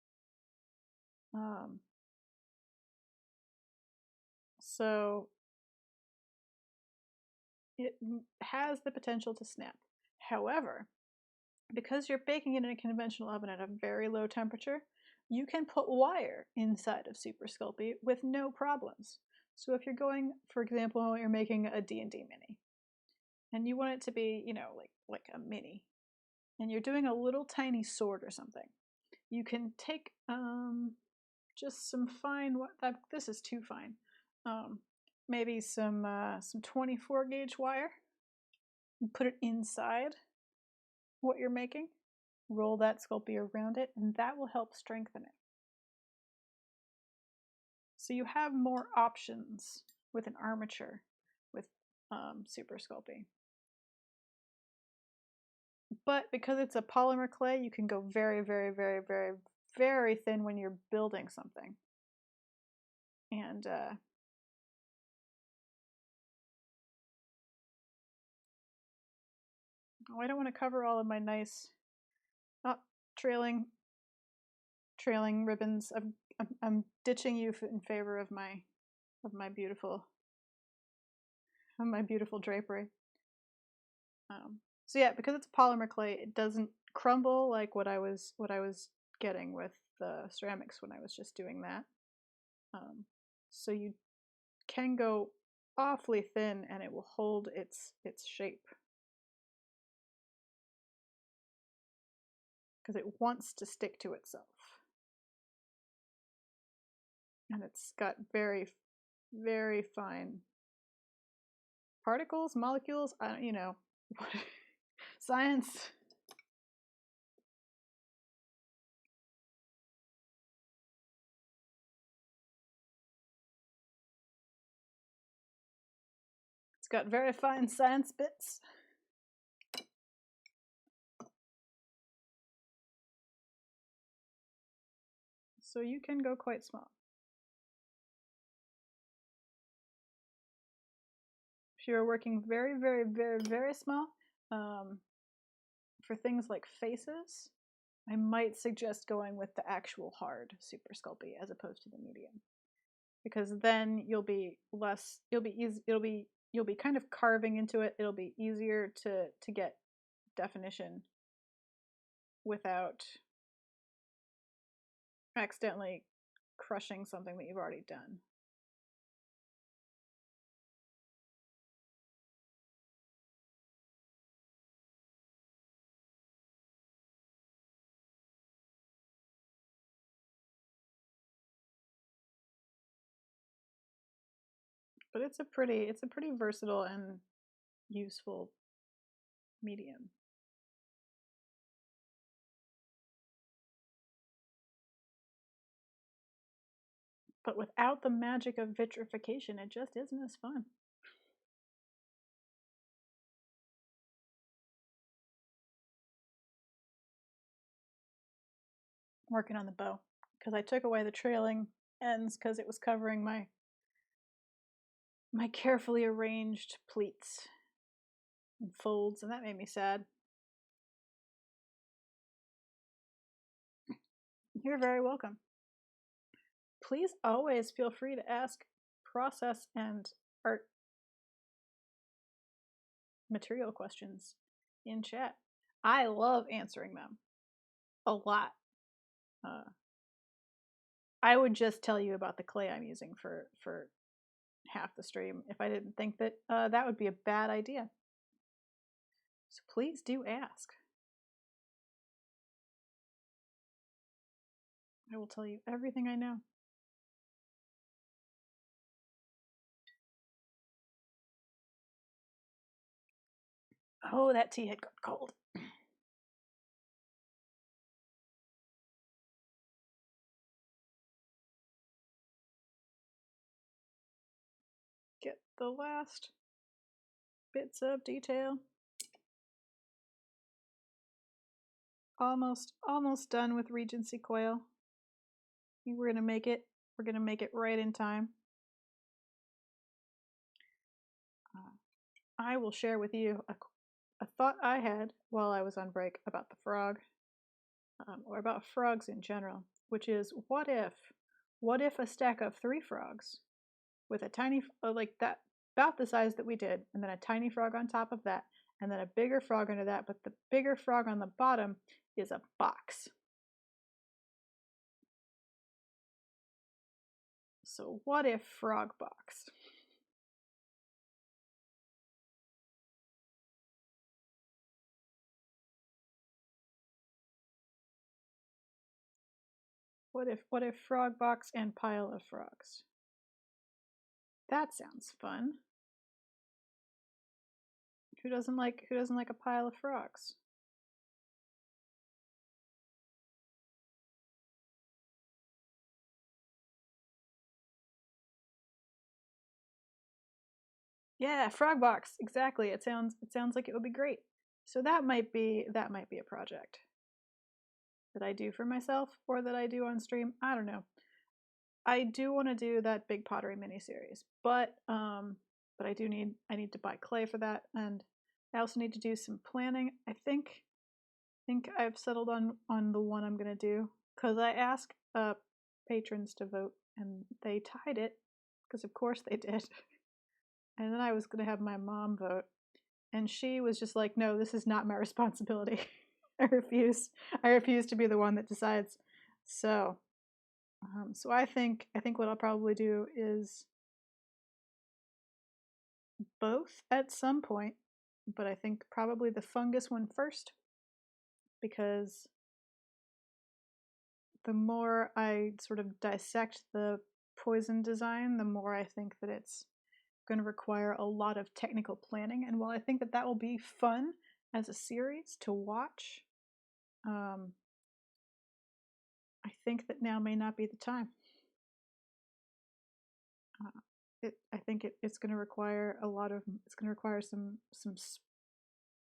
So it has the potential to snap. However, because you're baking it in a conventional oven at a very low temperature, you can put wire inside of Super Sculpey with no problems. So if you're going, for example, you're making a D&D mini, and you want it to be, you know, like a mini, and you're doing a little tiny sword or something, you can take just some fine. This is too fine. Maybe some 24 gauge wire, and put it inside what you're making. Roll that Sculpey around it, and that will help strengthen it. So you have more options with an armature with Super Sculpey. But because it's a polymer clay, you can go very, very, very, very, very thin when you're building something. And I don't want to cover all of my nice trailing ribbons. I'm ditching you in favor of my beautiful drapery. So yeah, because it's polymer clay, it doesn't crumble like what I was getting with the ceramics when I was just doing that. So you can go awfully thin and it will hold its shape, because it wants to stick to itself. And it's got very, very fine particles, molecules, I don't, you know, science. got very fine science bits. So you can go quite small. If you're working very, very, very, very small, for things like faces, I might suggest going with the actual hard Super Sculpey as opposed to the medium, because then you'll be kind of carving into it. It'll be easier to get definition without accidentally crushing something that you've already done. But it's a pretty versatile and useful medium. But without the magic of vitrification, it just isn't as fun. I'm working on the bow because I took away the trailing ends because it was covering my carefully arranged pleats and folds, and that made me sad. You're very welcome. Please always feel free to ask process and art material questions in chat. I love answering them a lot. I would just tell you about the clay I'm using for half the stream if I didn't think that that would be a bad idea. So please do ask. I will tell you everything I know. Oh, that tea had got cold. Get the last bits of detail. Almost done with Regency quail. We're gonna make it right in time. I will share with you a thought I had while I was on break about the frog, or about frogs in general, which is what if a stack of 3 frogs with a tiny, like that, about the size that we did, and then a tiny frog on top of that, and then a bigger frog under that, but the bigger frog on the bottom is a box. So what if frog box? What if frog box and pile of frogs? That sounds fun. Who doesn't like a pile of frogs? Yeah, frog box. Exactly. It sounds like it would be great. So that might be a project that I do for myself or that I do on stream. I don't know. I do want to do that big pottery miniseries, but I need to buy clay for that, and I also need to do some planning. I think I've settled on the one I'm gonna do because I asked patrons to vote and they tied it because of course they did. And then I was gonna have my mom vote, and she was just like, "No, this is not my responsibility. I refuse. I refuse to be the one that decides." So, I think what I'll probably do is both at some point, but I think probably the fungus one first, because the more I sort of dissect the poison design, the more I think that it's going to require a lot of technical planning. And while I think that will be fun as a series to watch, I think that now may not be the time. I think it's going to require it's going to require some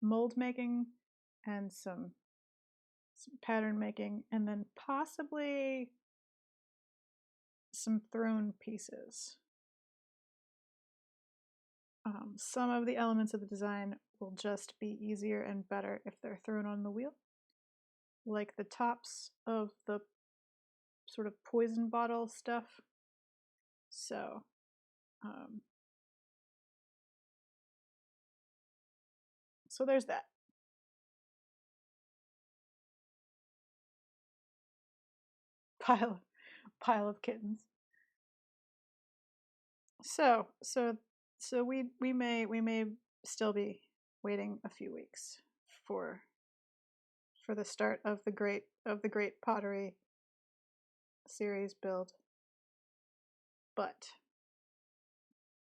mold making and some pattern making, and then possibly some thrown pieces. Some of the elements of the design will just be easier and better if they're thrown on the wheel, like the tops of the sort of poison bottle stuff. So so there's that. Pile of kittens. So we may still be waiting a few weeks for the start of the great pottery series build, but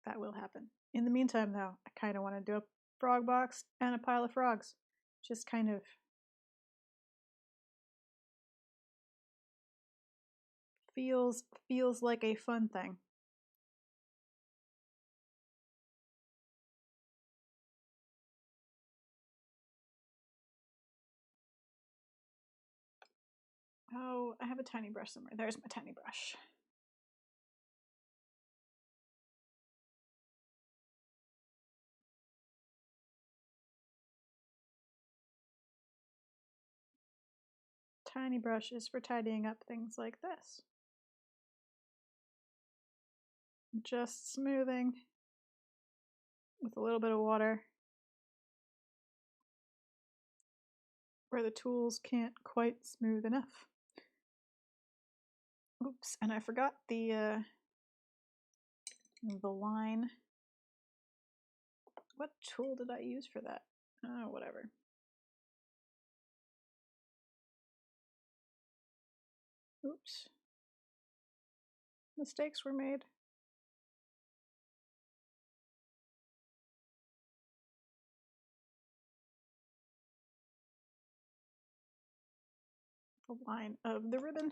that will happen. In the meantime, though, I kind of want to do a frog box and a pile of frogs. Just kind of feels like a fun thing. Oh, I have a tiny brush somewhere. There's my tiny brush. Tiny brush is for tidying up things like this. Just smoothing with a little bit of water where the tools can't quite smooth enough. Oops, and I forgot the line. What tool did I use for that? Oh, whatever. Oops. Mistakes were made. The line of the ribbon.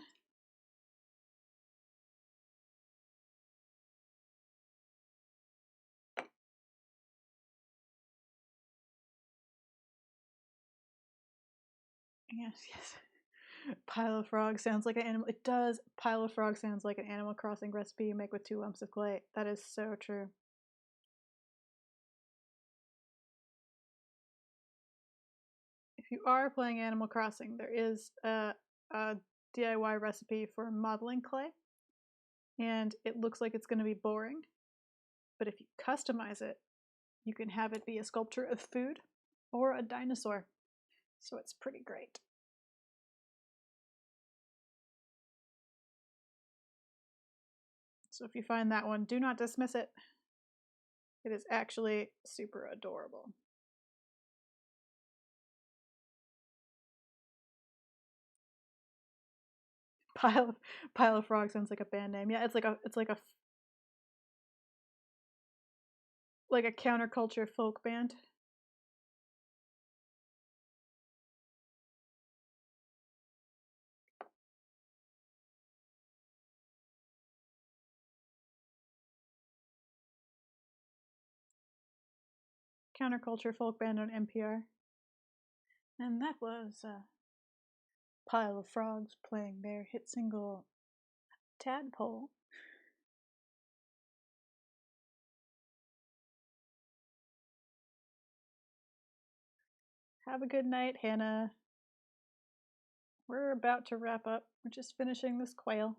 Yes, yes. Pile of frog sounds like an animal. It does. Pile of frog sounds like an Animal Crossing recipe you make with 2 lumps of clay. That is so true. If you are playing Animal Crossing, there is a DIY recipe for modeling clay, and it looks like it's going to be boring. But if you customize it, you can have it be a sculpture of food or a dinosaur. So it's pretty great. So if you find that one, do not dismiss it. It is actually super adorable. Pile of frog sounds like a band name. Yeah, it's like a counterculture folk band. Counterculture folk band on NPR. And that was Pile of Frogs playing their hit single Tadpole. Have a good night, Hannah. We're about to wrap up. We're just finishing this quail.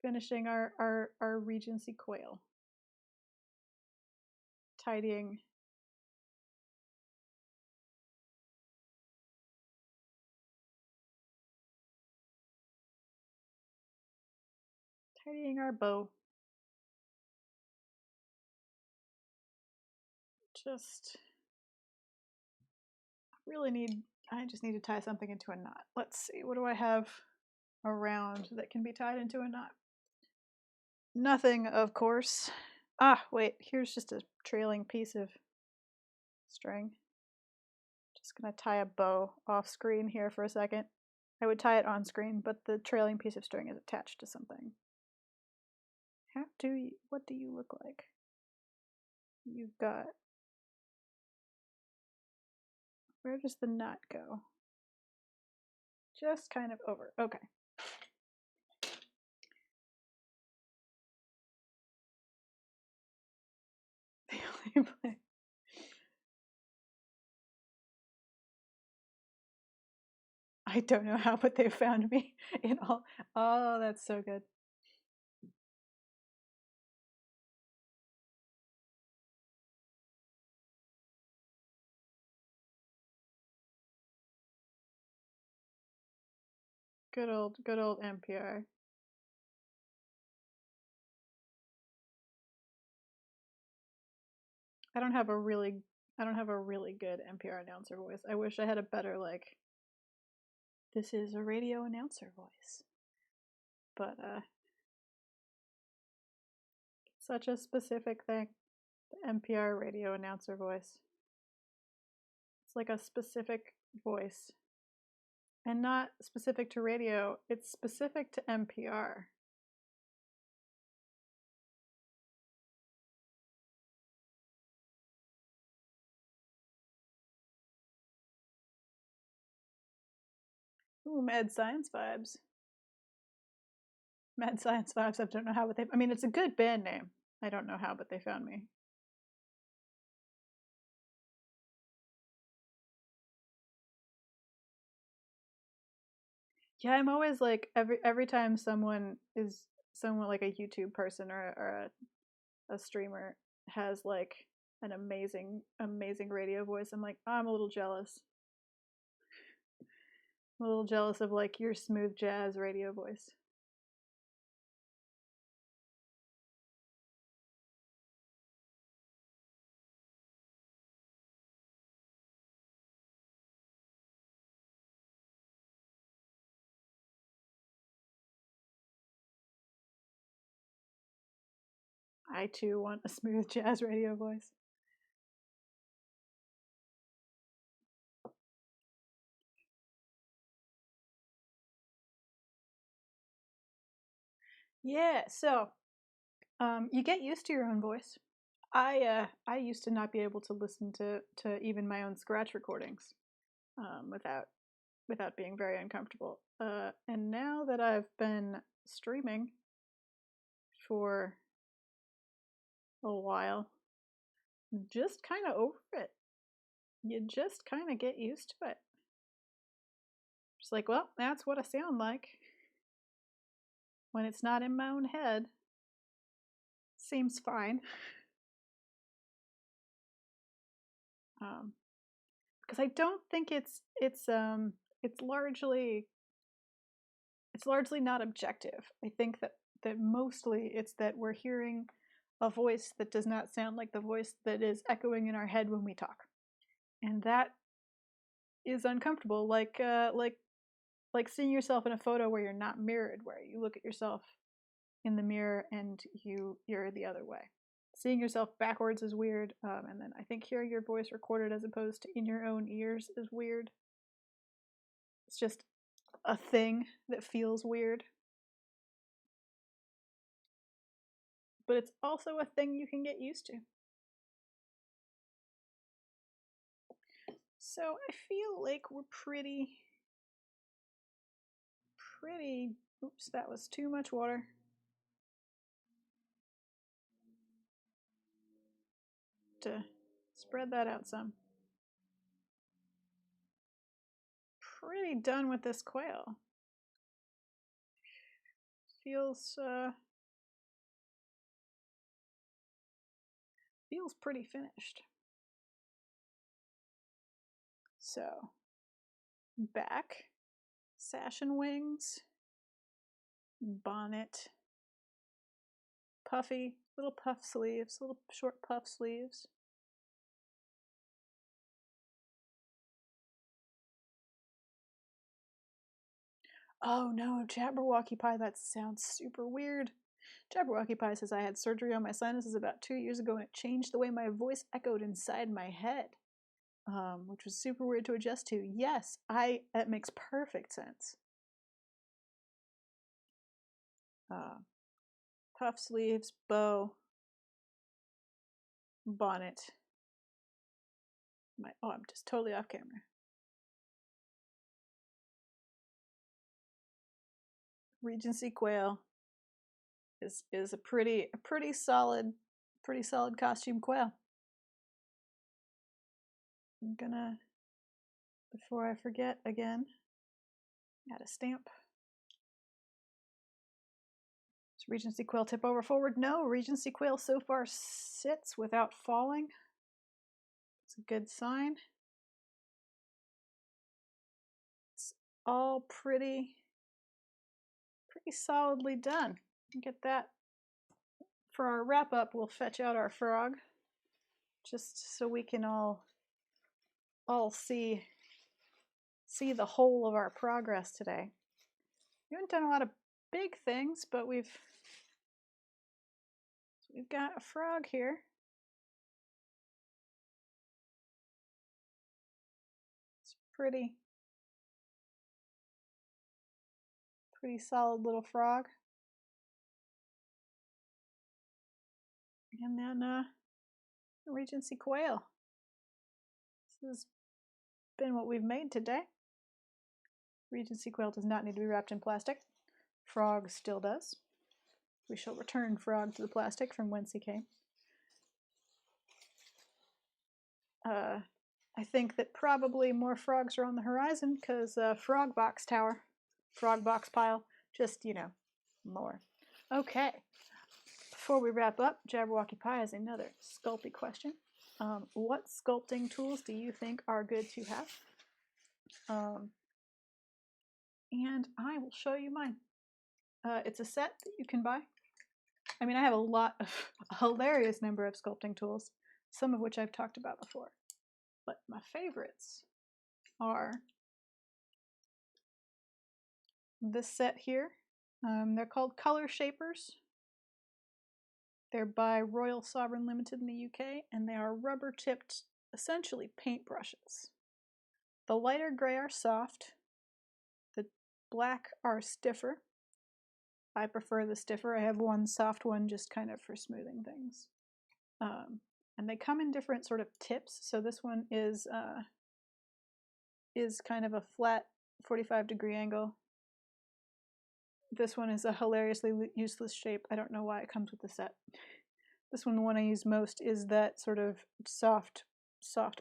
Finishing our Regency quail. Tidying our bow. I just need to tie something into a knot. Let's see, what do I have around that can be tied into a knot? Nothing, of course. Ah, wait, here's just a trailing piece of string. Just gonna tie a bow off screen here for a second. I would tie it on screen, but the trailing piece of string is attached to something. What do you look like? You've got, where does the knot go? Just kind of over. Okay. The only place. I don't know how, but they found me in all. Oh, that's so good. Good old NPR. I don't have a really good NPR announcer voice. I wish I had a better, like, this is a radio announcer voice. But such a specific thing. The NPR radio announcer voice. It's like a specific voice. And not specific to radio, it's specific to NPR. Ooh, mad science vibes. Mad science vibes. I don't know how, but I mean, it's a good band name. I don't know how, but they found me. Yeah, I'm always like every time someone like a YouTube person or a streamer has like an amazing radio voice. I'm like, oh, I'm a little jealous. I'm a little jealous of like your smooth jazz radio voice. I too want a smooth jazz radio voice. Yeah, so you get used to your own voice. I used to not be able to listen to even my own scratch recordings without being very uncomfortable. And now that I've been streaming for a while, just kind of over it. You just kind of get used to it. Just like, well, that's what I sound like when it's not in my own head. Seems fine. Because I don't think it's largely not objective. I think that mostly it's that we're hearing a voice that does not sound like the voice that is echoing in our head when we talk, and that is uncomfortable. Like seeing yourself in a photo where you're not mirrored, where you look at yourself in the mirror and you're the other way. Seeing yourself backwards is weird, and then I think hearing your voice recorded as opposed to in your own ears is weird. It's just a thing that feels weird. But it's also a thing you can get used to. So I feel like we're pretty, oops, that was too much water. To spread that out some. Pretty done with this quail. Feels pretty finished. So back, sash and wings, bonnet, puffy, little puff sleeves, little short puff sleeves. Oh no, Jabberwocky Pie, that sounds super weird. Jabberwocky Pie says, I had surgery on my sinuses about 2 years ago and it changed the way my voice echoed inside my head, which was super weird to adjust to. Yes, that makes perfect sense. puff sleeves, bow, bonnet. I'm just totally off camera. Regency quail is a pretty solid costume quail. I'm gonna, before I forget again, add a stamp. Does Regency quail tip over forward? No, Regency quail so far sits without falling. It's a good sign. It's all pretty solidly done. Get that. For our wrap up, we'll fetch out our frog just so we can all see the whole of our progress today. We haven't done a lot of big things, but we've got a frog here. It's pretty solid little frog. And then Regency quail. This has been what we've made today. Regency quail does not need to be wrapped in plastic. Frog still does. We shall return frog to the plastic from whence he came. I think that probably more frogs are on the horizon because frog box tower, frog box pile, just, more. Okay. Before we wrap up, Jabberwocky Pie has another sculpty question. What sculpting tools do you think are good to have? And I will show you mine. It's a set that you can buy. I mean, I have a hilarious number of sculpting tools, some of which I've talked about before. But my favorites are this set here. They're called Color Shapers. They're by Royal Sovereign Limited in the UK, and they are rubber-tipped, essentially paintbrushes. The lighter gray are soft. The black are stiffer. I prefer the stiffer. I have one soft one just kind of for smoothing things. And they come in different sort of tips. So this one is kind of a flat 45-degree angle. This one is a hilariously useless shape. I don't know why it comes with the set. This one, the one I use most, is that sort of soft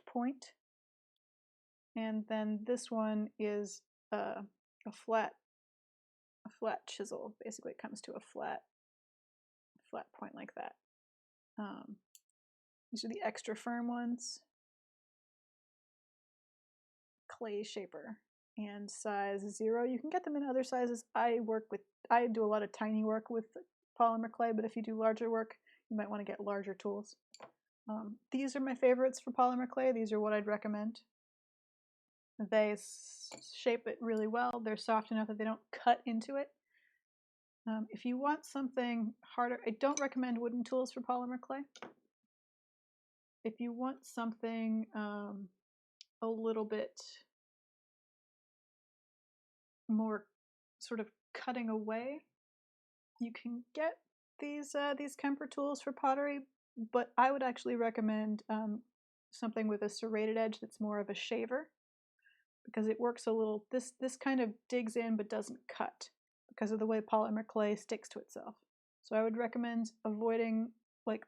point. And then this one is a flat chisel. Basically, it comes to a flat point like that. These are the extra firm ones. Clay shaper and size 0. You can get them in other sizes. I do a lot of tiny work with polymer clay, but if you do larger work, you might want to get larger tools. These are my favorites for polymer clay. These are what I'd recommend. They shape it really well. They're soft enough that they don't cut into it. If you want something harder, I don't recommend wooden tools for polymer clay. If you want something a little bit more sort of cutting away, you can get these Kemper tools for pottery, but I would actually recommend something with a serrated edge that's more of a shaver, because it works a little, this kind of digs in but doesn't cut because of the way polymer clay sticks to itself. So I would recommend avoiding like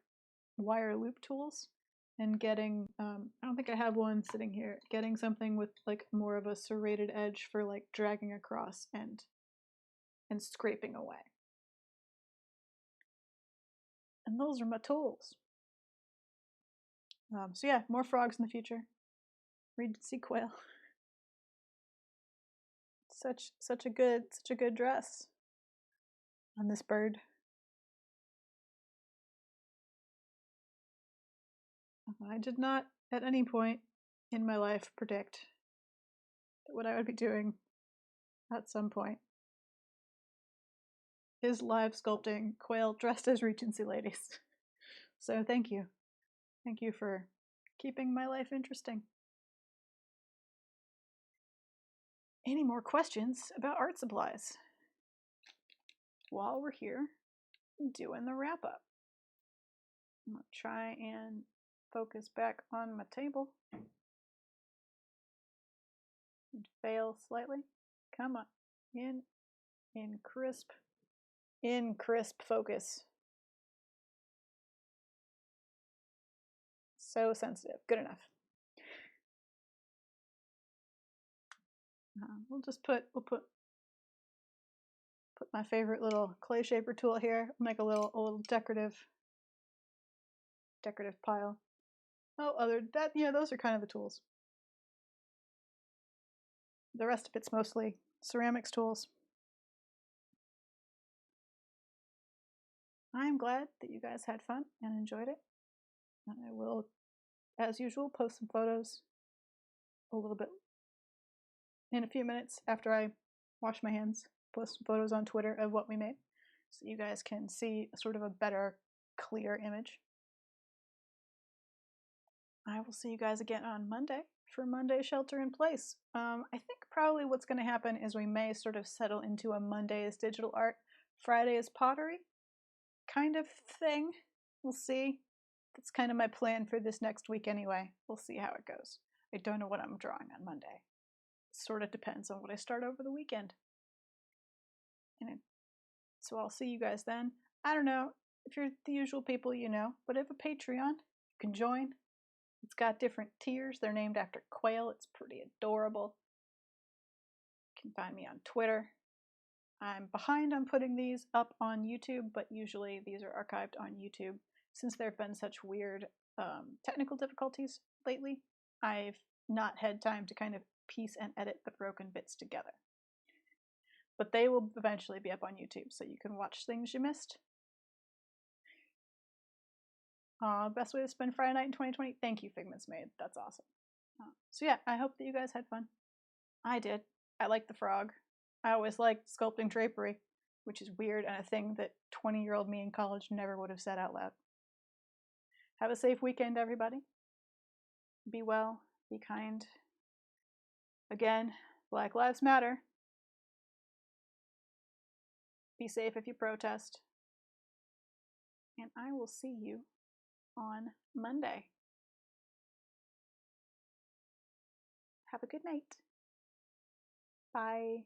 wire loop tools and getting, I don't think I have one sitting here, getting something with like more of a serrated edge for like dragging across and scraping away. And those are my tools. So yeah, more frogs in the future. Regency quail. Such a good dress on this bird. I did not at any point in my life predict what I would be doing at some point is live sculpting quail dressed as Regency ladies. So thank you. Thank you for keeping my life interesting. Any more questions about art supplies? While we're here, doing the wrap up. I'm going to try and focus back on my table. And fail slightly. Come on. In crisp focus. So sensitive. Good enough. We'll put my favorite little clay shaper tool here. Make a little decorative pile. Oh, those are kind of the tools. The rest of it's mostly ceramics tools. I'm glad that you guys had fun and enjoyed it. I will, as usual, post some photos a little bit in a few minutes after I wash my hands. Post some photos on Twitter of what we made so you guys can see sort of a better, clear image. I will see you guys again on Monday for Monday Shelter in Place. I think probably what's going to happen is we may sort of settle into a Monday's digital art, Friday's pottery kind of thing. We'll see. That's kind of my plan for this next week anyway. We'll see how it goes. I don't know what I'm drawing on Monday. It sort of depends on what I start over the weekend. So I'll see you guys then. I don't know if you're the usual people, you know, but I have a Patreon. You can join. It's got different tiers. They're named after quail. It's pretty adorable. You can find me on Twitter. I'm behind on putting these up on YouTube, but usually these are archived on YouTube. Since there have been such weird technical difficulties lately, I've not had time to kind of piece and edit the broken bits together. But they will eventually be up on YouTube, so you can watch things you missed. Best way to spend Friday night in 2020? Thank you, Figments Made. That's awesome. So yeah, I hope that you guys had fun. I did. I liked the frog. I always liked sculpting drapery, which is weird and a thing that 20-year-old me in college never would have said out loud. Have a safe weekend, everybody. Be well. Be kind. Again, Black Lives Matter. Be safe if you protest. And I will see you on Monday. Have a good night. Bye.